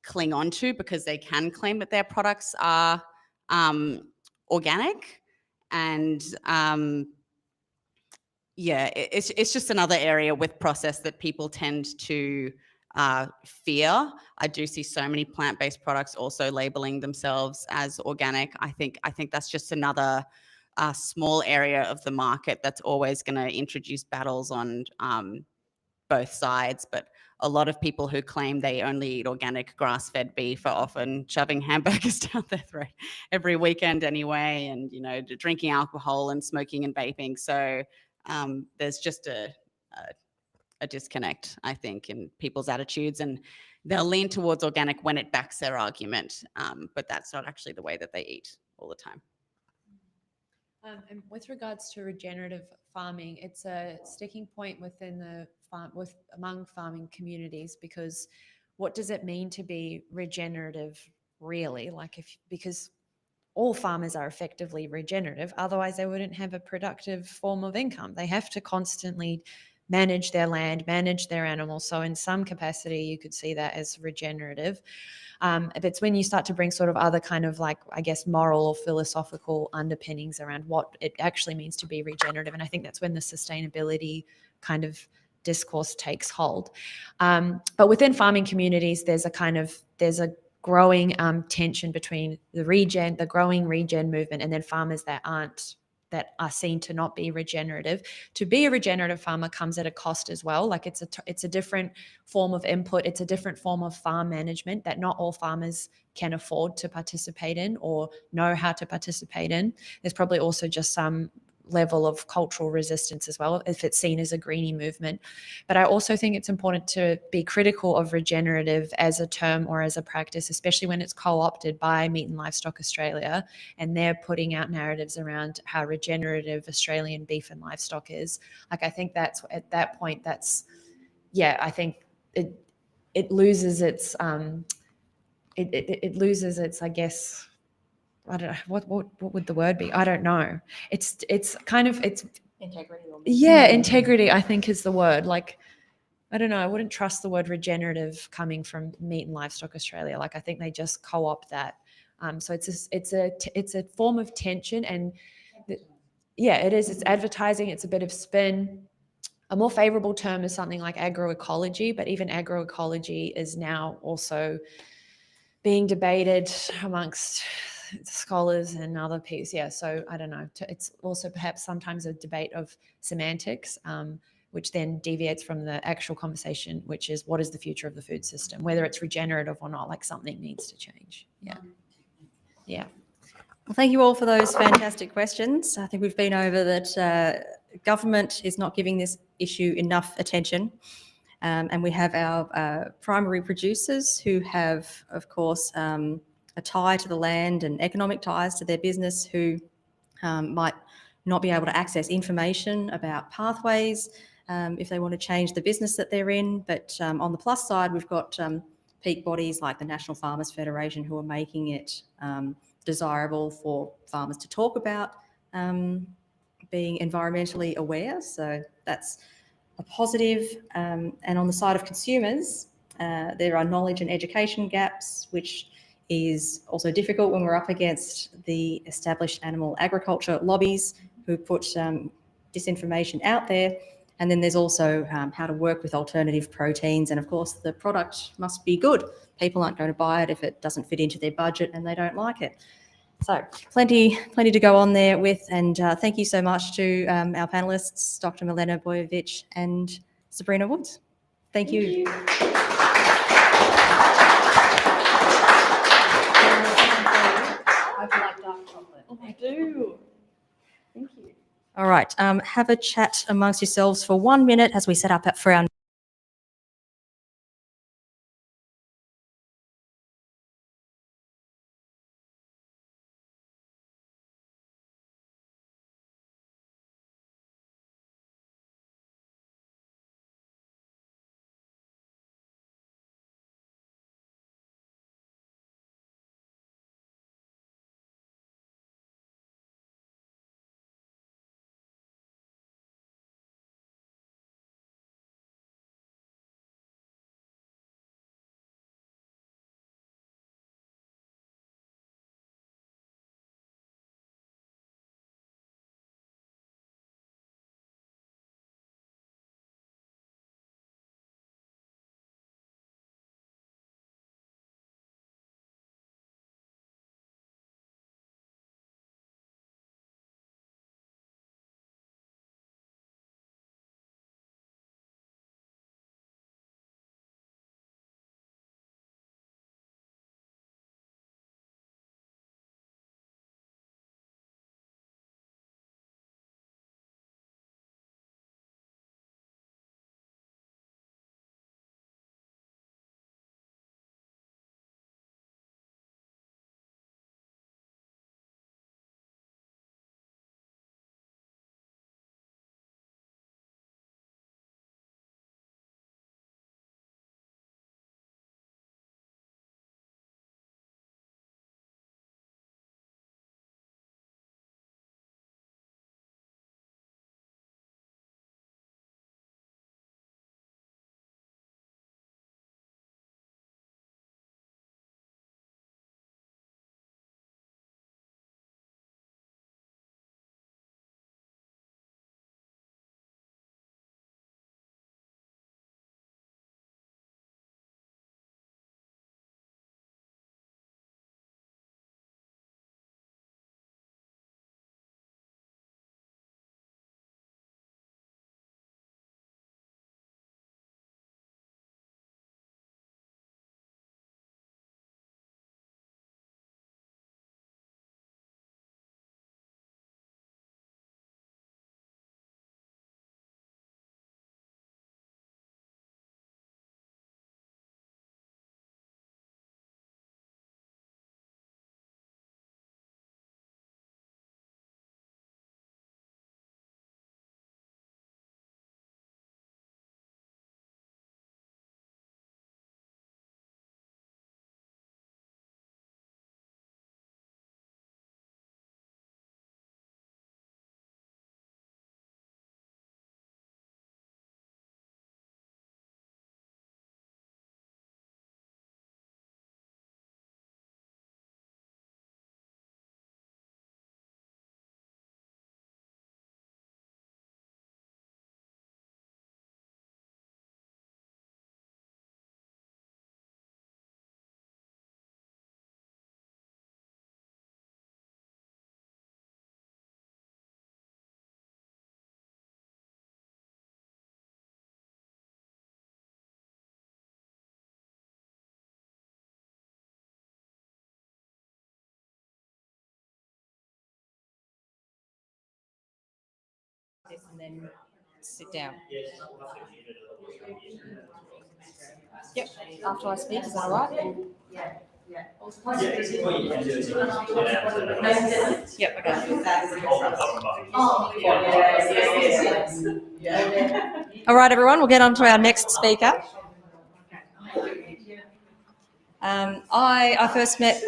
cling on to because they can claim that their products are organic. And it's just another area with process that people tend to fear. I do see so many plant-based products also labeling themselves as organic. I think that's just another small area of the market that's always going to introduce battles on both sides. But a lot of people who claim they only eat organic grass-fed beef are often shoving hamburgers down their throat every weekend anyway, and drinking alcohol and smoking and vaping. So there's just a disconnect, I think, in people's attitudes, and they'll lean towards organic when it backs their argument, but that's not actually the way that they eat all the time. And with regards to regenerative farming, it's a sticking point within the among farming communities, because what does it mean to be regenerative really? Because all farmers are effectively regenerative, otherwise they wouldn't have a productive form of income. They have to constantly manage their land, manage their animals. So in some capacity, you could see that as regenerative. But it's when you start to bring sort of other kind of moral or philosophical underpinnings around what it actually means to be regenerative. And I think that's when the sustainability kind of discourse takes hold. But within farming communities, there's a growing tension between the growing regen movement, and then farmers that are seen to not be regenerative. To be a regenerative farmer comes at a cost as well. It's a different form of input. It's a different form of farm management that not all farmers can afford to participate in or know how to participate in. There's probably also just some level of cultural resistance as well if it's seen as a greenie movement. But I also think it's important to be critical of regenerative as a term or as a practice, especially when it's co-opted by Meat and Livestock Australia, and they're putting out narratives around how regenerative Australian beef and livestock is. I think that's at that point, I think it loses its it loses its, I guess, I don't know, what would the word be? I don't know. It's Integrity. Integrity, I think, is the word. I don't know. I wouldn't trust the word regenerative coming from Meat and Livestock Australia. I think they just co-opt that. So it's a form of tension, and it is. It's advertising. It's a bit of spin. A more favorable term is something like agroecology, but even agroecology is now also being debated amongst scholars and other people. Yeah, so I don't know. It's also perhaps sometimes a debate of semantics, which then deviates from the actual conversation, which is what is the future of the food system, whether it's regenerative or not. Something needs to change. Yeah. Well, thank you all for those fantastic questions. I think we've been over that government is not giving this issue enough attention. And we have our primary producers who have, of course, a tie to the land and economic ties to their business, who might not be able to access information about pathways if they want to change the business that they're in. But on the plus side, we've got peak bodies like the National Farmers Federation who are making it desirable for farmers to talk about being environmentally aware. So that's a positive. And on the side of consumers, there are knowledge and education gaps, which is also difficult when we're up against the established animal agriculture lobbies who put disinformation out there. And then there's also how to work with alternative proteins. And of course, the product must be good. People aren't going to buy it if it doesn't fit into their budget and they don't like it. So plenty to go on there with. And thank you so much to our panelists, Dr. Milena Bojovic and Sabrina Woods. Thank you. I like dark chocolate. Oh, I do. Thank you. All right. Have a chat amongst yourselves for 1 minute as we set up for our this and then sit down. Yep, after I speak, is that all right? Yep, okay. All right, everyone, we'll get on to our next speaker. I first met,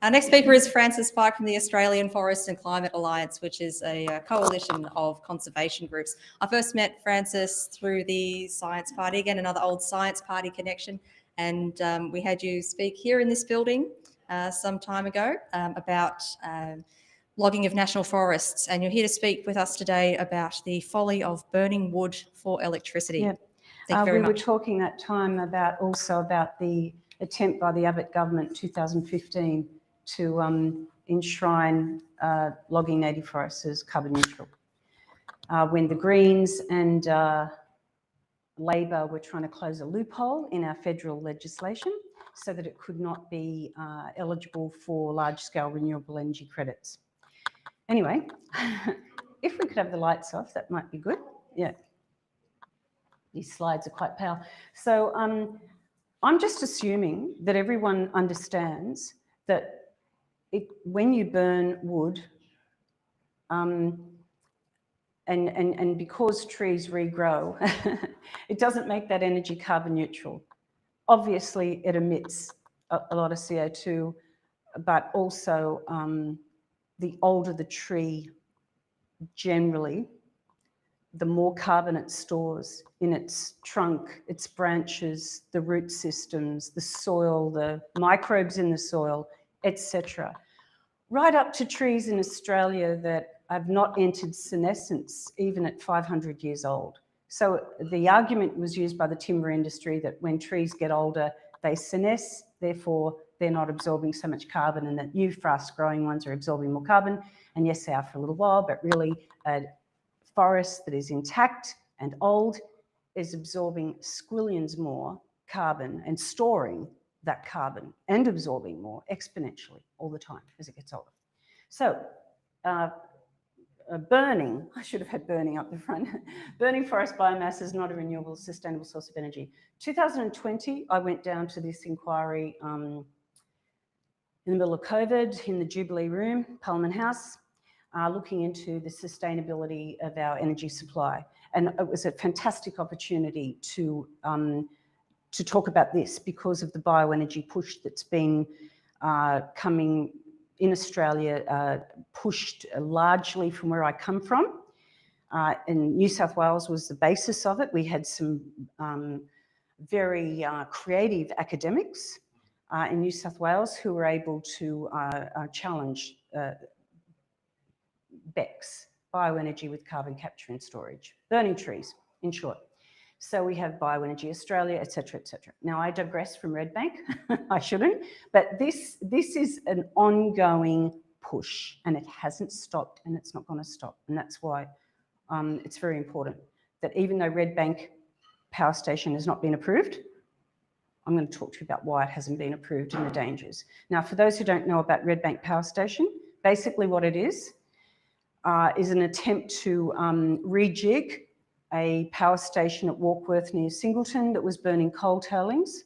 our next speaker is Francis Pike from the Australian Forest and Climate Alliance, which is a coalition of conservation groups. I first met Francis through the Science Party, again, another old Science Party connection, and we had you speak here in this building some time ago about logging of national forests, and you're here to speak with us today about the folly of burning wood for electricity. Yeah. Thank you very much. We were talking that time about the attempt by the Abbott government 2015 to enshrine logging native forests as carbon neutral. When the Greens and Labor were trying to close a loophole in our federal legislation so that it could not be eligible for large-scale renewable energy credits. Anyway, if we could have the lights off, that might be good. Yeah. These slides are quite pale. So I'm just assuming that everyone understands that when you burn wood, and because trees regrow, it doesn't make that energy carbon neutral. Obviously, it emits a lot of CO2, but also the older the tree generally, the more carbon it stores in its trunk, its branches, the root systems, the soil, the microbes in the soil, etc. Right up to trees in Australia that have not entered senescence even at 500 years old. So the argument was used by the timber industry that when trees get older, they senesce, therefore they're not absorbing so much carbon, and that new fast-growing ones are absorbing more carbon. And yes, they are for a little while, but really a forest that is intact and old is absorbing squillions more carbon and storing that carbon and absorbing more exponentially all the time as it gets older. So burning, I should have had burning up the front. Burning forest biomass is not a renewable, sustainable source of energy. 2020, I went down to this inquiry in the middle of COVID in the Jubilee Room, Parliament House, looking into the sustainability of our energy supply. And it was a fantastic opportunity to talk about this because of the bioenergy push that's been coming in Australia, pushed largely from where I come from. And New South Wales was the basis of it. We had some very creative academics in New South Wales who were able to challenge BECCS, bioenergy with carbon capture and storage, burning trees, in short. So we have Bioenergy Australia, et cetera, et cetera. Now I digress from Redbank, I shouldn't, but this is an ongoing push and it hasn't stopped and it's not going to stop. And that's why it's very important that even though Redbank Power Station has not been approved, I'm going to talk to you about why it hasn't been approved and the dangers. Now, for those who don't know about Redbank Power Station, basically what it is an attempt to rejig a power station at Warkworth near Singleton that was burning coal tailings,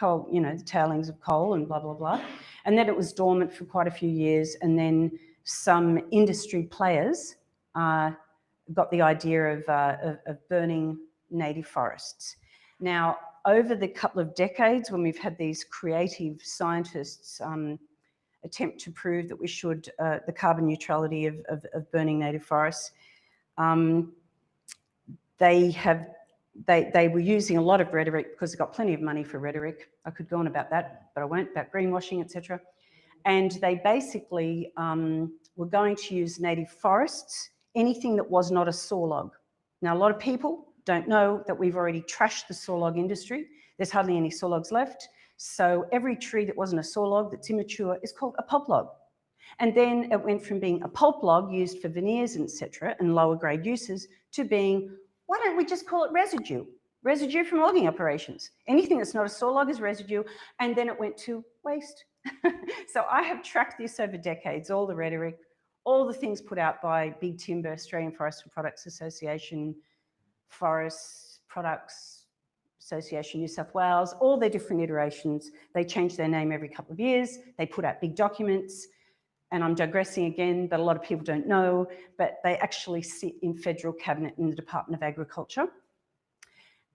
the tailings of coal and blah, blah, blah. And then it was dormant for quite a few years. And then some industry players got the idea of burning native forests. Now, over the couple of decades when we've had these creative scientists attempt to prove that we should, the carbon neutrality of burning native forests, they were using a lot of rhetoric because they got plenty of money for rhetoric. I could go on about that, but I won't, about greenwashing, etc. And they basically were going to use native forests, anything that was not a sawlog. Now, a lot of people don't know that we've already trashed the sawlog industry. There's hardly any sawlogs left. So every tree that wasn't a sawlog that's immature is called a pulp log. And then it went from being a pulp log used for veneers, etc., and lower grade uses to being, why don't we just call it residue? Residue from logging operations. Anything that's not a sawlog is residue. And then it went to waste. So I have tracked this over decades, all the rhetoric, all the things put out by Big Timber, Australian Forest and Products Association, Forest Products Association New South Wales, all their different iterations. They change their name every couple of years. They put out big documents. And I'm digressing again, but a lot of people don't know, but they actually sit in federal cabinet in the Department of Agriculture.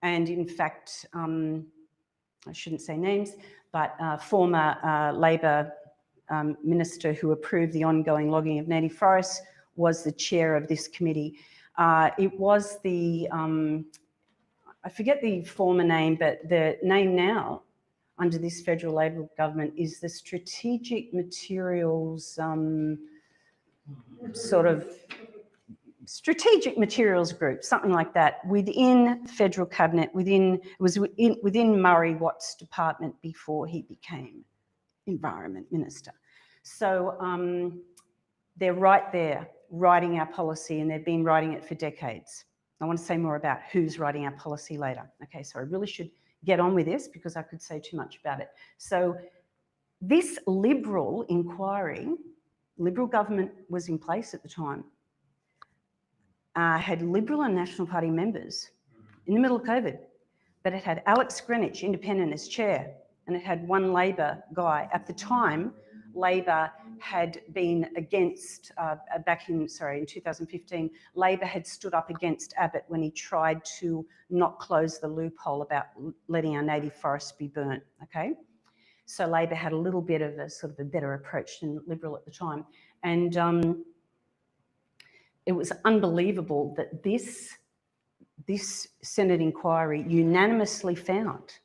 And in fact, I shouldn't say names, but former Labor minister who approved the ongoing logging of native forests was the chair of this committee. It was the, I forget the former name, but the name now under this federal Labor government is the Strategic Materials Strategic Materials Group, something like that, within federal cabinet, within Murray Watt's department before he became Environment Minister. So they're right there writing our policy, and they've been writing it for decades. I want to say more about who's writing our policy later. Okay, so I really should get on with this because I could say too much about it. So this Liberal inquiry, Liberal government was in place at the time, had Liberal and National Party members in the middle of COVID, but it had Alex Greenwich, independent, as chair, and it had one Labor guy. At the time, Labor had been against, in 2015, Labor had stood up against Abbott when he tried to not close the loophole about letting our native forests be burnt, okay? So Labor had a little bit of a sort of a better approach than Liberal at the time. And it was unbelievable that this Senate inquiry unanimously found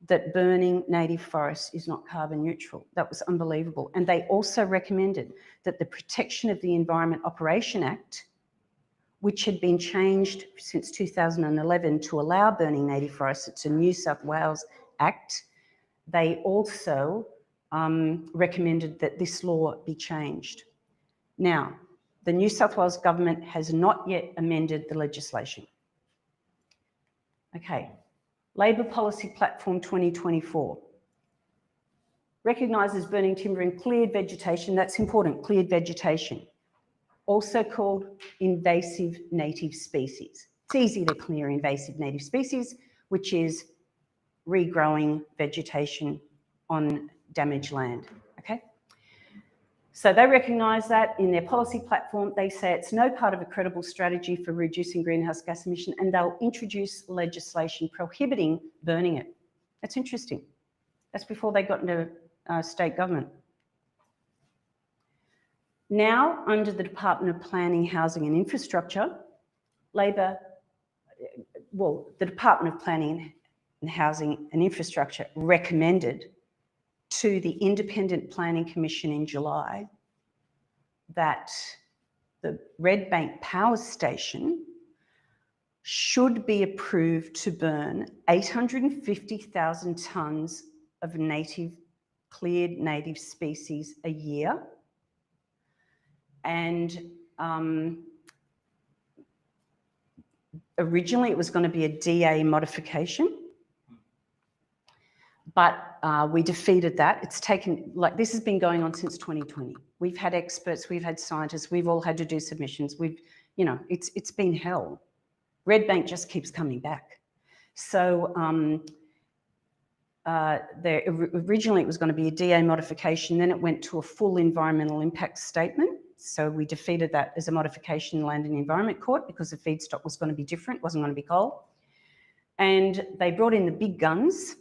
that burning native forests is not carbon neutral. That was unbelievable. And they also recommended that the Protection of the Environment Operation Act, which had been changed since 2011 to allow burning native forests, it's a New South Wales Act, they also recommended that this law be changed. Now, the New South Wales government has not yet amended the legislation. Okay. Labor Policy Platform 2024 recognises burning timber in cleared vegetation. That's important, cleared vegetation, also called invasive native species. It's easy to clear invasive native species, which is regrowing vegetation on damaged land, okay? So they recognise that in their policy platform. They say it's no part of a credible strategy for reducing greenhouse gas emission, and they'll introduce legislation prohibiting burning it. That's interesting. That's before they got into state government. Now, under the Department of Planning, Housing and Infrastructure, the Department of Planning and Housing and Infrastructure recommended to the Independent Planning Commission in July that the Redbank Power Station should be approved to burn 850,000 tonnes of cleared native species a year. And originally it was going to be a DA modification, but we defeated that. It's taken, like, this has been going on since 2020. We've had experts, we've had scientists, we've all had to do submissions. It's been hell. Redbank just keeps coming back. So originally it was going to be a DA modification, then it went to a full environmental impact statement. So we defeated that as a modification in Land and Environment Court because the feedstock was going to be different, wasn't going to be coal. And they brought in the big guns,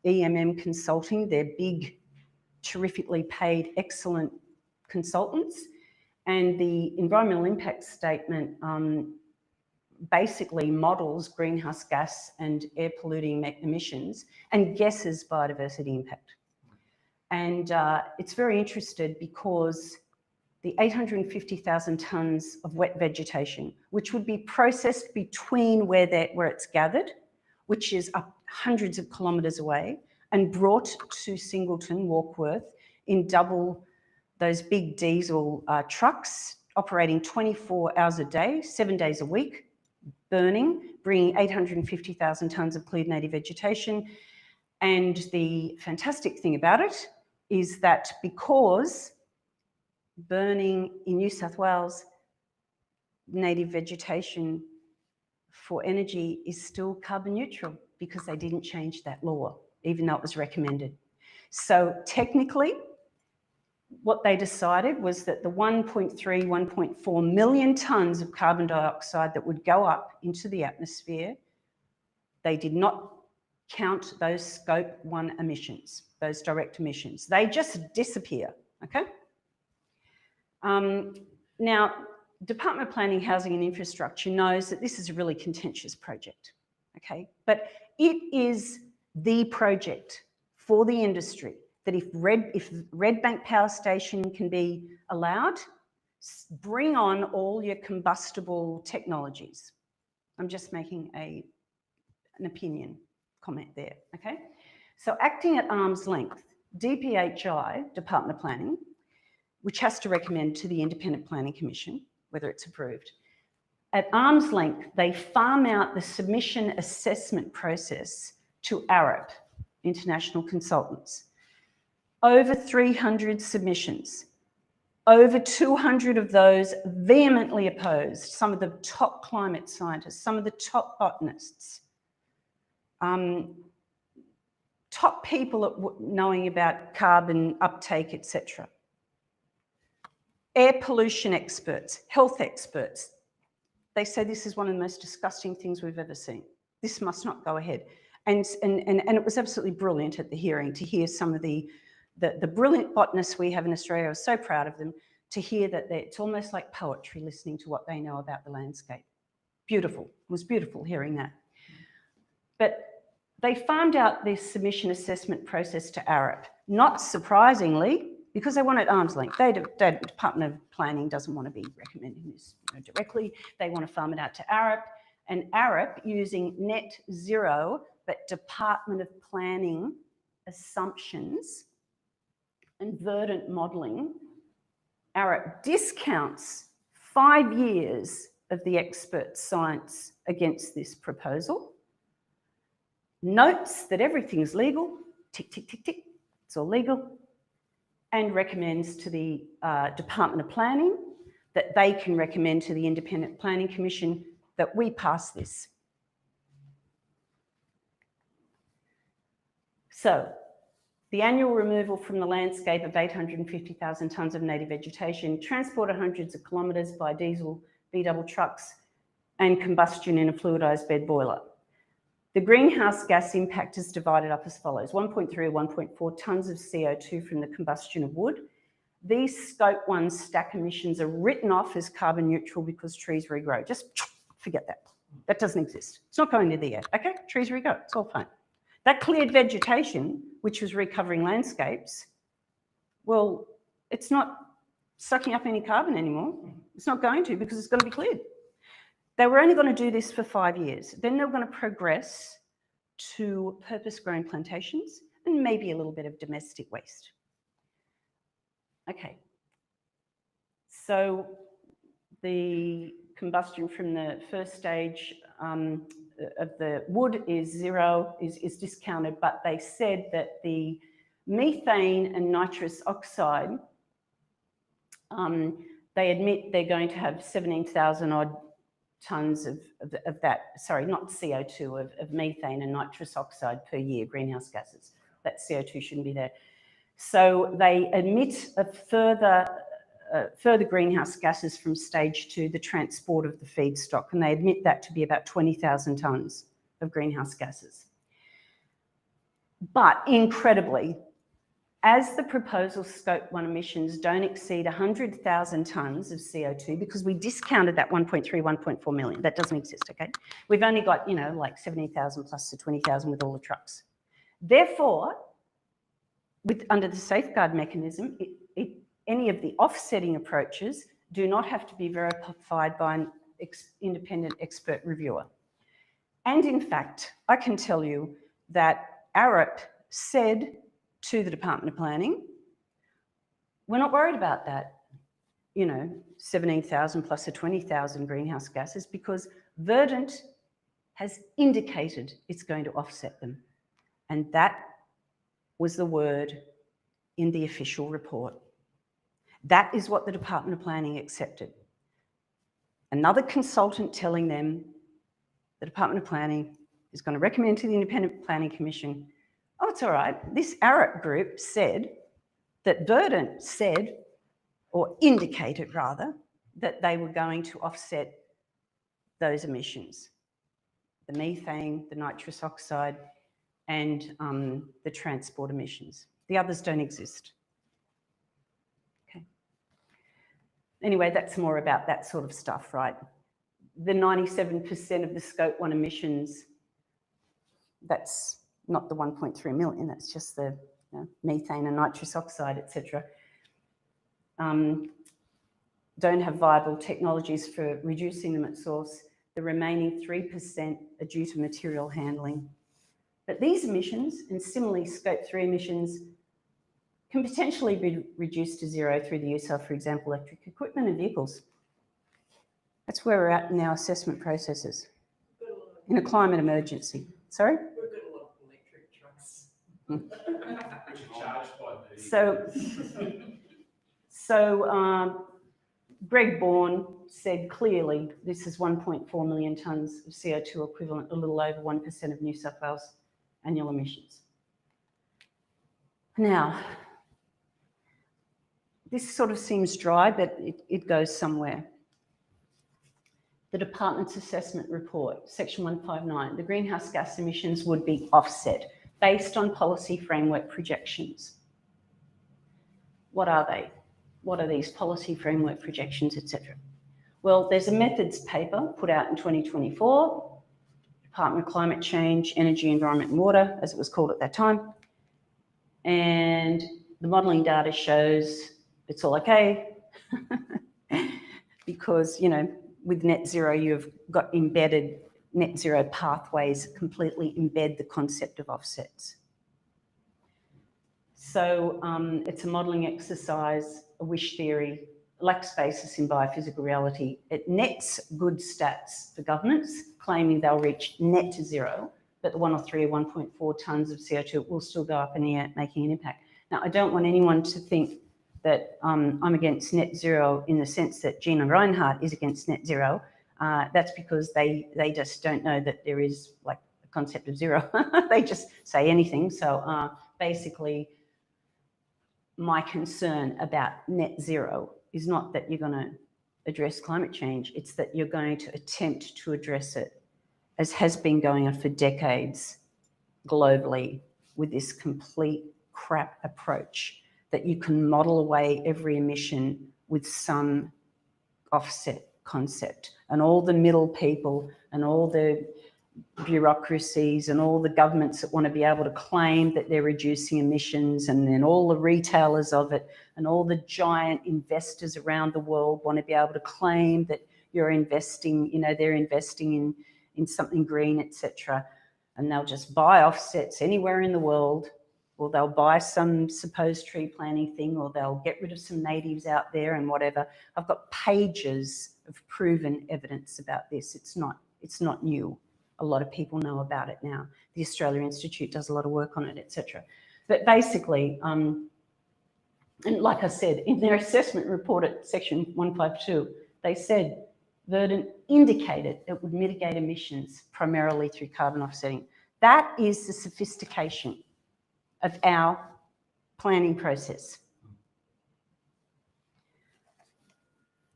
EMM Consulting, they're big, terrifically paid, excellent consultants. And the environmental impact statement basically models greenhouse gas and air polluting emissions and guesses biodiversity impact. And it's very interesting because the 850,000 tonnes of wet vegetation, which would be processed between where it's gathered, which is up hundreds of kilometres away, and brought to Singleton, Warkworth, in double those big diesel trucks operating 24 hours a day, 7 days a week, burning, bringing 850,000 tonnes of cleared native vegetation. And the fantastic thing about it is that because burning in New South Wales native vegetation for energy is still carbon neutral because they didn't change that law, even though it was recommended. So technically, what they decided was that the 1.3, 1.4 million tonnes of carbon dioxide that would go up into the atmosphere, they did not count those scope 1 emissions, those direct emissions. They just disappear, okay? Now, Department of Planning, Housing and Infrastructure knows that this is a really contentious project, okay? But it is the project for the industry that if Redbank Power Station can be allowed, bring on all your combustible technologies. I'm just making an opinion comment there, okay? So acting at arm's length, DPHI, Department of Planning, which has to recommend to the Independent Planning Commission whether it's approved. At arm's length, they farm out the submission assessment process to ARUP, International Consultants. Over 300 submissions, over 200 of those vehemently opposed, some of the top climate scientists, some of the top botanists, top people knowing about carbon uptake, etc. Air pollution experts, health experts, they say this is one of the most disgusting things we've ever seen. This must not go ahead. And it was absolutely brilliant at the hearing to hear some of the brilliant botanists we have in Australia. I was so proud of them to hear that it's almost like poetry listening to what they know about the landscape. Beautiful. It was beautiful hearing that. But they farmed out this submission assessment process to ARUP, not surprisingly, because they want it arm's length. The Department of Planning doesn't want to be recommending this directly. They want to farm it out to ARUP, and ARUP, using net zero but Department of Planning assumptions and verdant modelling, ARUP discounts 5 years of the expert science against this proposal, notes that everything's legal, tick, tick, tick, tick, it's all legal, and recommends to the Department of Planning that they can recommend to the Independent Planning Commission that we pass this. So, the annual removal from the landscape of 850,000 tonnes of native vegetation, transport of hundreds of kilometres by diesel B-double trucks, and combustion in a fluidised bed boiler. The greenhouse gas impact is divided up as follows: 1.3 or 1.4 tonnes of CO2 from the combustion of wood. These scope 1 stack emissions are written off as carbon neutral because trees regrow. Just forget that. That doesn't exist. It's not going to the air. Okay, trees regrow. It's all fine. That cleared vegetation, which was recovering landscapes, well, it's not sucking up any carbon anymore. It's not going to, because it's going to be cleared. They were only going to do this for 5 years. Then they were going to progress to purpose-grown plantations and maybe a little bit of domestic waste. Okay. So the combustion from the first stage of the wood is zero, is discounted, but they said that the methane and nitrous oxide, they admit they're going to have 17,000 odd tonnes of that, sorry, not CO2, of methane and nitrous oxide per year, greenhouse gases. That CO2 shouldn't be there. So they emit a further greenhouse gases from stage 2, the transport of the feedstock, and they admit that to be about 20,000 tonnes of greenhouse gases. But incredibly, as the proposal scope 1 emissions don't exceed 100,000 tonnes of CO2, because we discounted that 1.3, 1.4 million, that doesn't exist, okay? We've only got, you know, like 17,000 plus the 20,000 with all the trucks. Therefore, under the safeguard mechanism, any of the offsetting approaches do not have to be verified by an independent expert reviewer. And in fact, I can tell you that ARUP said to the Department of Planning, we're not worried about that, 17,000 plus the 20,000 greenhouse gases, because Verdant has indicated it's going to offset them. And that was the word in the official report. That is what the Department of Planning accepted. Another consultant telling them the Department of Planning is going to recommend to the Independent Planning Commission, oh, it's all right. This ARIT group said that Verdant said, or indicated rather, that they were going to offset those emissions, the methane, the nitrous oxide, and the transport emissions. The others don't exist. Okay. Anyway, that's more about that sort of stuff, right? The 97% of the Scope 1 emissions, that's not the 1.3 million, that's just the methane and nitrous oxide, etc. Don't have viable technologies for reducing them at source. The remaining 3% are due to material handling. But these emissions, and similarly Scope 3 emissions, can potentially be reduced to zero through the use of, for example, electric equipment and vehicles. That's where we're at in our assessment processes in a climate emergency. Sorry? We've got a lot of electric trucks. So Greg Bourne said clearly this is 1.4 million tonnes of CO2 equivalent, a little over 1% of New South Wales annual emissions. Now, this sort of seems dry, but it goes somewhere. The department's assessment report, section 159, the greenhouse gas emissions would be offset based on policy framework projections. What are they? What are these policy framework projections, etc.? Well, there's a methods paper put out in 2024, Department of Climate Change, Energy, Environment and Water, as it was called at that time. And the modelling data shows it's all okay because, you know, with net zero, you've got embedded net zero pathways, completely embed the concept of offsets. So it's a modelling exercise, a wish theory, lacks basis in biophysical reality. It nets good stats for governments, claiming they'll reach net zero, but the 1 or 3 or 1.4 tonnes of CO2 will still go up in the air, making an impact. Now, I don't want anyone to think that I'm against net zero in the sense that Gina Reinhardt is against net zero. That's because they just don't know that there is like a concept of zero. They just say anything. So basically, my concern about net zero is not that you're going to address climate change, it's that you're going to attempt to address it, as has been going on for decades globally, with this complete crap approach that you can model away every emission with some offset concept. And all the middle people and all the bureaucracies and all the governments that want to be able to claim that they're reducing emissions, and then all the retailers of it and all the giant investors around the world want to be able to claim that you're investing, you know, they're investing in something green, etc. And they'll just buy offsets anywhere in the world, or they'll buy some supposed tree planting thing, or they'll get rid of some natives out there and whatever. I've got pages of proven evidence about this. It's not new. A lot of people know about it now. The Australia Institute does a lot of work on it, etc. But basically, and like I said, in their assessment report at section 152, they said Verdant indicated it would mitigate emissions primarily through carbon offsetting. That is the sophistication of our planning process.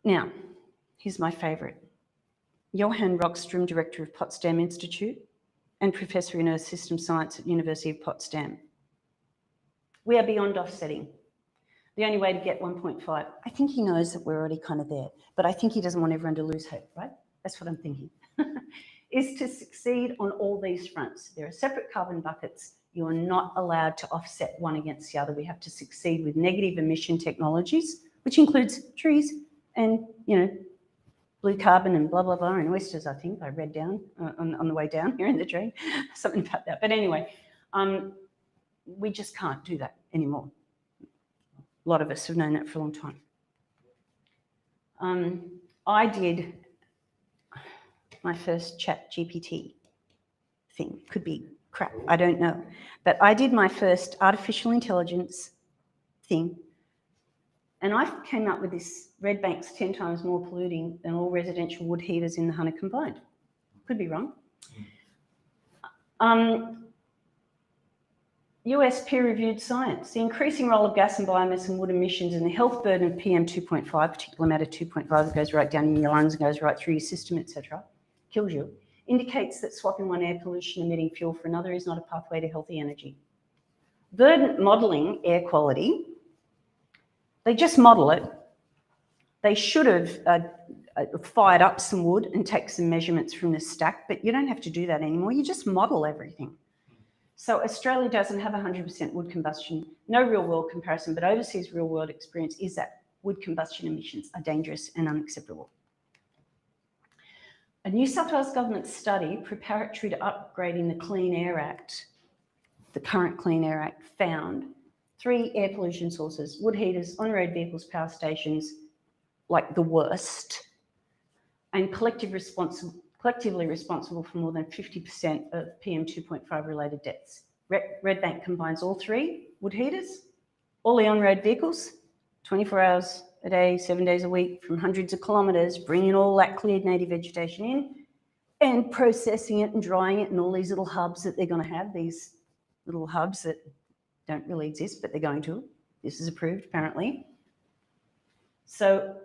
Now, here's my favourite. Johan Rockström, Director of Potsdam Institute and Professor in Earth System Science at University of Potsdam. We are beyond offsetting. The only way to get 1.5, I think he knows that we're already kind of there, but I think he doesn't want everyone to lose hope, right? That's what I'm thinking. Is to succeed on all these fronts. There are separate carbon buckets. You are not allowed to offset one against the other. We have to succeed with negative emission technologies, which includes trees and, you know, blue carbon and blah, blah, blah, and oysters, I think I read down on the way down here in the train, something about that. But anyway, we just can't do that anymore. A lot of us have known that for a long time. I did my first chat GPT thing. Could be crap, I don't know. But I did my first artificial intelligence thing, And I came up with this: Redbank's 10 times more polluting than all residential wood heaters in the Hunter combined. Could be wrong. US peer-reviewed science: the increasing role of gas and biomass and wood emissions and the health burden of PM 2.5, particulate matter 2.5, that goes right down in your lungs and goes right through your system, etc., kills you, indicates that swapping one air pollution emitting fuel for another is not a pathway to healthy energy. Verdant modelling air quality, they just model it. They should have fired up some wood and take some measurements from the stack, but you don't have to do that anymore. You just model everything. So Australia doesn't have 100% wood combustion, no real world comparison, but overseas real world experience is that wood combustion emissions are dangerous and unacceptable. A New South Wales government study preparatory to upgrading the Clean Air Act, the current Clean Air Act, found 3 air pollution sources: wood heaters, on-road vehicles, power stations, like the worst, and collectively responsible for more than 50% of PM 2.5 related deaths. Redbank combines all 3: wood heaters, all the on-road vehicles, 24 hours a day, 7 days a week, from hundreds of kilometres, bringing all that cleared native vegetation in and processing it and drying it in all these little hubs that they're going to have, these little hubs that don't really exist, but they're going to. This is approved, apparently. So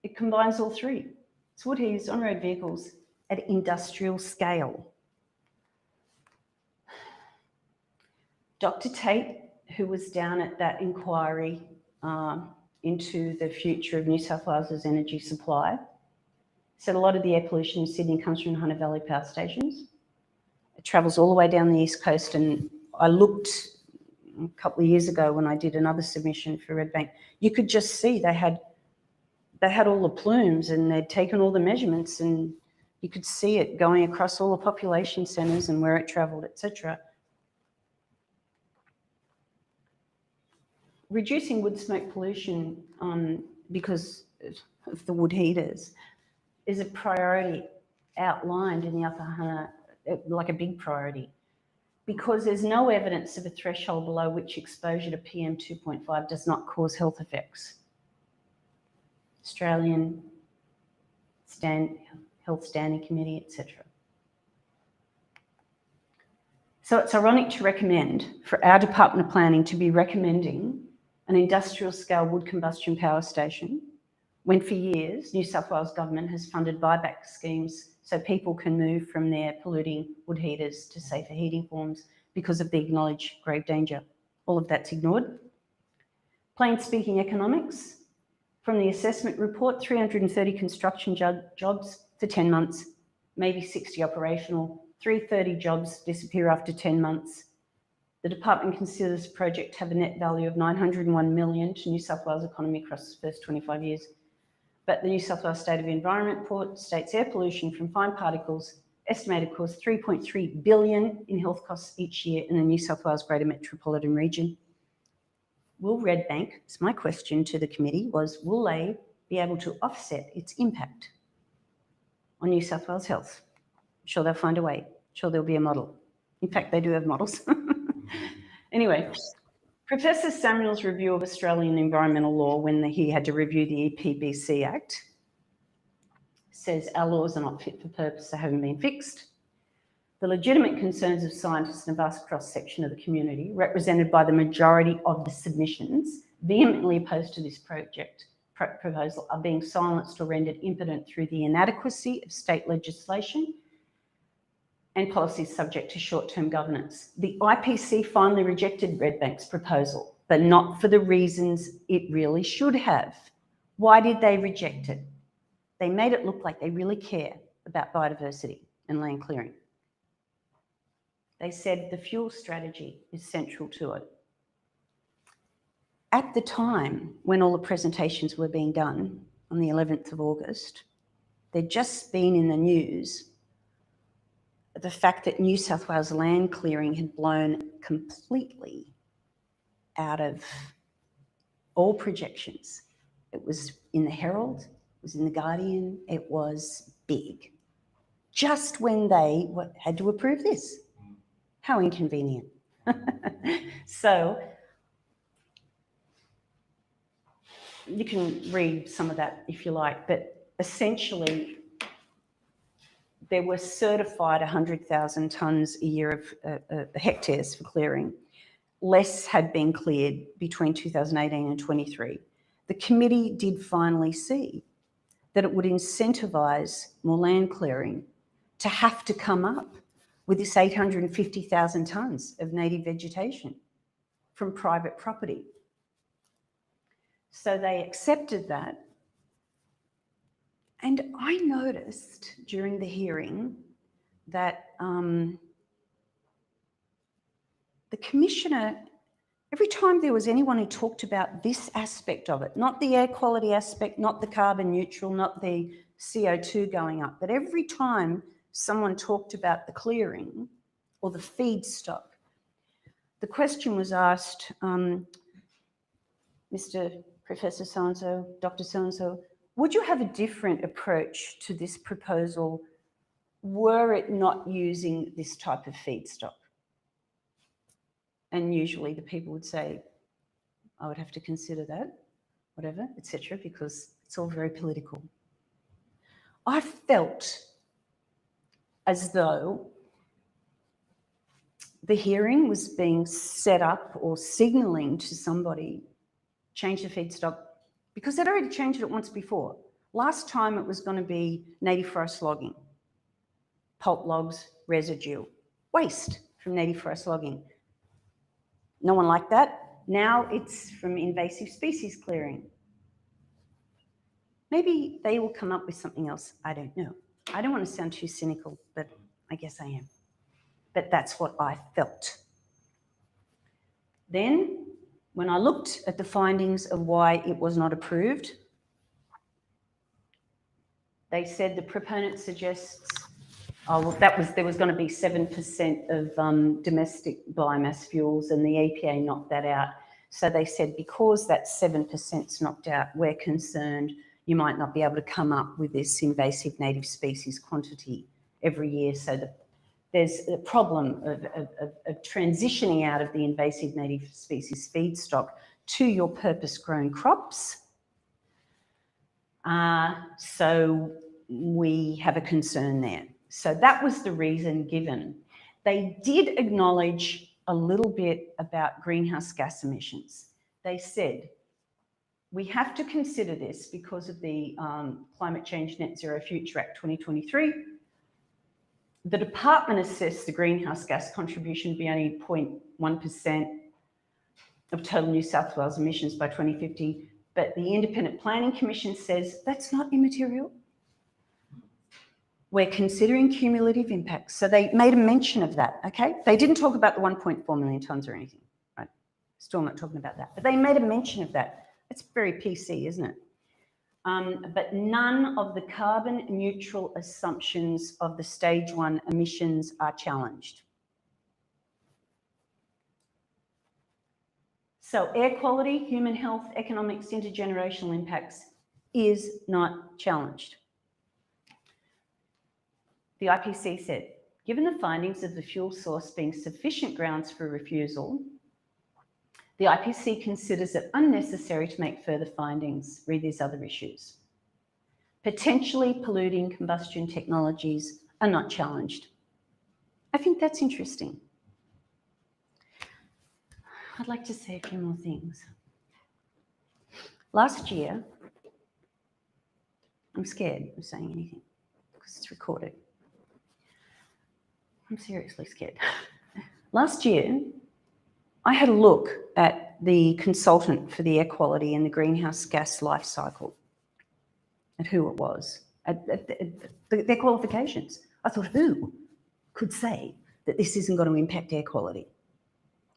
it combines all 3. It's wood heaters, on-road vehicles at industrial scale. Dr. Tate, who was down at that inquiry into the future of New South Wales' energy supply, said a lot of the air pollution in Sydney comes from Hunter Valley power stations. It travels all the way down the east coast, and I looked a couple of years ago when I did another submission for Redbank. You could just see they had all the plumes and they'd taken all the measurements, and you could see it going across all the population centres and where it travelled, etc. Reducing wood smoke pollution because of the wood heaters is a priority outlined in the Upper Hunter, like a big priority, because there's no evidence of a threshold below which exposure to PM 2.5 does not cause health effects. Australian Health Standing Committee, etc. So it's ironic to recommend for our Department of Planning to be recommending an industrial scale wood combustion power station when for years New South Wales government has funded buyback schemes so people can move from their polluting wood heaters to safer heating forms because of the acknowledged grave danger. All of that's ignored. Plain speaking economics. From the assessment report, 330 construction jobs for 10 months, maybe 60 operational, 330 jobs disappear after 10 months. The department considers the project to have a net value of $901 million to New South Wales economy across the first 25 years. But the New South Wales State of Environment report states air pollution from fine particles estimated cause $3.3 billion in health costs each year in the New South Wales Greater Metropolitan Region. Will Redbank, it's my question to the committee, was will they be able to offset its impact on New South Wales health? I'm sure they'll find a way. I'm sure there'll be a model. In fact, they do have models. Anyway, Professor Samuel's review of Australian environmental law when he had to review the EPBC Act says our laws are not fit for purpose, they haven't been fixed. The legitimate concerns of scientists and a vast cross-section of the community, represented by the majority of the submissions vehemently opposed to this proposal, are being silenced or rendered impotent through the inadequacy of state legislation and policies subject to short-term governance. The IPC finally rejected Redbank's proposal, but not for the reasons it really should have. Why did they reject it? They made it look like they really care about biodiversity and land clearing. They said the fuel strategy is central to it. At the time when all the presentations were being done on the 11th of August, there'd just been in the news the fact that New South Wales land clearing had blown completely out of all projections. It was in the Herald, it was in the Guardian, it was big. Just when they had to approve this. How inconvenient. So you can read some of that if you like, but essentially there were certified 100,000 tonnes a year of hectares for clearing. Less had been cleared between 2018 and 23. The committee did finally see that it would incentivise more land clearing to have to come up with this 850,000 tonnes of native vegetation from private property. So they accepted that. And I noticed during the hearing that the commissioner, every time there was anyone who talked about this aspect of it, not the air quality aspect, not the carbon neutral, not the CO2 going up, but every time someone talked about the clearing or the feedstock, the question was asked, Mr. Professor so-and-so, Dr. so-and-so, would you have a different approach to this proposal were it not using this type of feedstock? And usually the people would say, I would have to consider that, whatever, etc., because it's all very political. I felt as though the hearing was being set up or signalling to somebody, change the feedstock, because they'd already changed it once before. Last time it was going to be native forest logging, pulp logs, residue, waste from native forest logging. No one liked that. Now it's from invasive species clearing. Maybe they will come up with something else. I don't know. I don't want to sound too cynical, but I guess I am. But that's what I felt. Then, when I looked at the findings of why it was not approved, they said the proponent suggests, oh, well, there was going to be 7% of domestic biomass fuels, and the EPA knocked that out. So they said because that 7%'s knocked out, we're concerned you might not be able to come up with this invasive native species quantity every year. So there's a problem of transitioning out of the invasive native species feedstock to your purpose-grown crops. So we have a concern there. So that was the reason given. They did acknowledge a little bit about greenhouse gas emissions. They said, we have to consider this because of the Climate Change Net Zero Future Act 2023. The department assessed the greenhouse gas contribution to be only 0.1% of total New South Wales emissions by 2050, but the Independent Planning Commission says that's not immaterial. We're considering cumulative impacts. So they made a mention of that, okay? They didn't talk about the 1.4 million tonnes or anything, right? Still not talking about that, but they made a mention of that. It's very PC, isn't it? But none of the carbon neutral assumptions of the stage 1 emissions are challenged. So air quality, human health, economics, intergenerational impacts is not challenged. The IPC said, given the findings of the fuel source being sufficient grounds for refusal, the IPC considers it unnecessary to make further findings. Read these other issues. Potentially polluting combustion technologies are not challenged. I think that's interesting. I'd like to say a few more things. Last year, I'm scared of saying anything because it's recorded. I'm seriously scared. Last year, I had a look at the consultant for the air quality and the greenhouse gas life cycle, at who it was, at their qualifications. I thought, who could say that this isn't going to impact air quality?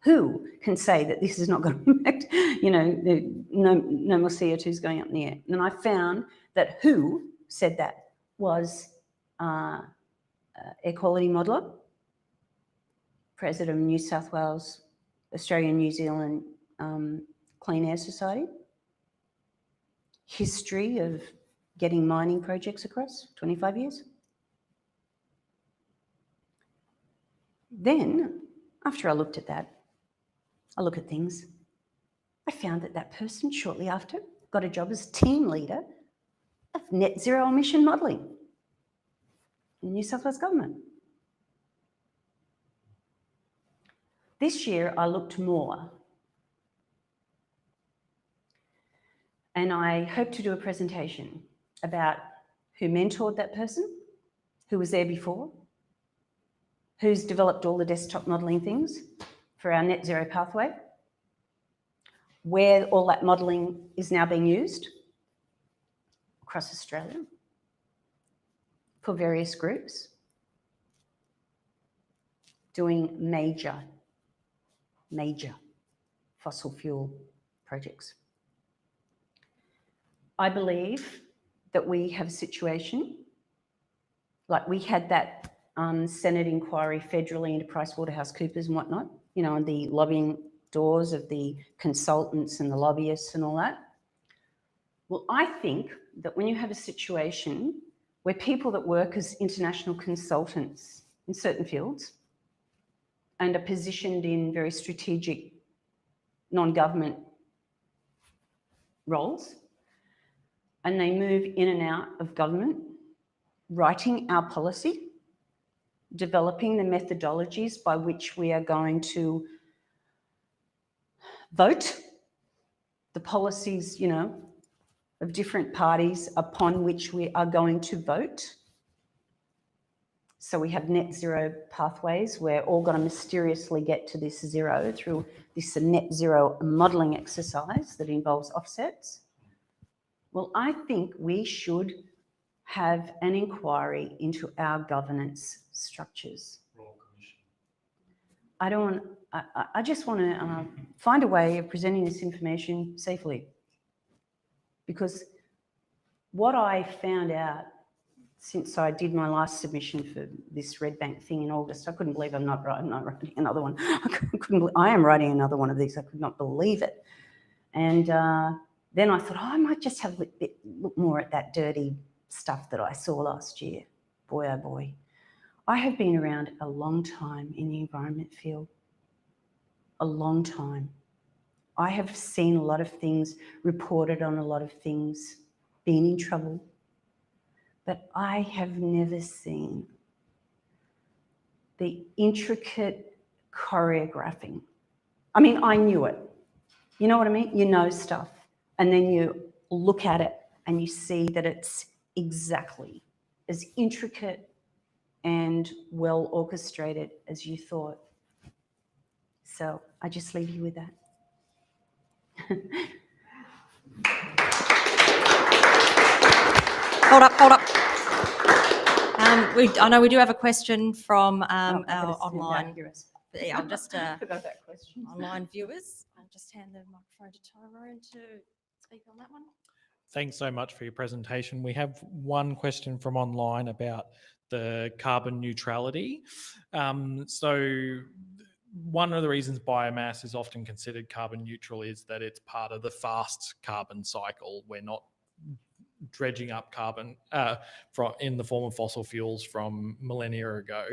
Who can say that this is not going to impact, no more CO2 is going up in the air? And I found that who said that was air quality modeller, president of New South Wales, Australia and New Zealand Clean Air Society, history of getting mining projects across, 25 years. Then, after I looked at that, I look at things, I found that that person shortly after got got a job as team leader of net zero emission modelling in New South Wales Government. This year I looked more, and I hope to do a presentation about who mentored that person, who was there before, who's developed all the desktop modelling things for our net zero pathway, where all that modelling is now being used across Australia for various groups doing major fossil fuel projects. I believe that we have a situation, like we had that Senate inquiry federally into PricewaterhouseCoopers and whatnot, you know, and the lobbying doors of the consultants and the lobbyists and all that. Well, I think that when you have a situation where people that work as international consultants in certain fields and are positioned in very strategic non-government roles, and they move in and out of government, writing our policy, developing the methodologies by which we are going to vote, the policies, you know, of different parties upon which we are going to vote. So we have net zero pathways. We're all going to mysteriously get to this zero through this net zero modelling exercise that involves offsets. Well, I think we should have an inquiry into our governance structures. I just want to find a way of presenting this information safely, because what I found out since I did my last submission for this Redbank thing in August, I couldn't believe I'm not writing another one. I am writing another one of these. I could not believe it. And then I thought, oh, I might just have a look more at that dirty stuff that I saw last year. Boy, oh boy. I have been around a long time in the environment field, a long time. I have seen a lot of things, reported on a lot of things, been in trouble, but I have never seen the intricate choreographing. I mean, I knew it. You know what I mean? You know stuff, and then you look at it and you see that it's exactly as intricate and well orchestrated as you thought. So I just leave you with that. Hold up. I know we do have a question from our online. Yeah, I'll just forgot that question. Online viewers. I'll just hand the microphone to Tyrone to speak on that one. Thanks so much for your presentation. We have one question from online about the carbon neutrality. So one of the reasons biomass is often considered carbon neutral is that it's part of the fast carbon cycle. We're not dredging up carbon in the form of fossil fuels from millennia ago.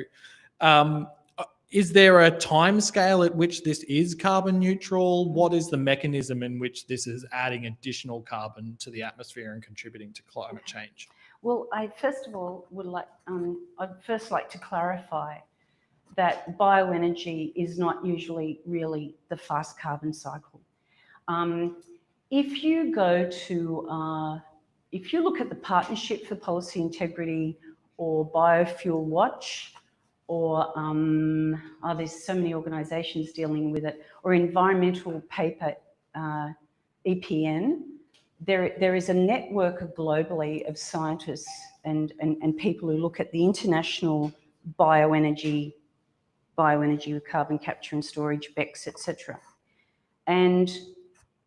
Is there a time scale at which this is carbon neutral? What is the mechanism in which this is adding additional carbon to the atmosphere and contributing to climate change? Well, I first of all would like, I'd first like to clarify that bioenergy is not usually really the fast carbon cycle. If you go to, if you look at the Partnership for Policy Integrity or Biofuel Watch, or there's so many organisations dealing with it, or environmental paper, EPN, there is a network globally of scientists and people who look at the international bioenergy with carbon capture and storage, BECCS, etc. And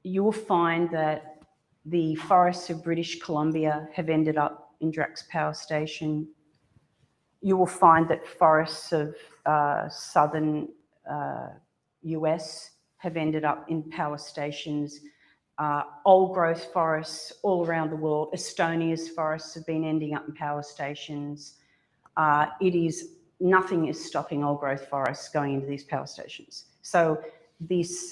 you will find that the forests of British Columbia have ended up in Drax Power Station. You will find that forests of southern US have ended up in power stations. Old growth forests all around the world, Estonia's forests have been ending up in power stations. Nothing is stopping old growth forests going into these power stations. So this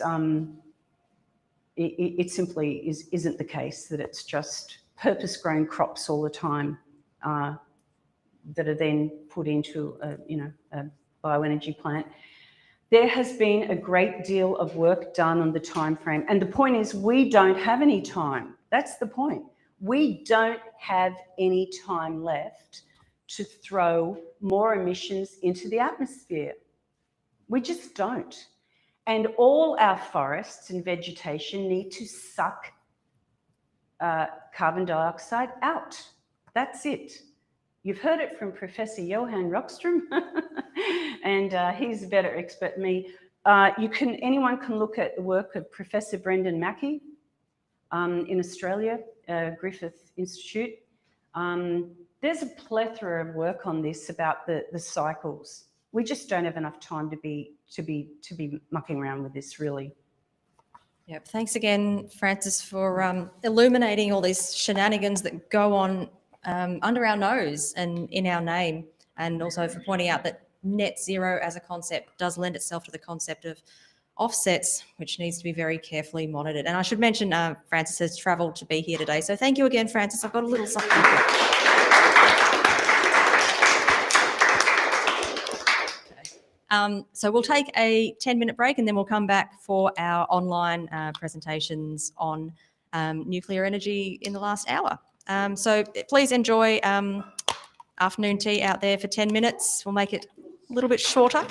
it simply isn't the case that it's just purpose-grown crops all the time that are then put into a bioenergy plant. There has been a great deal of work done on the time frame, and the point is we don't have any time. That's the point. We don't have any time left to throw more emissions into the atmosphere. We just don't. And all our forests and vegetation need to suck carbon dioxide out. That's it. You've heard it from Professor Johan Rockström, and he's a better expert than me. Anyone can look at the work of Professor Brendan Mackey in Australia, Griffith Institute. There's a plethora of work on this about the cycles. We just don't have enough time to be mucking around with this, really. Yep. Thanks again, Frances, for illuminating all these shenanigans that go on under our nose and in our name, and also for pointing out that net zero as a concept does lend itself to the concept of offsets, which needs to be very carefully monitored. And I should mention Frances has travelled to be here today. So thank you again, Frances. I've got a little something. So we'll take a 10-minute break and then we'll come back for our online presentations on nuclear energy in the last hour. So please enjoy afternoon tea out there for 10 minutes. We'll make it a little bit shorter.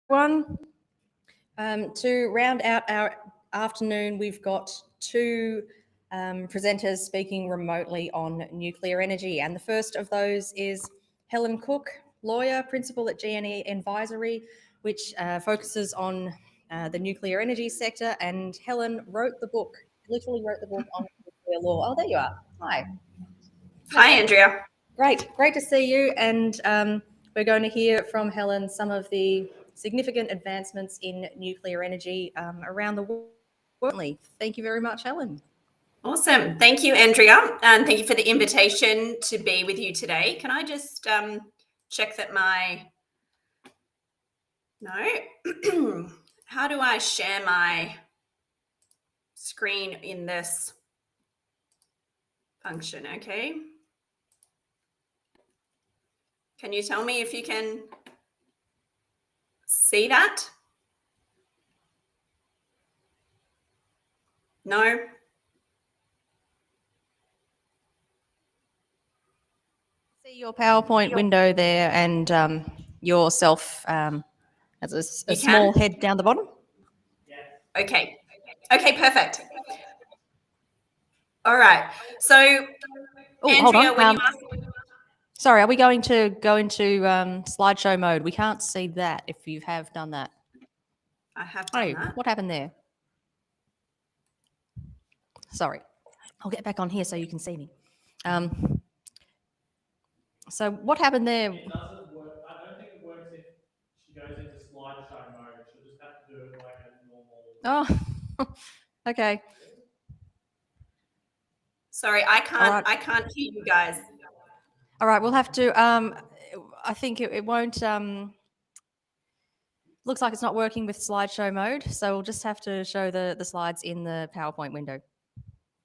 One. To round out our afternoon, we've got two presenters speaking remotely on nuclear energy. And the first of those is Helen Cook, lawyer, principal at GNE Advisory, which focuses on the nuclear energy sector. And Helen wrote the book, literally wrote the book on nuclear law. Oh, there you are. Hi. Hi, Andrea. Great to see you. And we're going to hear from Helen some of the significant advancements in nuclear energy around the world. Thank you very much, Helen. Awesome. Thank you, Andrea. And thank you for the invitation to be with you today. Can I just check that no? How do I share my screen in this function? Okay. Can you tell me if you can see that? No? See your PowerPoint window there and yourself as a small head down the bottom. Okay. Okay, perfect. All right. So, Oh, Andrea, hold on. when you asked... Sorry, are we going to go into slideshow mode? We can't see that if you have done that. I have done that. What happened there? Sorry. I'll get back on here so you can see me. So what happened there? It doesn't work. I don't think it works if she goes into slideshow mode. She'll just have to do it like a normal. Oh, okay. Sorry, I can't. Right. I can't hear you guys. All right, we'll have to. I think it won't. Looks like it's not working with slideshow mode, so we'll just have to show the slides in the PowerPoint window.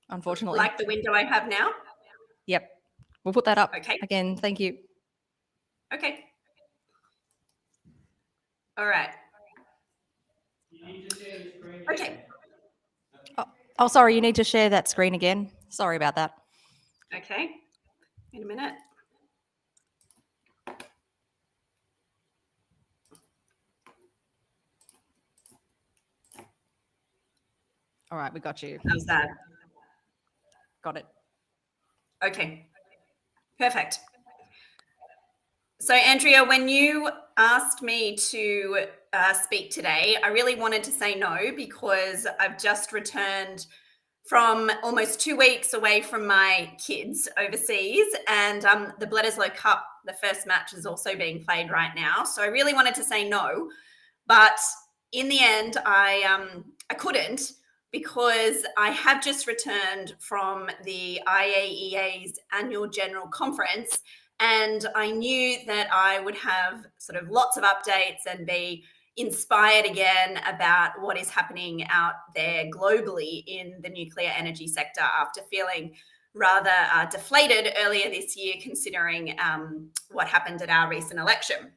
Unfortunately. Like the window I have now. Yep. We'll put that up Okay. again. Thank you. Okay. All right. You need to share your screen. Okay. Oh, sorry. You need to share that screen again. Sorry about that. Okay. Wait a minute. All right, we got you. How's that? Got it. Okay. Perfect. So, Andrea, when you asked me to speak today, I really wanted to say no because I've just returned from almost 2 weeks away from my kids overseas, and the Bledisloe Cup, the first match, is also being played right now. So I really wanted to say no, but in the end, I couldn't because I have just returned from the IAEA's annual general conference, and I knew that I would have sort of lots of updates and be inspired again about what is happening out there globally in the nuclear energy sector after feeling rather deflated earlier this year, considering what happened at our recent election.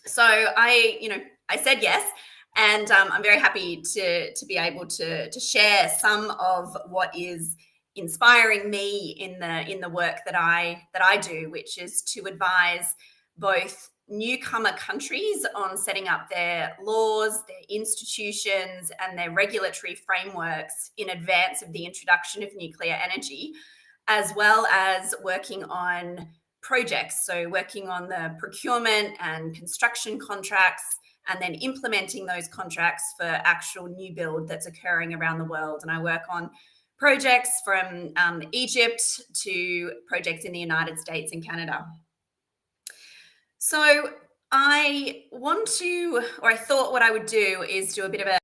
So I said yes, and I'm very happy to be able to share some of what is inspiring me in the work that I do, which is to advise both newcomer countries on setting up their laws, their institutions, and their regulatory frameworks in advance of the introduction of nuclear energy, as well as working on projects. So working on the procurement and construction contracts, and then implementing those contracts for actual new build that's occurring around the world. And I work on projects from Egypt to projects in the United States and Canada. So I thought what I would do is do a bit of a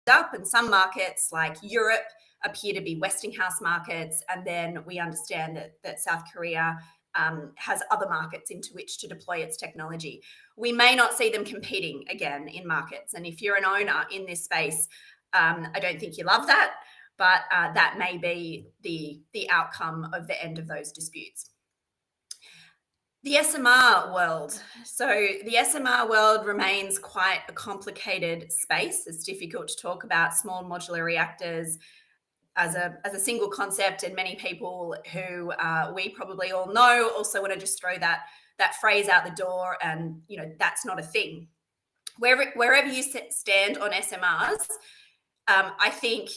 up, and some markets like Europe appear to be Westinghouse markets, and then we understand that South Korea has other markets into which to deploy its technology. We may not see them competing again in markets, and if you're an owner in this space, I don't think you love that, but that may be the outcome of the end of those disputes. The SMR world. So the SMR world remains quite a complicated space. It's difficult to talk about small modular reactors as a single concept, and many people who we probably all know also want to just throw that phrase out the door, and that's not a thing. Wherever you stand on SMRs, I think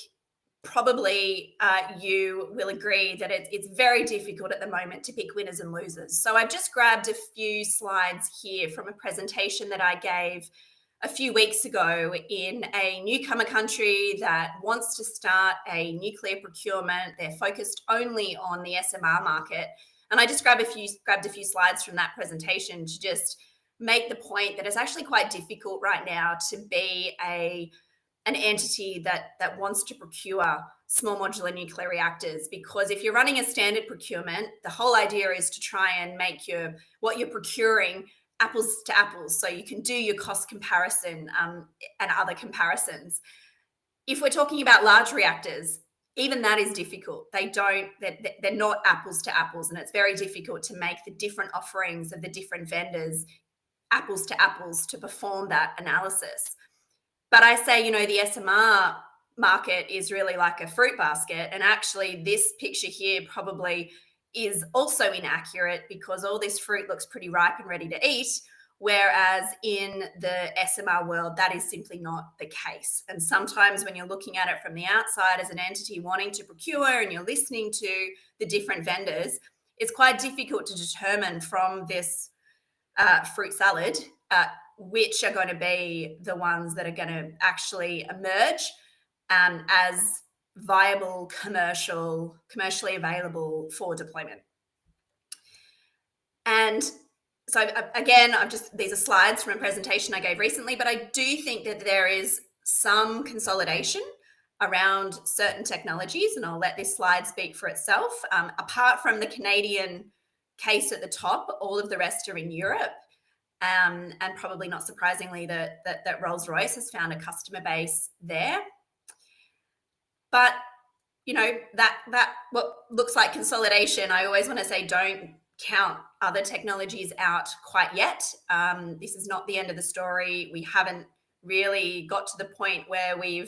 probably you will agree that it's very difficult at the moment to pick winners and losers. So I've just grabbed a few slides here from a presentation that I gave a few weeks ago in a newcomer country that wants to start a nuclear procurement. They're focused only on the SMR market. And I just grabbed a few slides from that presentation to just make the point that it's actually quite difficult right now to be an entity that wants to procure small modular nuclear reactors, because if you're running a standard procurement, the whole idea is to try and make what you're procuring apples to apples, so you can do your cost comparison and other comparisons. If we're talking about large reactors, even that is difficult. They're not apples to apples, and it's very difficult to make the different offerings of the different vendors apples to apples to perform that analysis. But I say, the SMR market is really like a fruit basket, and actually this picture here probably is also inaccurate, because all this fruit looks pretty ripe and ready to eat, whereas in the SMR world, that is simply not the case. And sometimes when you're looking at it from the outside as an entity wanting to procure, and you're listening to the different vendors, it's quite difficult to determine from this fruit salad which are going to be the ones that are going to actually emerge as viable, commercially available for deployment. And so again, these are slides from a presentation I gave recently, but I do think that there is some consolidation around certain technologies, and I'll let this slide speak for itself. Apart from the Canadian case at the top, all of the rest are in Europe. And probably not surprisingly that Rolls-Royce has found a customer base there. But that what looks like consolidation, I always want to say, don't count other technologies out quite yet. This is not the end of the story. We haven't really got to the point where we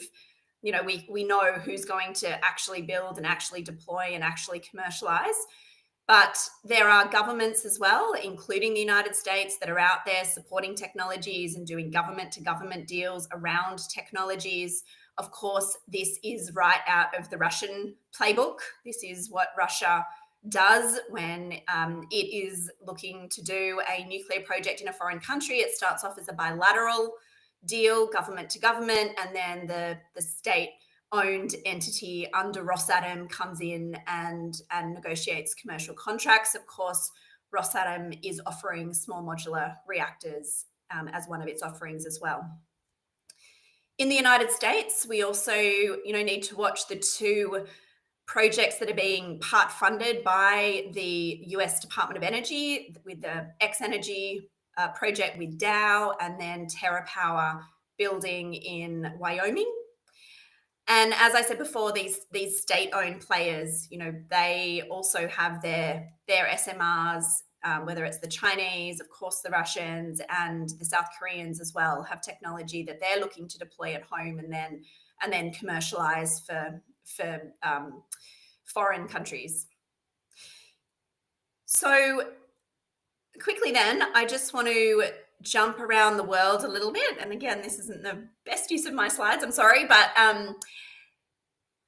know who's going to actually build and actually deploy and actually commercialize. But there are governments as well, including the United States, that are out there supporting technologies and doing government-to-government deals around technologies. Of course, this is right out of the Russian playbook. This is what Russia does when it is looking to do a nuclear project in a foreign country. It starts off as a bilateral deal, government to government, and then the state-owned entity under Rosatom comes in and negotiates commercial contracts. Of course, Rosatom is offering small modular reactors as one of its offerings as well. In the United States, we also need to watch the two projects that are being part funded by the US Department of Energy, with the X-Energy project with Dow, and then TerraPower building in Wyoming. And as I said before, these state-owned players, they also have their SMRs, whether it's the Chinese, of course, the Russians, and the South Koreans as well, have technology that they're looking to deploy at home and then commercialize for foreign countries. So quickly then, I just want to jump around the world a little bit. And again, this isn't the best use of my slides, I'm sorry, but I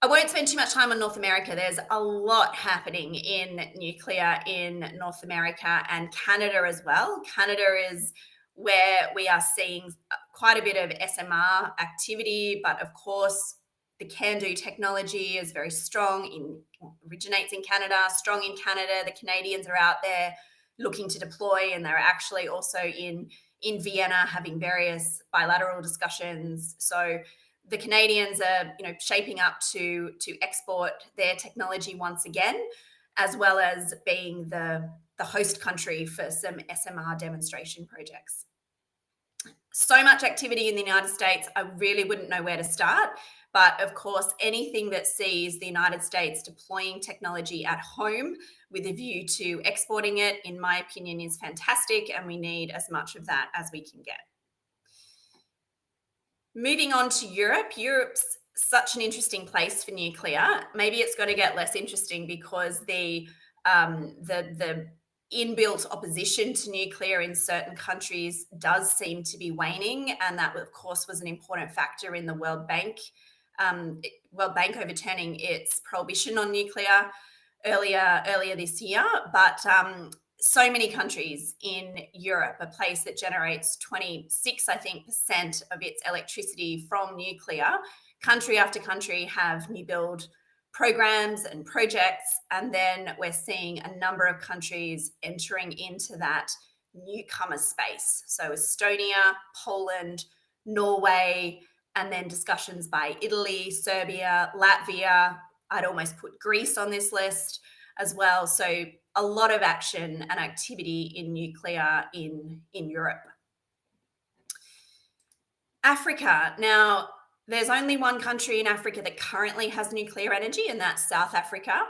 won't spend too much time on North America. There's a lot happening in nuclear in North America and Canada as well. Canada is where we are seeing quite a bit of SMR activity, but of course, the can-do technology is very strong, originates in Canada, strong in Canada. The Canadians are out there looking to deploy, and they're actually also in Vienna having various bilateral discussions. So The Canadians are, shaping up to export their technology once again, as well as being the host country for some SMR demonstration projects. So much activity in the United States, I really wouldn't know where to start. But of course, anything that sees the United States deploying technology at home with a view to exporting it, in my opinion, is fantastic, and we need as much of that as we can get. Moving on to Europe. Europe's such an interesting place for nuclear. Maybe it's going to get less interesting because the inbuilt opposition to nuclear in certain countries does seem to be waning, and that, of course, was an important factor in the World Bank overturning its prohibition on nuclear earlier this year. But so many countries in Europe, a place that generates 26%, I think, of its electricity from nuclear, country after country have new build programs and projects, and then we're seeing a number of countries entering into that newcomer space. So Estonia, Poland, Norway, and then discussions by Italy, Serbia, Latvia. I'd almost put Greece on this list as well. So a lot of action and activity in nuclear in Europe. Africa. Now, there's only one country in Africa that currently has nuclear energy, and that's South Africa.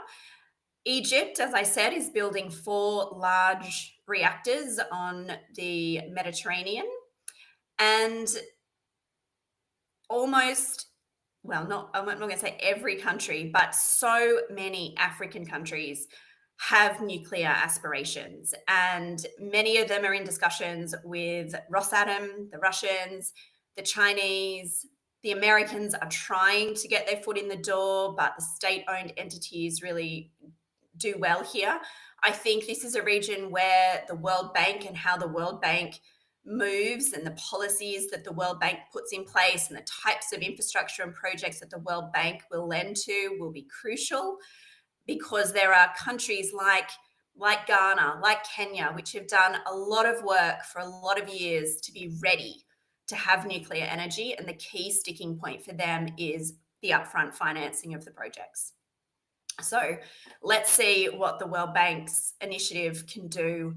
Egypt, as I said, is building 4 large reactors on the Mediterranean. And almost, I'm not going to say every country, but so many African countries have nuclear aspirations. And many of them are in discussions with Rosatom, the Russians, the Chinese. The Americans are trying to get their foot in the door, but the state-owned entities really do well here. I think this is a region where the World Bank and how the World Bank moves and the policies that the World Bank puts in place and the types of infrastructure and projects that the World Bank will lend to will be crucial, because there are countries like Ghana, like Kenya, which have done a lot of work for a lot of years to be ready to have nuclear energy, and the key sticking point for them is the upfront financing of the projects. So let's see what the World Bank's initiative can do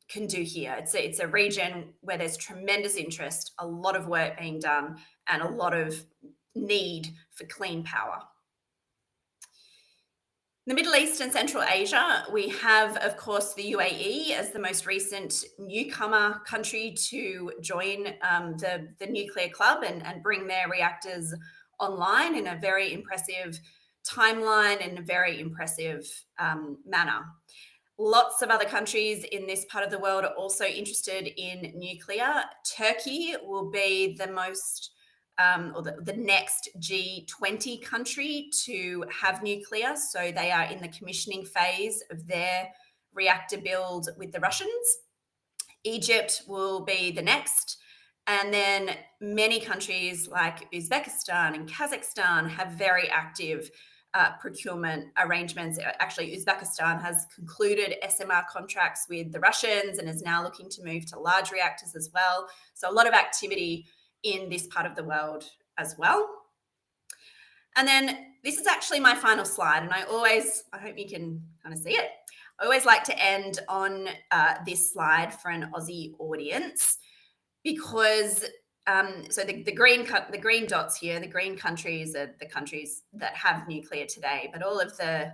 here. It's a region where there's tremendous interest, a lot of work being done, and a lot of need for clean power. The Middle East and Central Asia, we have, of course, the UAE as the most recent newcomer country to join the nuclear club and bring their reactors online in a very impressive timeline and a very impressive manner. Lots of other countries in this part of the world are also interested in nuclear. Turkey will be the most or the next G20 country to have nuclear. So they are in the commissioning phase of their reactor build with the Russians. Egypt will be the next. And then many countries like Uzbekistan and Kazakhstan have very active procurement arrangements. Actually, Uzbekistan has concluded SMR contracts with the Russians and is now looking to move to large reactors as well. So a lot of activity in this part of the world as well. And then this is actually my final slide, and I hope you can kind of see it. I always like to end on this slide for an Aussie audience, because so the green dots here, the green countries are the countries that have nuclear today, but all of the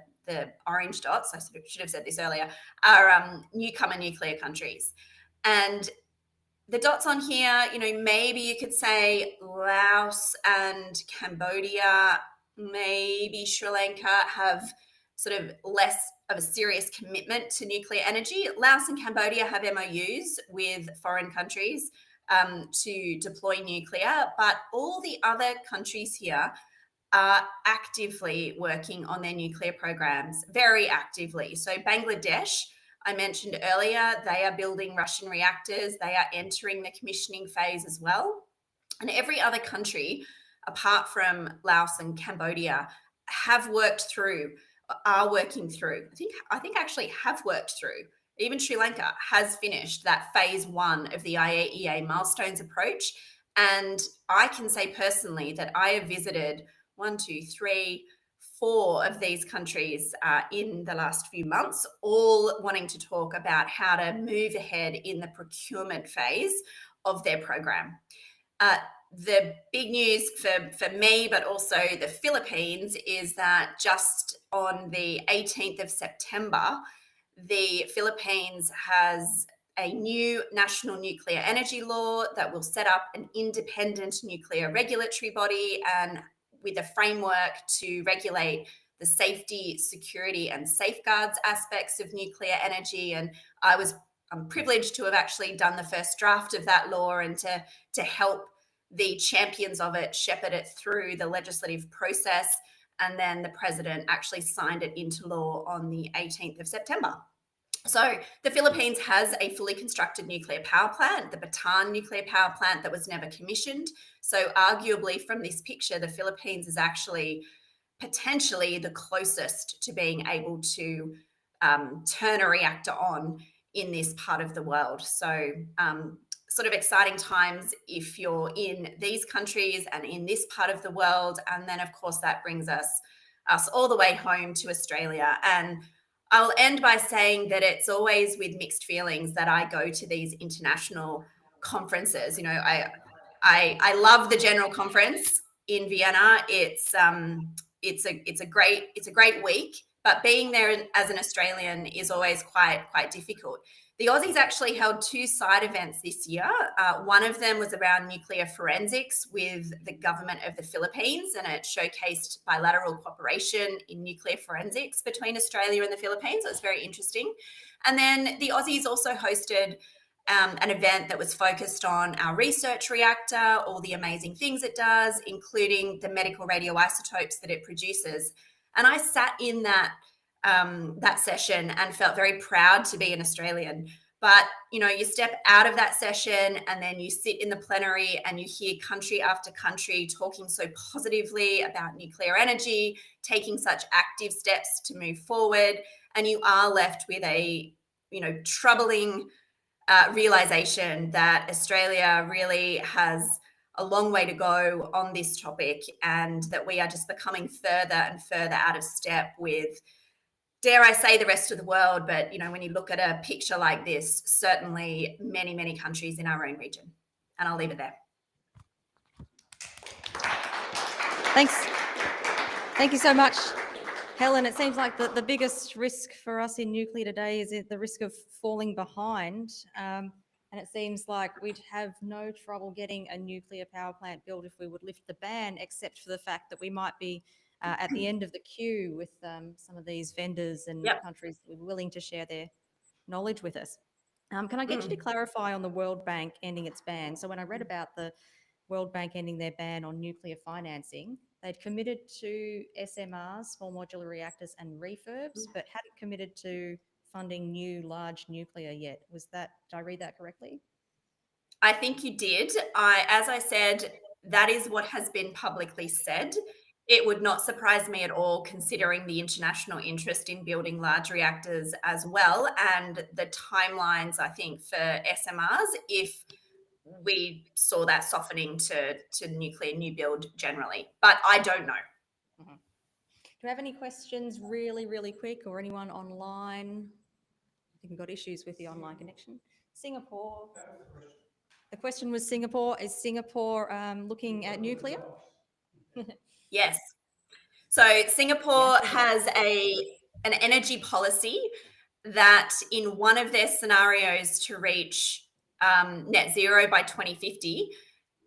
orange dots, I should have said this earlier, are newcomer nuclear countries. And the dots on here, maybe you could say Laos and Cambodia, maybe Sri Lanka have sort of less of a serious commitment to nuclear energy. Laos and Cambodia have MOUs with foreign countries to deploy nuclear, but all the other countries here are actively working on their nuclear programs, very actively. So Bangladesh, I mentioned earlier, they are building Russian reactors. They are entering the commissioning phase as well. And every other country, apart from Laos and Cambodia, are working through. I think actually have worked through. Even Sri Lanka has finished that phase 1 of the IAEA milestones approach. And I can say personally that I have visited 1, 2, 3, 4 of these countries in the last few months, all wanting to talk about how to move ahead in the procurement phase of their program. The big news for me, but also the Philippines, is that just on the 18th of September, the Philippines has a new national nuclear energy law that will set up an independent nuclear regulatory body and with a framework to regulate the safety, security, and safeguards aspects of nuclear energy. And I'm privileged to have actually done the first draft of that law and to help the champions of it shepherd it through the legislative process. And then the president actually signed it into law on the 18th of September. So the Philippines has a fully constructed nuclear power plant, the Bataan nuclear power plant, that was never commissioned. So arguably from this picture, the Philippines is actually potentially the closest to being able to turn a reactor on in this part of the world. So sort of exciting times if you're in these countries and in this part of the world. And then, of course, that brings us all the way home to Australia. And I'll end by saying that it's always with mixed feelings that I go to these international conferences. You know, I love the General Conference in Vienna. It's a great week, but being there as an Australian is always quite difficult. The Aussies actually held 2 side events this year. One of them was around nuclear forensics with the government of the Philippines, and it showcased bilateral cooperation in nuclear forensics between Australia and the Philippines. So it was very interesting. And then the Aussies also hosted an event that was focused on our research reactor, all the amazing things it does, including the medical radioisotopes that it produces. And I sat in that session and felt very proud to be an Australian. But, you know, you step out of that session and then you sit in the plenary and you hear country after country talking so positively about nuclear energy, taking such active steps to move forward. And you are left with a, you know, troubling realization that Australia really has a long way to go on this topic, and that we are just becoming further and further out of step with, dare I say, the rest of the world. But, you know, when you look at a picture like this, certainly many, many countries in our own region. And I'll leave it there. Thanks. Thank you so much, Helen. It seems like the biggest risk for us in nuclear today is the risk of falling behind. And it seems like we'd have no trouble getting a nuclear power plant built if we would lift the ban, except for the fact that we might be at the end of the queue with some of these vendors and countries that are willing to share their knowledge with us. Can I get you to clarify on the World Bank ending its ban? So when I read about the World Bank ending their ban on nuclear financing, they'd committed to SMRs, small modular reactors, and refurbs, but hadn't committed to funding new large nuclear yet. Did I read that correctly? I think you did. As I said, that is what has been publicly said. It would not surprise me at all, considering the international interest in building large reactors as well, and the timelines, I think, for SMRs, if we saw that softening to nuclear new build generally. But I don't know. Mm-hmm. Do you have any questions really, really quick, or anyone online? I think we've got issues with the online connection. Singapore. The question was Singapore. Is Singapore looking at nuclear? Yes. So Singapore has an energy policy that in one of their scenarios to reach net zero by 2050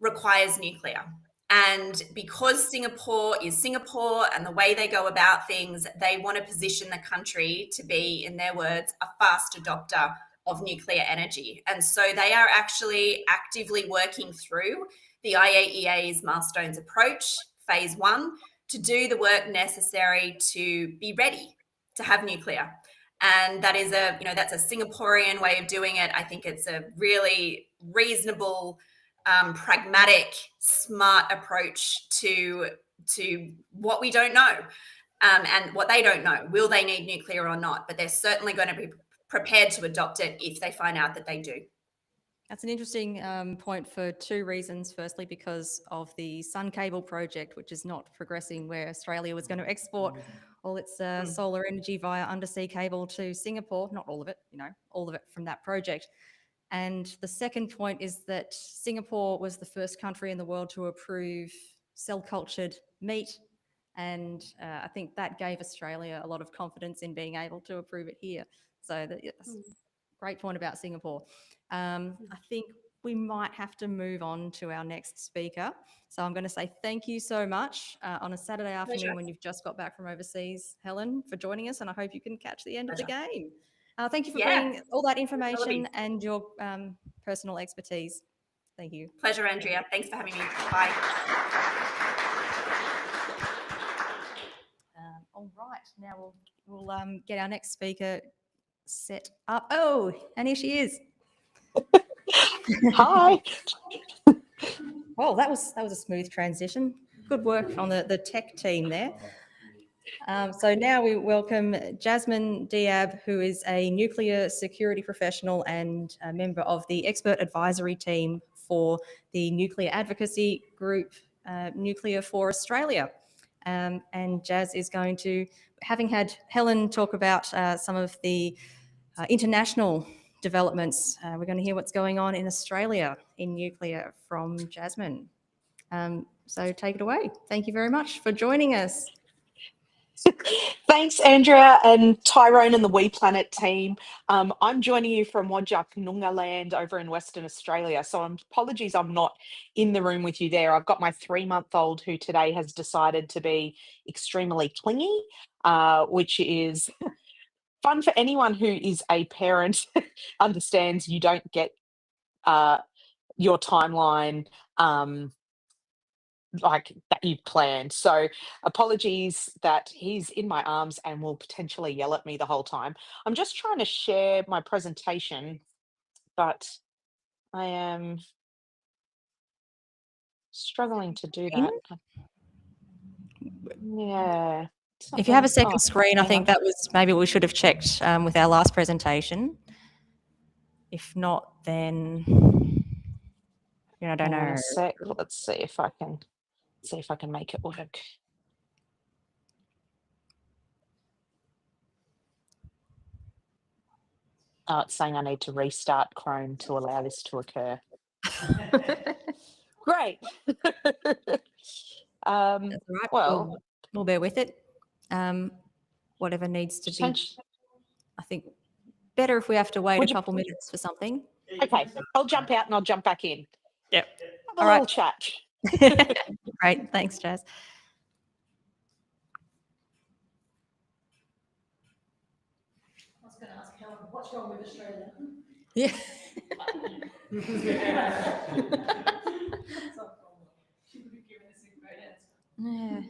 requires nuclear. And because Singapore is Singapore and the way they go about things, they want to position the country to be, in their words, a fast adopter of nuclear energy. And so they are actually actively working through the IAEA's milestones approach, phase 1, to do the work necessary to be ready to have nuclear. And that is that's a Singaporean way of doing it. I think it's a really reasonable, pragmatic, smart approach to what we don't know and what they don't know. Will they need nuclear or not? But they're certainly going to be prepared to adopt it if they find out that they do. That's an interesting point for two reasons. Firstly, because of the Sun Cable project, which is not progressing, where Australia was going to export all its solar energy via undersea cable to Singapore. Not all of it, all of it from that project. And the second point is that Singapore was the first country in the world to approve cell-cultured meat. And I think that gave Australia a lot of confidence in being able to approve it here. So that's a great point about Singapore. I think we might have to move on to our next speaker. So I'm going to say thank you so much on a Saturday afternoon when you've just got back from overseas, Helen, for joining us. And I hope you can catch the end of the game. Thank you for bringing all that information and your personal expertise. Thank you. Pleasure, Andrea. Thanks for having me. Bye. All right, now we'll get our next speaker set up. Oh, and here she is. Hi. Oh, that was a smooth transition. Good work on the tech team there. So now we welcome Jasmin Diab, who is a nuclear security professional and a member of the expert advisory team for the nuclear advocacy group, Nuclear for Australia. And Jaz is going to, having had Helen talk about some of the international developments, we're going to hear what's going on in Australia in nuclear from Jasmin. So take it away. Thank you very much for joining us. Thanks, Andrea and Tyrone and the WePlanet team. I'm joining you from Wajak Noongar land over in Western Australia. So apologies I'm not in the room with you there. I've got my 3-month-old who today has decided to be extremely clingy, which is fun for anyone who is a parent, understands you don't get your timeline like that you planned. So apologies that he's in my arms and will potentially yell at me the whole time. I'm just trying to share my presentation, but I am struggling to do that. Yeah. If you have a second Oh, screen, I think that was maybe we should have checked with our last presentation. If not, then I don't know. Let's see if I can make it work. Oh, it's saying I need to restart Chrome to allow this to occur. Great. That's all right. Well, we'll bear with it. Whatever needs to be. I think better if we have to wait a couple minutes for something. Okay, I'll jump out and I'll jump back in. Yep. Have a little chat. Great. Thanks, Jaz. I was going to ask Helen, what's wrong with Australia? Yeah. Yeah.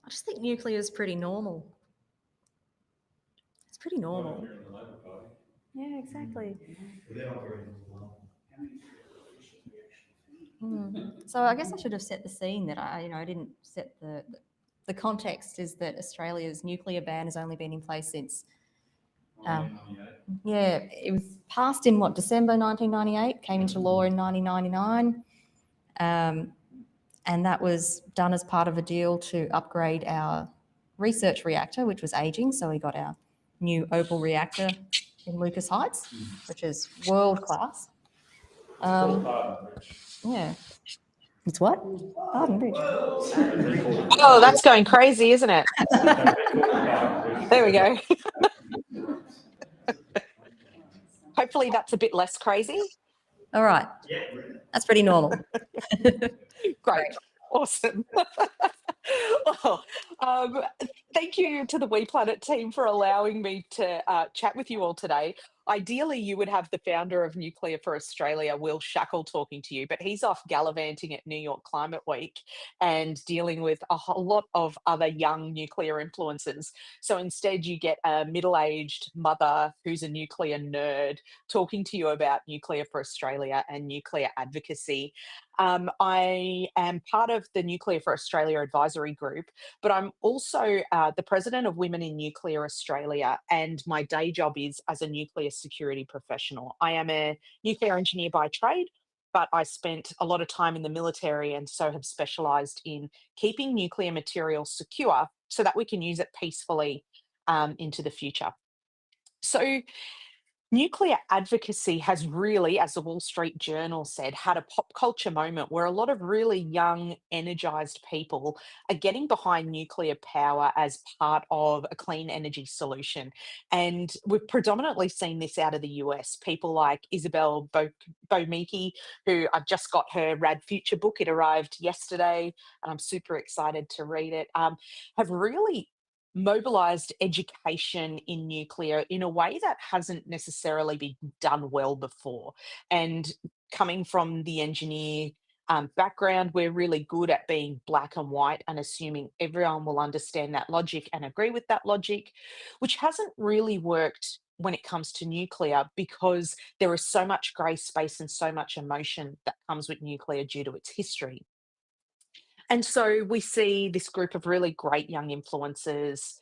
I just think nuclear is pretty normal. It's pretty normal. Yeah, exactly. So I guess I should have set the scene that I didn't set the context is that Australia's nuclear ban has only been in place since. Yeah, it was passed in December 1998, came into law in 1999. And that was done as part of a deal to upgrade our research reactor, which was aging. So we got our new Opal reactor in Lucas Heights, which is world class. Yeah. It's what? Pardon, Bridge. Oh, that's going crazy, isn't it? There we go. Hopefully that's a bit less crazy. All right. That's pretty normal. Great. Awesome. Well, thank you to the WePlanet team for allowing me to chat with you all today. Ideally, you would have the founder of Nuclear for Australia, Will Shackle, talking to you, but he's off gallivanting at New York Climate Week and dealing with a whole lot of other young nuclear influencers. So instead, you get a middle-aged mother who's a nuclear nerd talking to you about Nuclear for Australia and nuclear advocacy. I am part of the Nuclear for Australia advisory group, but I'm also the president of Women in Nuclear Australia, and my day job is as a nuclear security professional. I am a nuclear engineer by trade, but I spent a lot of time in the military and so have specialised in keeping nuclear material secure so that we can use it peacefully into the future. So nuclear advocacy has really, as the Wall Street Journal said, had a pop culture moment where a lot of really young, energised people are getting behind nuclear power as part of a clean energy solution. And we've predominantly seen this out of the US. People like Isabel Bomeki, who I've just got her Rad Future book, it arrived yesterday, and I'm super excited to read it, have really mobilized education in nuclear in a way that hasn't necessarily been done well before. And coming from the engineer background, we're really good at being black and white and assuming everyone will understand that logic and agree with that logic, which hasn't really worked when it comes to nuclear because there is so much grey space and so much emotion that comes with nuclear due to its history. And so we see this group of really great young influencers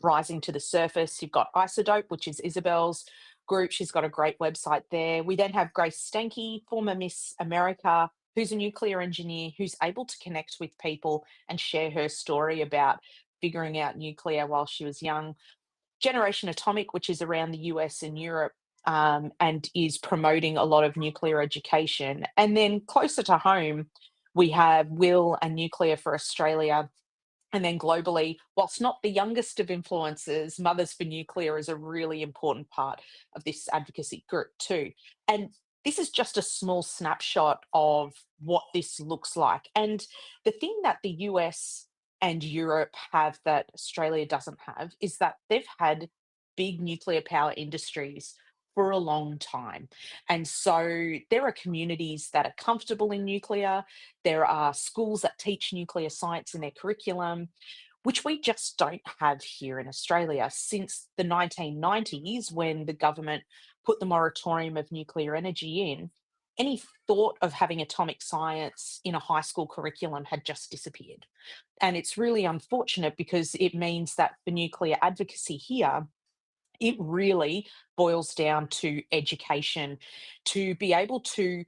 rising to the surface. You've got Isodope, which is Isabel's group. She's got a great website there. We then have Grace Stanke, former Miss America, who's a nuclear engineer who's able to connect with people and share her story about figuring out nuclear while she was young. Generation Atomic, which is around the US and Europe, and is promoting a lot of nuclear education. And then closer to home, we have Will and Nuclear for Australia. And then globally, whilst not the youngest of influencers, Mothers for Nuclear is a really important part of this advocacy group too. And this is just a small snapshot of what this looks like. And the thing that the US and Europe have that Australia doesn't have is that they've had big nuclear power industries for a long time. And so there are communities that are comfortable in nuclear. There are schools that teach nuclear science in their curriculum, which we just don't have here in Australia since the 1990s when the government put the moratorium of nuclear energy in. Any thought of having atomic science in a high school curriculum had just disappeared. And it's really unfortunate because it means that for nuclear advocacy here, it really boils down to education to be able to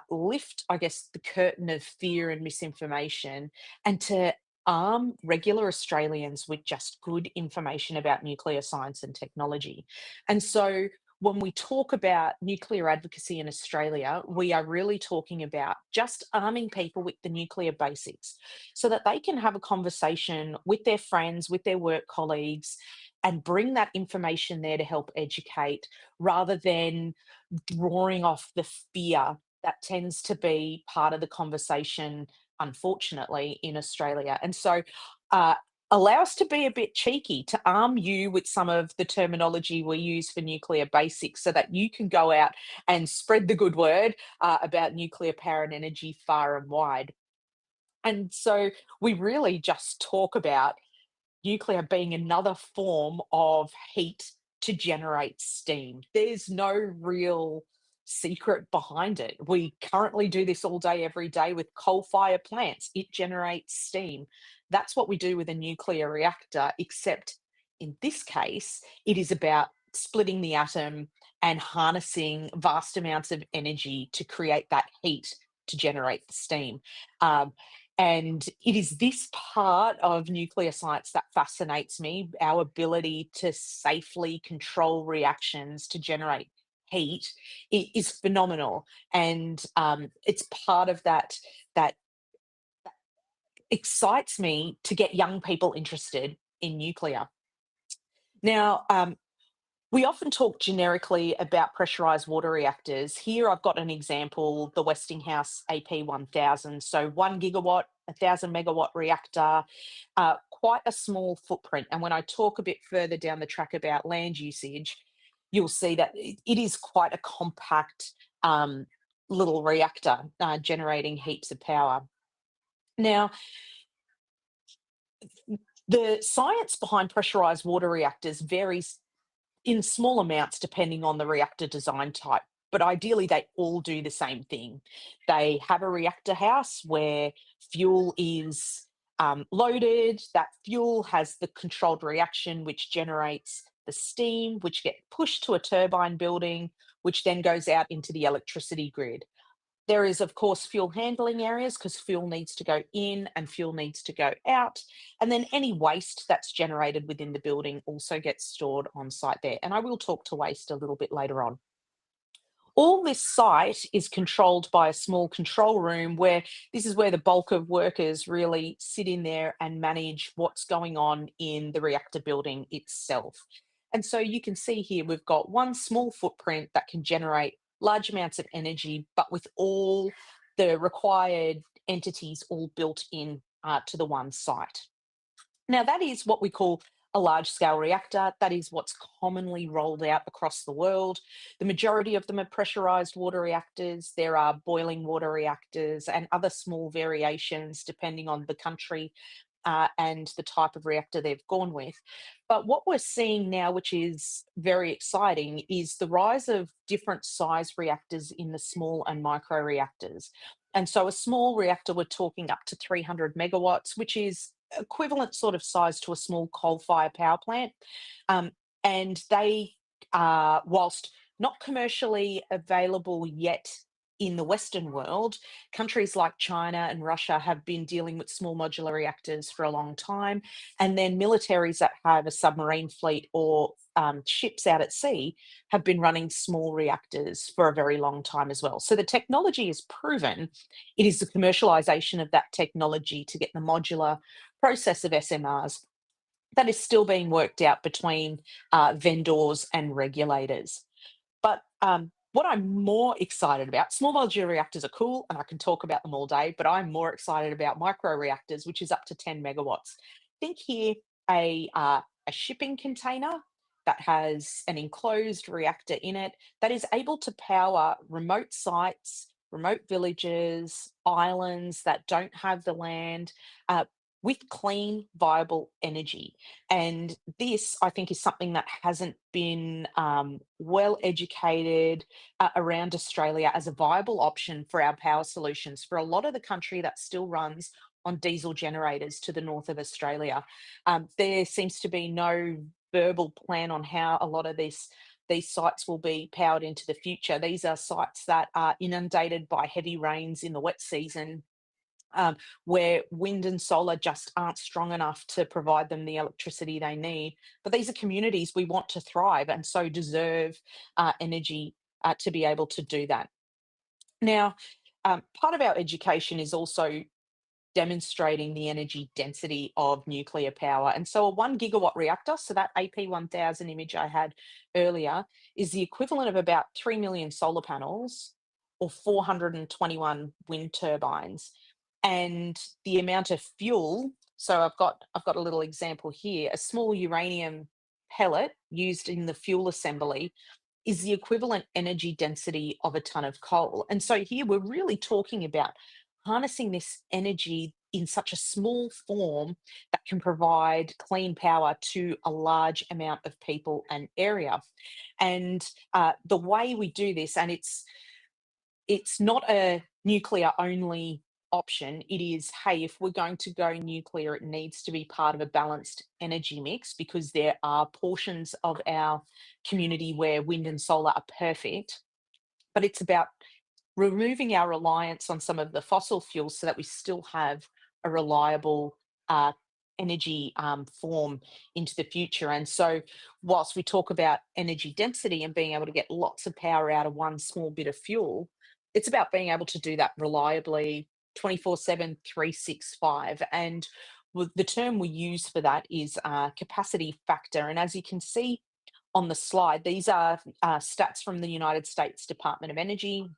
lift, I guess, the curtain of fear and misinformation and to arm regular Australians with just good information about nuclear science and technology. And so when we talk about nuclear advocacy in Australia, we are really talking about just arming people with the nuclear basics so that they can have a conversation with their friends, with their work colleagues, and bring that information there to help educate rather than drawing off the fear that tends to be part of the conversation, unfortunately, in Australia. And so allow us to be a bit cheeky, to arm you with some of the terminology we use for nuclear basics so that you can go out and spread the good word about nuclear power and energy far and wide. And so we really just talk about nuclear being another form of heat to generate steam. There's no real secret behind it. We currently do this all day, every day with coal-fired plants. It generates steam. That's what we do with a nuclear reactor, except in this case, it is about splitting the atom and harnessing vast amounts of energy to create that heat to generate the steam. And it is this part of nuclear science that fascinates me, our ability to safely control reactions to generate heat is phenomenal. And it's part of that excites me to get young people interested in nuclear. Now, we often talk generically about pressurized water reactors. Here I've got an example, the Westinghouse AP1000. So 1 gigawatt, 1,000 megawatt reactor, quite a small footprint. And when I talk a bit further down the track about land usage, you'll see that it is quite a compact little reactor generating heaps of power. Now, the science behind pressurized water reactors varies in small amounts depending on the reactor design type, but ideally they all do the same thing. They have a reactor house where fuel is loaded. That fuel has the controlled reaction which generates the steam, which get pushed to a turbine building, which then goes out into the electricity grid. There is, of course, fuel handling areas because fuel needs to go in and fuel needs to go out. And then any waste that's generated within the building also gets stored on site there. And I will talk to waste a little bit later on. All this site is controlled by a small control room where this is where the bulk of workers really sit in there and manage what's going on in the reactor building itself. And so you can see here, we've got one small footprint that can generate large amounts of energy, but with all the required entities all built in to the one site. Now, that is what we call a large-scale reactor. That is what's commonly rolled out across the world. The majority of them are pressurized water reactors. There are boiling water reactors and other small variations depending on the country and the type of reactor they've gone with. But what we're seeing now, which is very exciting, is the rise of different size reactors in the small and micro reactors. And so a small reactor, we're talking up to 300 megawatts, which is equivalent sort of size to a small coal-fired power plant. And they are, whilst not commercially available yet in the Western world, countries like China and Russia have been dealing with small modular reactors for a long time. And then militaries that have a submarine fleet or ships out at sea have been running small reactors for a very long time as well. So the technology is proven. It is the commercialization of that technology to get the modular process of SMRs that is still being worked out between vendors and regulators. But what I'm more excited about, small modular reactors are cool and I can talk about them all day, but I'm more excited about micro reactors, which is up to 10 megawatts. Think here a shipping container that has an enclosed reactor in it that is able to power remote sites, remote villages, islands that don't have the land, with clean, viable energy. And this, I think, is something that hasn't been well educated around Australia as a viable option for our power solutions. For a lot of the country that still runs on diesel generators to the north of Australia, there seems to be no verbal plan on how a lot of these sites will be powered into the future. These are sites that are inundated by heavy rains in the wet season, where wind and solar just aren't strong enough to provide them the electricity they need. But these are communities we want to thrive and so deserve energy to be able to do that. Now, part of our education is also demonstrating the energy density of nuclear power. And so a 1 gigawatt reactor, so that AP1000 image I had earlier, is the equivalent of about 3 million solar panels or 421 wind turbines. And the amount of fuel, so I've got a little example here, a small uranium pellet used in the fuel assembly is the equivalent energy density of a ton of coal. And so here we're really talking about harnessing this energy in such a small form that can provide clean power to a large amount of people and area. And the way we do this, and it's not a nuclear only option. It is, hey, if we're going to go nuclear, it needs to be part of a balanced energy mix because there are portions of our community where wind and solar are perfect. But it's about removing our reliance on some of the fossil fuels so that we still have a reliable energy form into the future. And so whilst we talk about energy density and being able to get lots of power out of one small bit of fuel, it's about being able to do that reliably 24/7, 365. And the term we use for that is capacity factor. And as you can see on the slide, these are stats from the United States Department of Energy.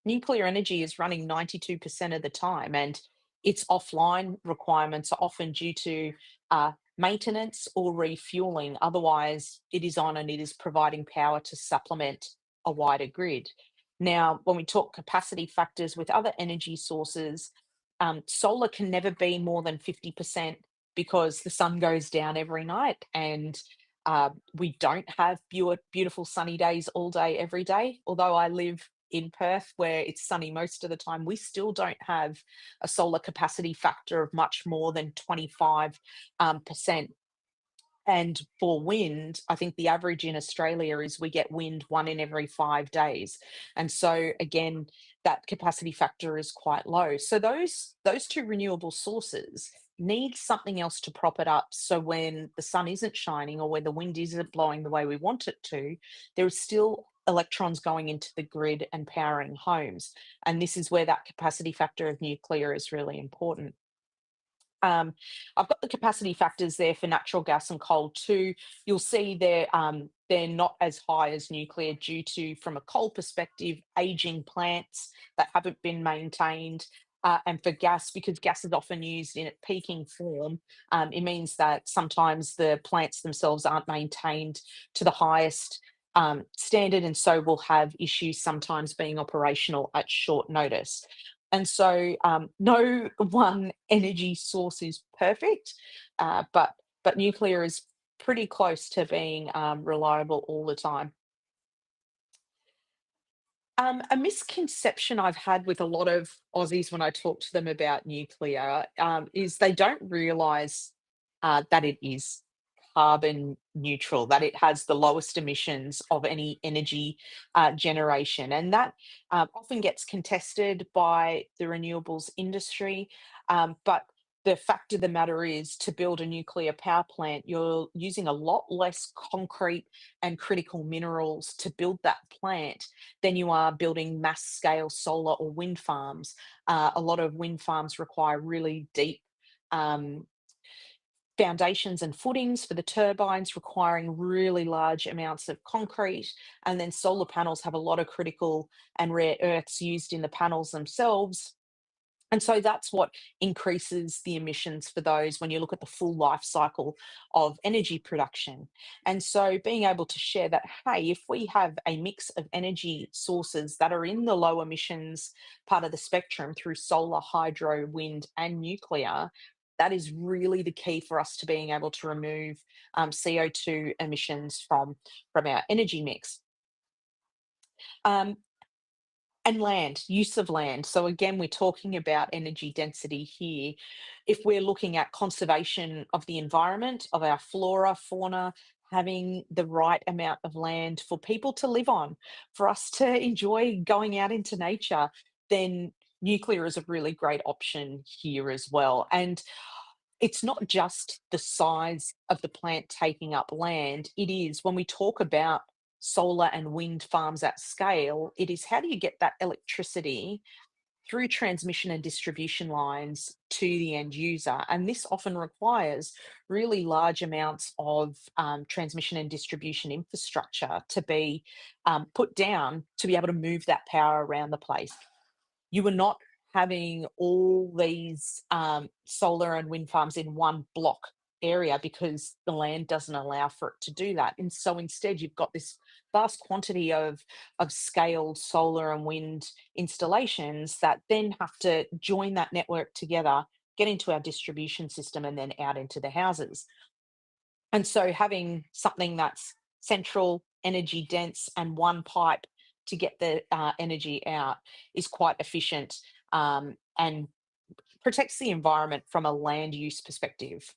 Nuclear energy is running 92% of the time, and its offline requirements are often due to maintenance or refueling. Otherwise, it is on and it is providing power to supplement a wider grid. Now, when we talk capacity factors with other energy sources, solar can never be more than 50% because the sun goes down every night and we don't have beautiful sunny days all day, every day. Although I live in Perth where it's sunny most of the time, we still don't have a solar capacity factor of much more than 25%. And for wind, I think the average in Australia is we get wind 1 in every 5 days. And so again, that capacity factor is quite low. So those two renewable sources need something else to prop it up. So when the sun isn't shining or when the wind isn't blowing the way we want it to, there is still electrons going into the grid and powering homes. And this is where that capacity factor of nuclear is really important. I've got the capacity factors there for natural gas and coal too. You'll see they're not as high as nuclear due to, from a coal perspective, aging plants that haven't been maintained. And for gas, because gas is often used in its peaking form, it means that sometimes the plants themselves aren't maintained to the highest standard, and so we'll have issues sometimes being operational at short notice. And so no one energy source is perfect, but nuclear is pretty close to being reliable all the time. A misconception I've had with a lot of Aussies when I talk to them about nuclear is they don't realise that it is carbon neutral, that it has the lowest emissions of any energy generation. And that often gets contested by the renewables industry. But the fact of the matter is, to build a nuclear power plant, you're using a lot less concrete and critical minerals to build that plant than you are building mass scale solar or wind farms. A lot of wind farms require really deep foundations and footings for the turbines, requiring really large amounts of concrete. And then solar panels have a lot of critical and rare earths used in the panels themselves. And so that's what increases the emissions for those when you look at the full life cycle of energy production. And so being able to share that, hey, if we have a mix of energy sources that are in the low emissions part of the spectrum through solar, hydro, wind, and nuclear, that is really the key for us to being able to remove CO2 emissions from our energy mix. And land, use of land. So again, we're talking about energy density here. If we're looking at conservation of the environment, of our flora, fauna, having the right amount of land for people to live on, for us to enjoy going out into nature, then nuclear is a really great option here as well. And it's not just the size of the plant taking up land. It is, when we talk about solar and wind farms at scale, it is how do you get that electricity through transmission and distribution lines to the end user. And this often requires really large amounts of transmission and distribution infrastructure to be put down to be able to move that power around the place. You are not having all these solar and wind farms in one block area because the land doesn't allow for it to do that. And so instead, you've got this vast quantity of scaled solar and wind installations that then have to join that network together, get into our distribution system, and then out into the houses. And so having something that's central, energy dense, and one pipe to get the energy out is quite efficient and protects the environment from a land use perspective.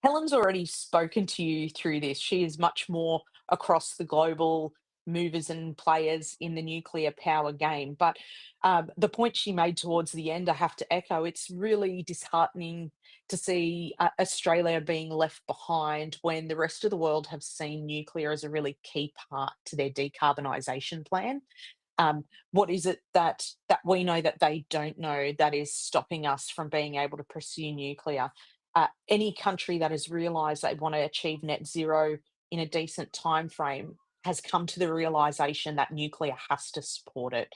Helen's already spoken to you through this. She is much more across the global movers and players in the nuclear power game. But the point she made towards the end, I have to echo, it's really disheartening to see Australia being left behind when the rest of the world have seen nuclear as a really key part to their decarbonisation plan. What is it that we know that they don't know that is stopping us from being able to pursue nuclear? Any country that has realised they want to achieve net zero in a decent time frame has come to the realisation that nuclear has to support it.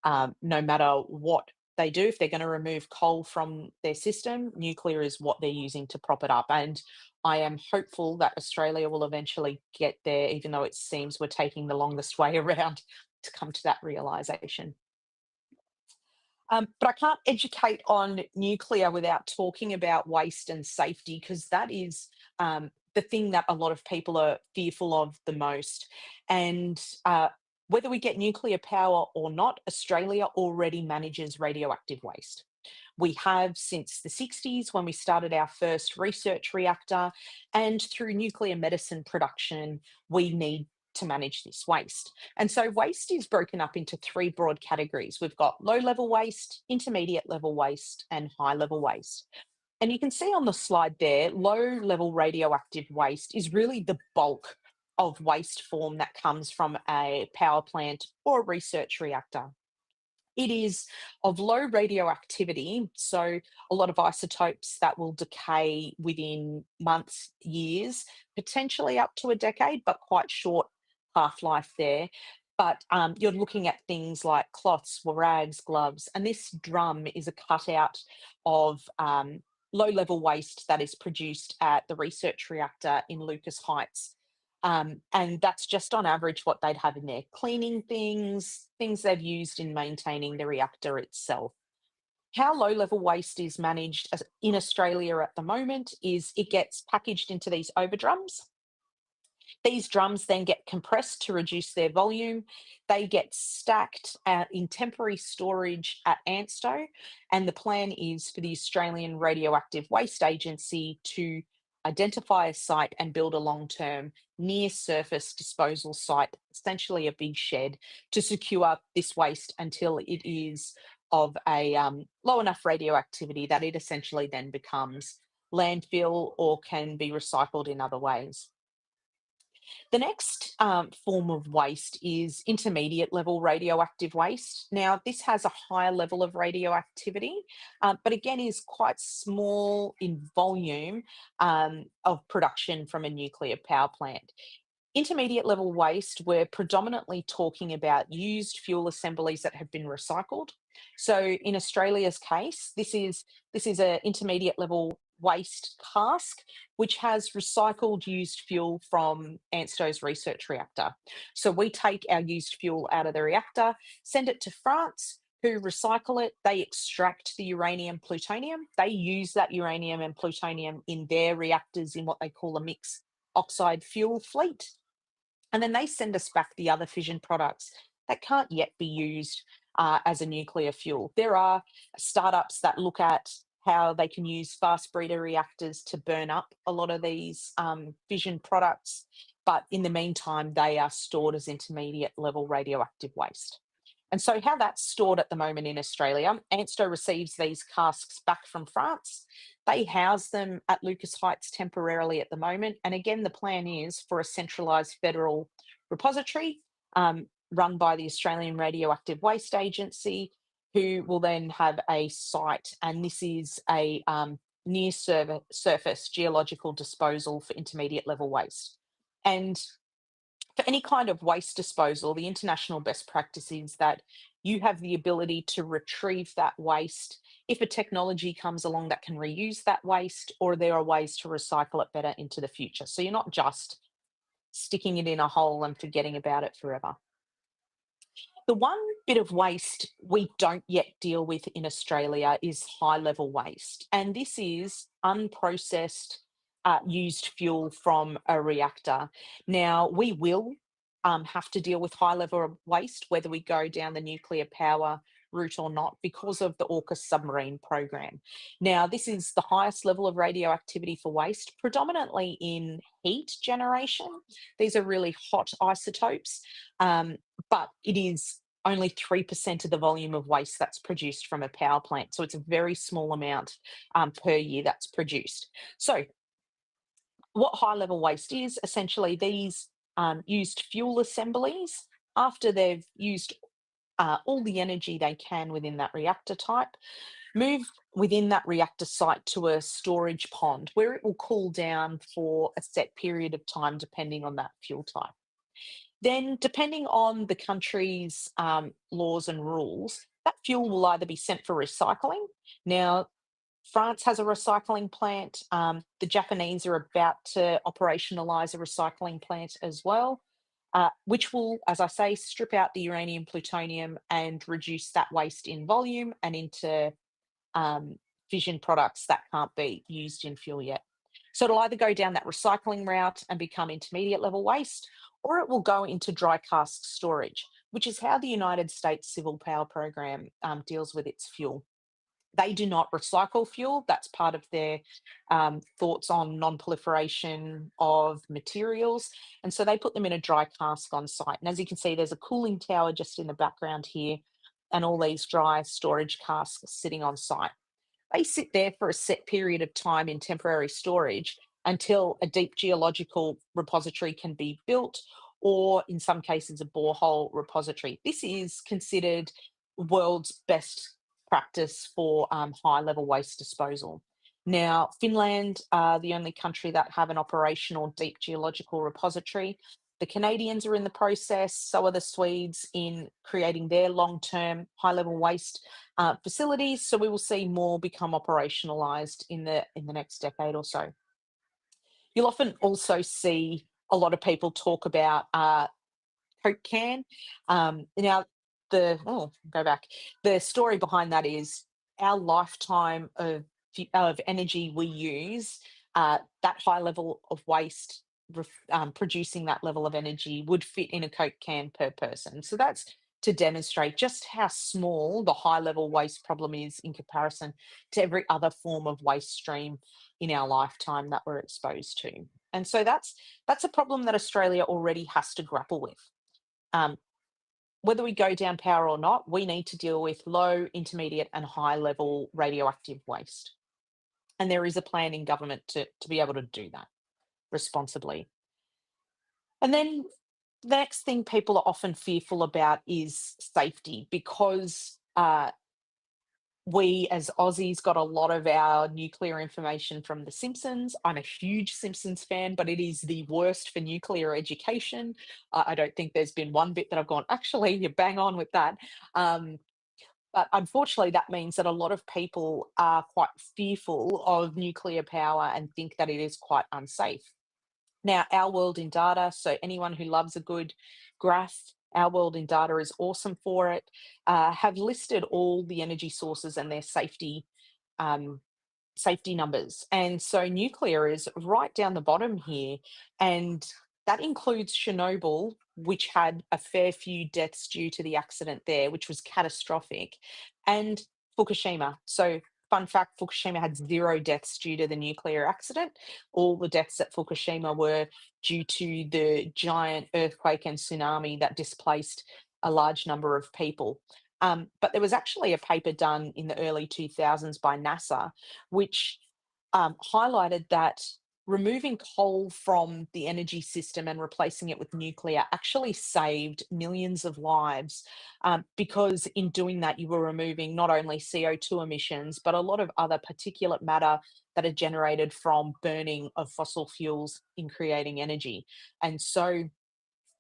No matter what they do, if they're going to remove coal from their system, nuclear is what they're using to prop it up. And I am hopeful that Australia will eventually get there, even though it seems we're taking the longest way around to come to that realisation. But I can't educate on nuclear without talking about waste and safety, because that is the thing that a lot of people are fearful of the most. And whether we get nuclear power or not, Australia already manages radioactive waste. We have since the 60s when we started our first research reactor, and through nuclear medicine production, we need to manage this waste. And so waste is broken up into three broad categories. We've got low level waste, intermediate level waste, and high level waste. And you can see on the slide there, low level radioactive waste is really the bulk of waste form that comes from a power plant or a research reactor. It is of low radioactivity, so a lot of isotopes that will decay within months, years, potentially up to a decade, but quite short half-life there. But you're looking at things like cloths, rags, gloves, and this drum is a cutout of low-level waste that is produced at the research reactor in Lucas Heights. And that's just on average what they'd have in there. Cleaning things they've used in maintaining the reactor itself. How low level waste is managed in Australia at the moment is it gets packaged into these overdrums. These drums then get compressed to reduce their volume. They get stacked in temporary storage at ANSTO, and the plan is for the Australian Radioactive Waste Agency to identify a site and build a long-term near-surface disposal site, essentially a big shed, to secure this waste until it is of a low enough radioactivity that it essentially then becomes landfill or can be recycled in other ways. The next form of waste is intermediate level radioactive waste. Now, this has a higher level of radioactivity, but again is quite small in volume of production from a nuclear power plant. Intermediate level waste, we're predominantly talking about used fuel assemblies that have been recycled. So in Australia's case, this is an intermediate level waste cask, which has recycled used fuel from ANSTO's research reactor. So we take our used fuel out of the reactor, send it to France, who recycle it. They extract the uranium plutonium. They use that uranium and plutonium in their reactors in what they call a mixed oxide fuel fleet. And then they send us back the other fission products that can't yet be used as a nuclear fuel. There are startups that look at how they can use fast breeder reactors to burn up a lot of these fission products. But in the meantime, they are stored as intermediate level radioactive waste. And so how that's stored at the moment in Australia, ANSTO receives these casks back from France. They house them at Lucas Heights temporarily at the moment. And again, the plan is for a centralised federal repository run by the Australian Radioactive Waste Agency, who will then have a site. And this is a near surface geological disposal for intermediate level waste. And for any kind of waste disposal, the international best practice is that you have the ability to retrieve that waste if a technology comes along that can reuse that waste, or there are ways to recycle it better into the future. So you're not just sticking it in a hole and forgetting about it forever. The one bit of waste we don't yet deal with in Australia is high level waste. And this is unprocessed used fuel from a reactor. Now, we will have to deal with high level waste, whether we go down the nuclear power route or not, because of the AUKUS submarine program. Now, this is the highest level of radioactivity for waste, predominantly in heat generation. These are really hot isotopes, but it is only 3% of the volume of waste that's produced from a power plant. So it's a very small amount per year that's produced. So what high level waste is, essentially these used fuel assemblies, after they've used all the energy they can within that reactor type, move within that reactor site to a storage pond where it will cool down for a set period of time depending on that fuel type. Then, depending on the country's laws and rules, that fuel will either be sent for recycling. Now, France has a recycling plant. The Japanese are about to operationalise a recycling plant as well, which will, as I say, strip out the uranium plutonium and reduce that waste in volume and into fission products that can't be used in fuel yet. So it'll either go down that recycling route and become intermediate level waste, or it will go into dry cask storage, which is how the United States Civil Power Program deals with its fuel. They do not recycle fuel. That's part of their thoughts on non-proliferation of materials. And so they put them in a dry cask on site. And as you can see, there's a cooling tower just in the background here, and all these dry storage casks sitting on site. They sit there for a set period of time in temporary storage until a deep geological repository can be built, or in some cases, a borehole repository. This is considered world's best practice for high level waste disposal. Now, Finland are the only country that have an operational deep geological repository. The Canadians are in the process, so are the Swedes in creating their long-term high-level waste facilities. So we will see more become operationalised in the next decade or so. You'll often also see a lot of people talk about Coke can. Now, the story behind that is our lifetime of energy we use, that high level of waste, producing that level of energy would fit in a Coke can per person. So that's to demonstrate just how small the high level waste problem is in comparison to every other form of waste stream in our lifetime that we're exposed to. And so that's a problem that Australia already has to grapple with. Whether we go down power or not, we need to deal with low, intermediate and high level radioactive waste. And there is a plan in government to be able to do that responsibly. And then the next thing people are often fearful about is safety, because we as Aussies got a lot of our nuclear information from The Simpsons. I'm a huge Simpsons fan, but it is the worst for nuclear education. I don't think there's been one bit that I've gone, actually, you bang on with that. But unfortunately, that means that a lot of people are quite fearful of nuclear power and think that it is quite unsafe. Now, Our World in Data, so anyone who loves a good graph, Our World in Data is awesome for it, have listed all the energy sources and their safety numbers. And so nuclear is right down the bottom here, and that includes Chernobyl, which had a fair few deaths due to the accident there, which was catastrophic, and Fukushima. So fun fact, Fukushima had 0 deaths due to the nuclear accident. All the deaths at Fukushima were due to the giant earthquake and tsunami that displaced a large number of people. But there was actually a paper done in the early 2000s by NASA, which highlighted that removing coal from the energy system and replacing it with nuclear actually saved millions of lives, because in doing that, you were removing not only CO2 emissions, but a lot of other particulate matter that are generated from burning of fossil fuels in creating energy. And so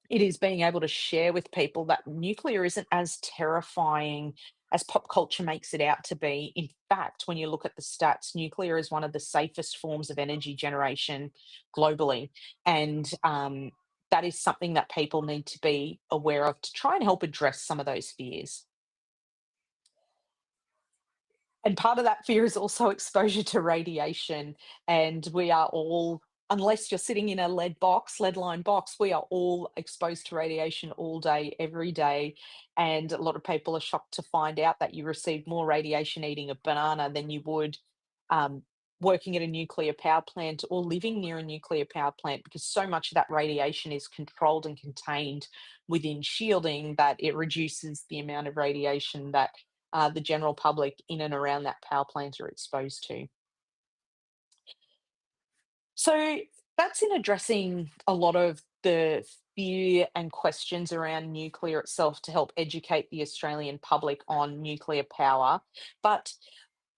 it is being able to share with people that nuclear isn't as terrifying as pop culture makes it out to be. In fact, when you look at the stats, nuclear is one of the safest forms of energy generation globally. And that is something that people need to be aware of to try and help address some of those fears. And part of that fear is also exposure to radiation. And we are all, unless you're sitting in a lead line box, we are all exposed to radiation all day, every day. And a lot of people are shocked to find out that you receive more radiation eating a banana than you would working at a nuclear power plant or living near a nuclear power plant, because so much of that radiation is controlled and contained within shielding that it reduces the amount of radiation that the general public in and around that power plant are exposed to. So that's in addressing a lot of the fear and questions around nuclear itself to help educate the Australian public on nuclear power. But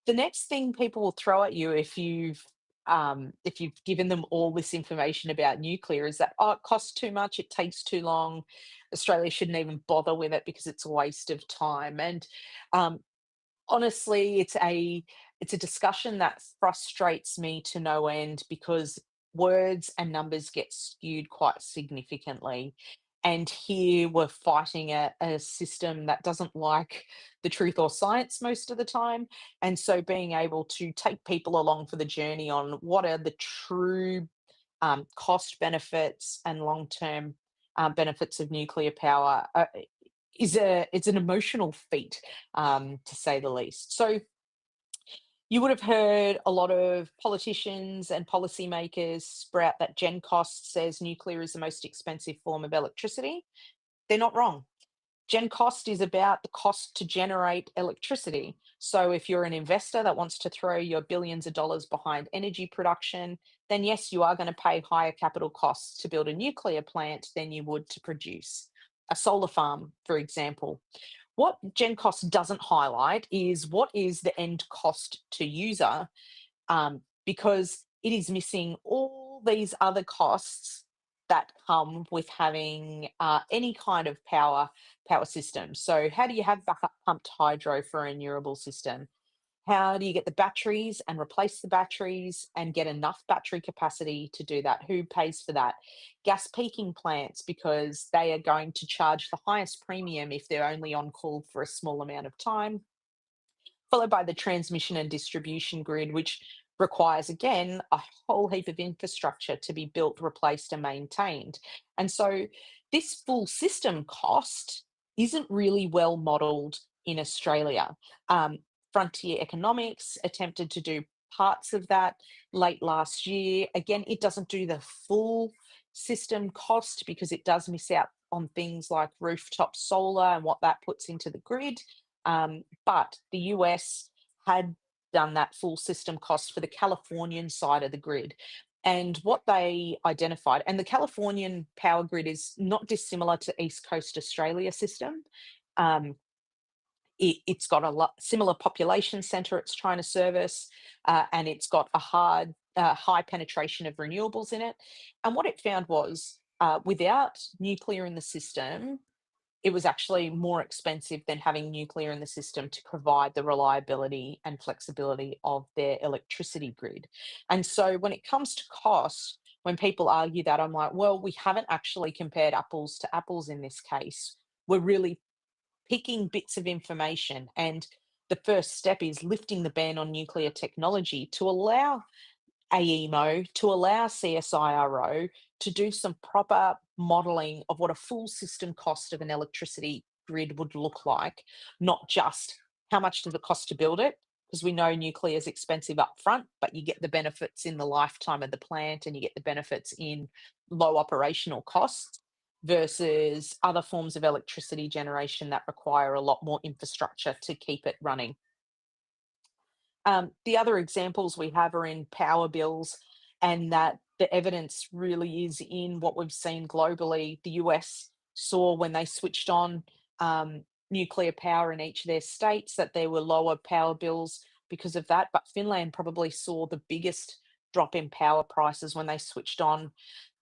the next thing people will throw at you if you've given them all this information about nuclear is that, oh, it costs too much, it takes too long, Australia shouldn't even bother with it because it's a waste of time. And honestly, it's a discussion that frustrates me to no end, because words and numbers get skewed quite significantly. And here we're fighting a system that doesn't like the truth or science most of the time. And so being able to take people along for the journey on what are the true cost benefits and long-term benefits of nuclear power it's an emotional feat, to say the least. So You would have heard a lot of politicians and policymakers sprout that Gen Cost says nuclear is the most expensive form of electricity. They're not wrong. Gen Cost is about the cost to generate electricity. So if you're an investor that wants to throw your billions of dollars behind energy production, then yes, you are going to pay higher capital costs to build a nuclear plant than you would to produce a solar farm, for example. What Gen Cost doesn't highlight is what is the end cost to user, because it is missing all these other costs that come with having any kind of power system. So how do you have backup pumped hydro for a renewable system? How do you get the batteries and replace the batteries and get enough battery capacity to do that? Who pays for that? Gas peaking plants, because they are going to charge the highest premium if they're only on call for a small amount of time, followed by the transmission and distribution grid, which requires, again, a whole heap of infrastructure to be built, replaced, and maintained. And so this full system cost isn't really well modelled in Australia. Frontier Economics attempted to do parts of that late last year. Again, it doesn't do the full system cost because it does miss out on things like rooftop solar and what that puts into the grid. But the US had done that full system cost for the Californian side of the grid. And what they identified, and the Californian power grid is not dissimilar to East Coast Australia system. It's got a similar population centre it's trying to service, and it's got a high penetration of renewables in it. And what it found was, without nuclear in the system, it was actually more expensive than having nuclear in the system to provide the reliability and flexibility of their electricity grid. And so when it comes to cost, when people argue that, I'm like, well, we haven't actually compared apples to apples in this case. We're really picking bits of information. And the first step is lifting the ban on nuclear technology to allow AEMO, to allow CSIRO to do some proper modelling of what a full system cost of an electricity grid would look like, not just how much does it cost to build it, because we know nuclear is expensive up front, but you get the benefits in the lifetime of the plant and you get the benefits in low operational costs versus other forms of electricity generation that require a lot more infrastructure to keep it running. The other examples we have are in power bills, and that the evidence really is in what we've seen globally. The US saw when they switched on nuclear power in each of their states that there were lower power bills because of that, but Finland probably saw the biggest drop in power prices when they switched on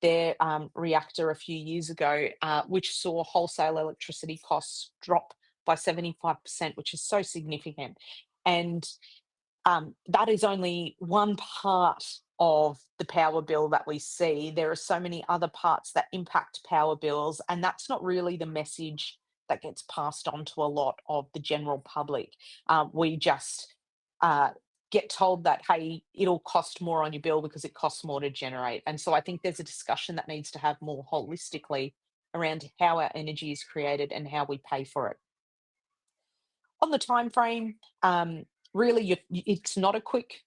their reactor a few years ago, which saw wholesale electricity costs drop by 75%, which is so significant. And that is only one part of the power bill that we see. There are so many other parts that impact power bills, and that's not really the message that gets passed on to a lot of the general public. We just get told that, hey, it'll cost more on your bill because it costs more to generate. And so I think there's a discussion that needs to have more holistically around how our energy is created and how we pay for it. On the time frame, really, it's not a quick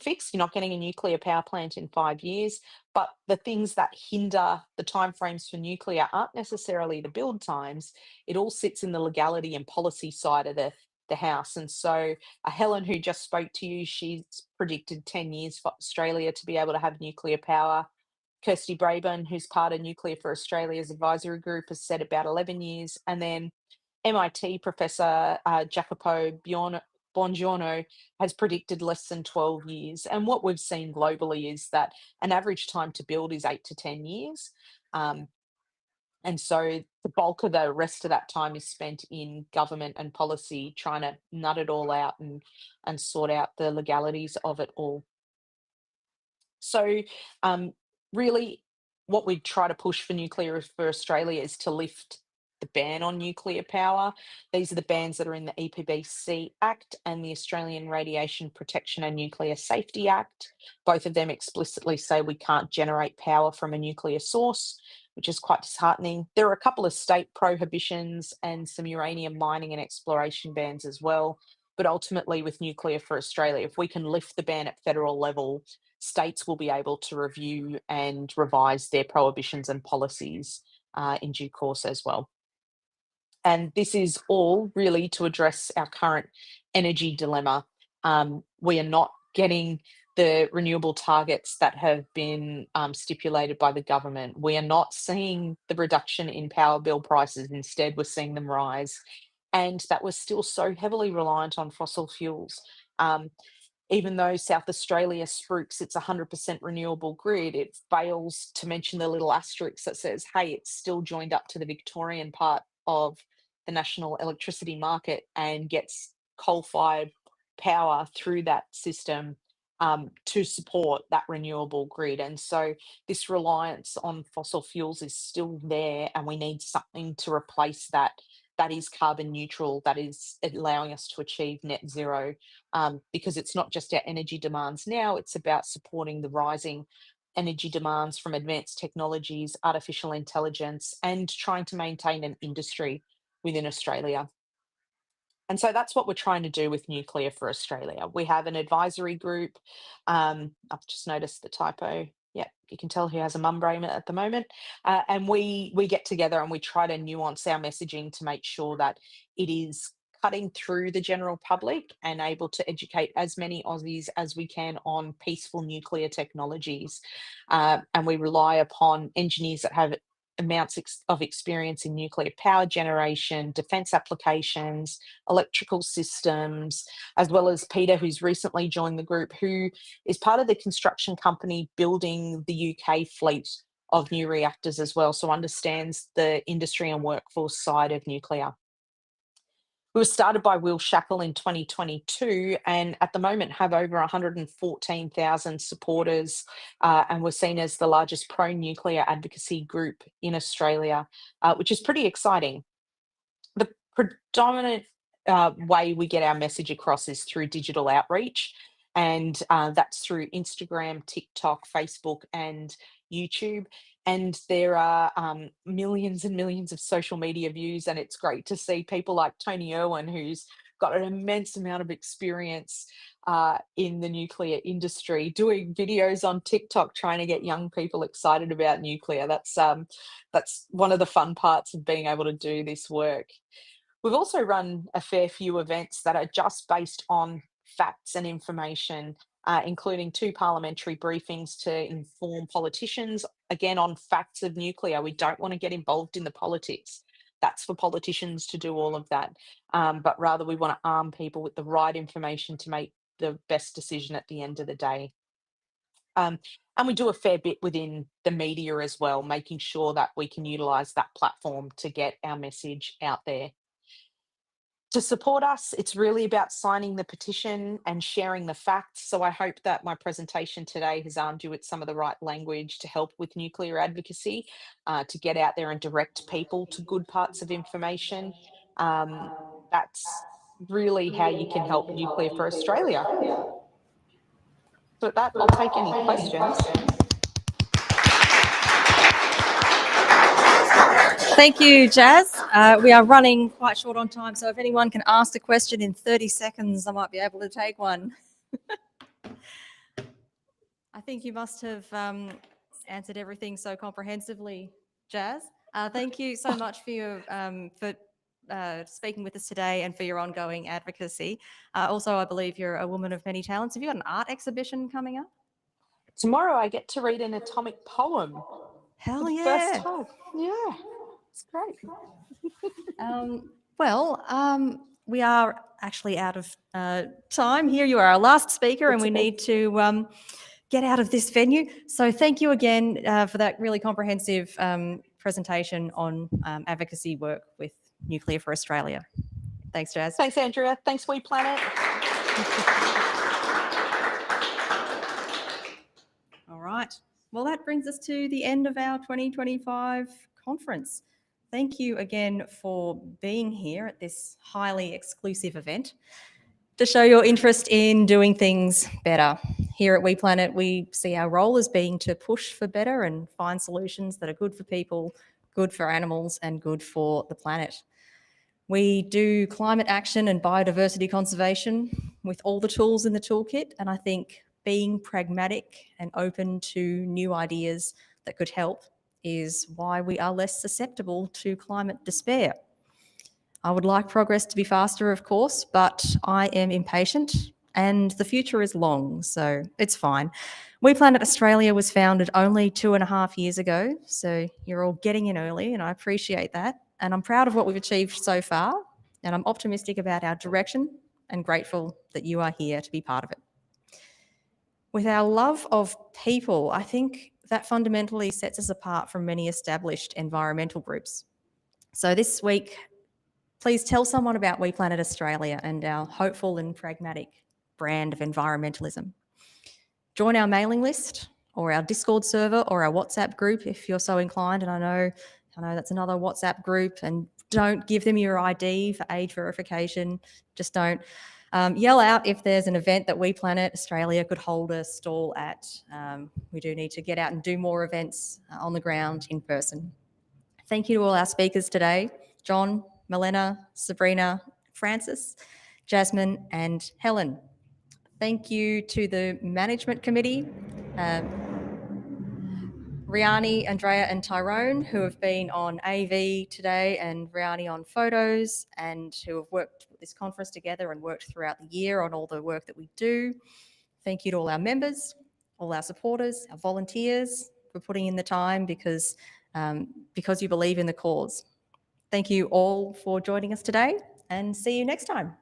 fix. You're not getting a nuclear power plant in 5 years, but the things that hinder the timeframes for nuclear aren't necessarily the build times. It all sits in the legality and policy side of the house. And so Helen, who just spoke to you, she's predicted 10 years for Australia to be able to have nuclear power. Kirsty Braben, who's part of Nuclear for Australia's advisory group, has said about 11 years. And then MIT professor Jacopo Bongiorno has predicted less than 12 years. And what we've seen globally is that an average time to build is 8 to 10 years. And so the bulk of the rest of that time is spent in government and policy trying to nut it all out and sort out the legalities of it all. So really what we try to push for Nuclear for Australia is to lift the ban on nuclear power. These are the bans that are in the EPBC Act and the Australian Radiation Protection and Nuclear Safety Act. Both of them explicitly say we can't generate power from a nuclear source, which is quite disheartening. There are a couple of state prohibitions and some uranium mining and exploration bans as well. But ultimately, with Nuclear for Australia, if we can lift the ban at federal level, states will be able to review and revise their prohibitions and policies in due course as well. And this is all really to address our current energy dilemma. We are not getting the renewable targets that have been stipulated by the government. We are not seeing the reduction in power bill prices. Instead, we're seeing them rise. And that was still so heavily reliant on fossil fuels. Even though South Australia spruiks its 100% renewable grid, it fails to mention the little asterisk that says, hey, it's still joined up to the Victorian part of the national electricity market and gets coal-fired power through that system to support that renewable grid. And so this reliance on fossil fuels is still there, and we need something to replace that is carbon neutral, that is allowing us to achieve net zero, because it's not just our energy demands now, it's about supporting the rising energy demands from advanced technologies, artificial intelligence, and trying to maintain an industry within Australia. And so that's what we're trying to do with Nuclear for Australia. We have an advisory group. I've just noticed the typo. Yeah, you can tell who has a mum brain at the moment. And we get together and we try to nuance our messaging to make sure that it is cutting through the general public and able to educate as many Aussies as we can on peaceful nuclear technologies. And we rely upon engineers that have amounts of experience in nuclear power generation, defence applications, electrical systems, as well as Peter, who's recently joined the group, who is part of the construction company building the UK fleet of new reactors as well, so understands the industry and workforce side of nuclear. We were started by Will Shackle in 2022 and at the moment have over 114,000 supporters, and we're seen as the largest pro-nuclear advocacy group in Australia, which is pretty exciting. The predominant way we get our message across is through digital outreach, and that's through Instagram, TikTok, Facebook, and YouTube. And there are millions and millions of social media views, and it's great to see people like Tony Irwin, who's got an immense amount of experience in the nuclear industry, doing videos on TikTok trying to get young people excited about nuclear. That's one of the fun parts of being able to do this work. We've also run a fair few events that are just based on facts and information, including 2 parliamentary briefings to inform politicians, again, on facts of nuclear. We don't want to get involved in the politics. That's for politicians to do all of that. But rather we want to arm people with the right information to make the best decision at the end of the day. And we do a fair bit within the media as well, making sure that we can utilise that platform to get our message out there. To support us, it's really about signing the petition and sharing the facts. So I hope that my presentation today has armed you with some of the right language to help with nuclear advocacy, to get out there and direct people to good parts of information. That's really how you can help Nuclear for Australia. So with that, I'll take any questions. Thank you, Jazz. We are running quite short on time, so if anyone can ask a question in 30 seconds, I might be able to take one. I think you must have answered everything so comprehensively, Jazz. Thank you so much for your speaking with us today and for your ongoing advocacy. Also, I believe you're a woman of many talents. Have you got an art exhibition coming up? Tomorrow I get to read an atomic poem. Hell for the yeah. First time. Yeah, it's great. We are actually out of time here. You are our last speaker and we need to get out of this venue. So thank you again for that really comprehensive presentation on advocacy work with Nuclear for Australia. Thanks, Jazz. Thanks, Andrea. Thanks, WePlanet. All right. Well, that brings us to the end of our 2025 conference. Thank you again for being here at this highly exclusive event to show your interest in doing things better. Here at WePlanet, we see our role as being to push for better and find solutions that are good for people, good for animals, and good for the planet. We do climate action and biodiversity conservation with all the tools in the toolkit, and I think being pragmatic and open to new ideas that could help is why we are less susceptible to climate despair. I would like progress to be faster, of course, but I am impatient and the future is long, so it's fine. WePlanet Australia was founded only 2.5 years ago, so you're all getting in early and I appreciate that. And I'm proud of what we've achieved so far, and I'm optimistic about our direction and grateful that you are here to be part of it. With our love of people, I think that fundamentally sets us apart from many established environmental groups. So this week, please tell someone about WePlanet Australia and our hopeful and pragmatic brand of environmentalism. Join our mailing list or our Discord server or our WhatsApp group if you're so inclined. And I know that's another WhatsApp group, and don't give them your ID for age verification. Just don't. Yell out if there's an event that WePlanet Australia could hold a stall at. We do need to get out and do more events on the ground in person. Thank you to all our speakers today, John, Milena, Sabrina, Francis, Jasmin, and Helen. Thank you to the management committee, Riani, Andrea, and Tyrone, who have been on AV today, and Riani on photos, and who have worked with this conference together and worked throughout the year on all the work that we do. Thank you to all our members, all our supporters, our volunteers for putting in the time because you believe in the cause. Thank you all for joining us today, and see you next time.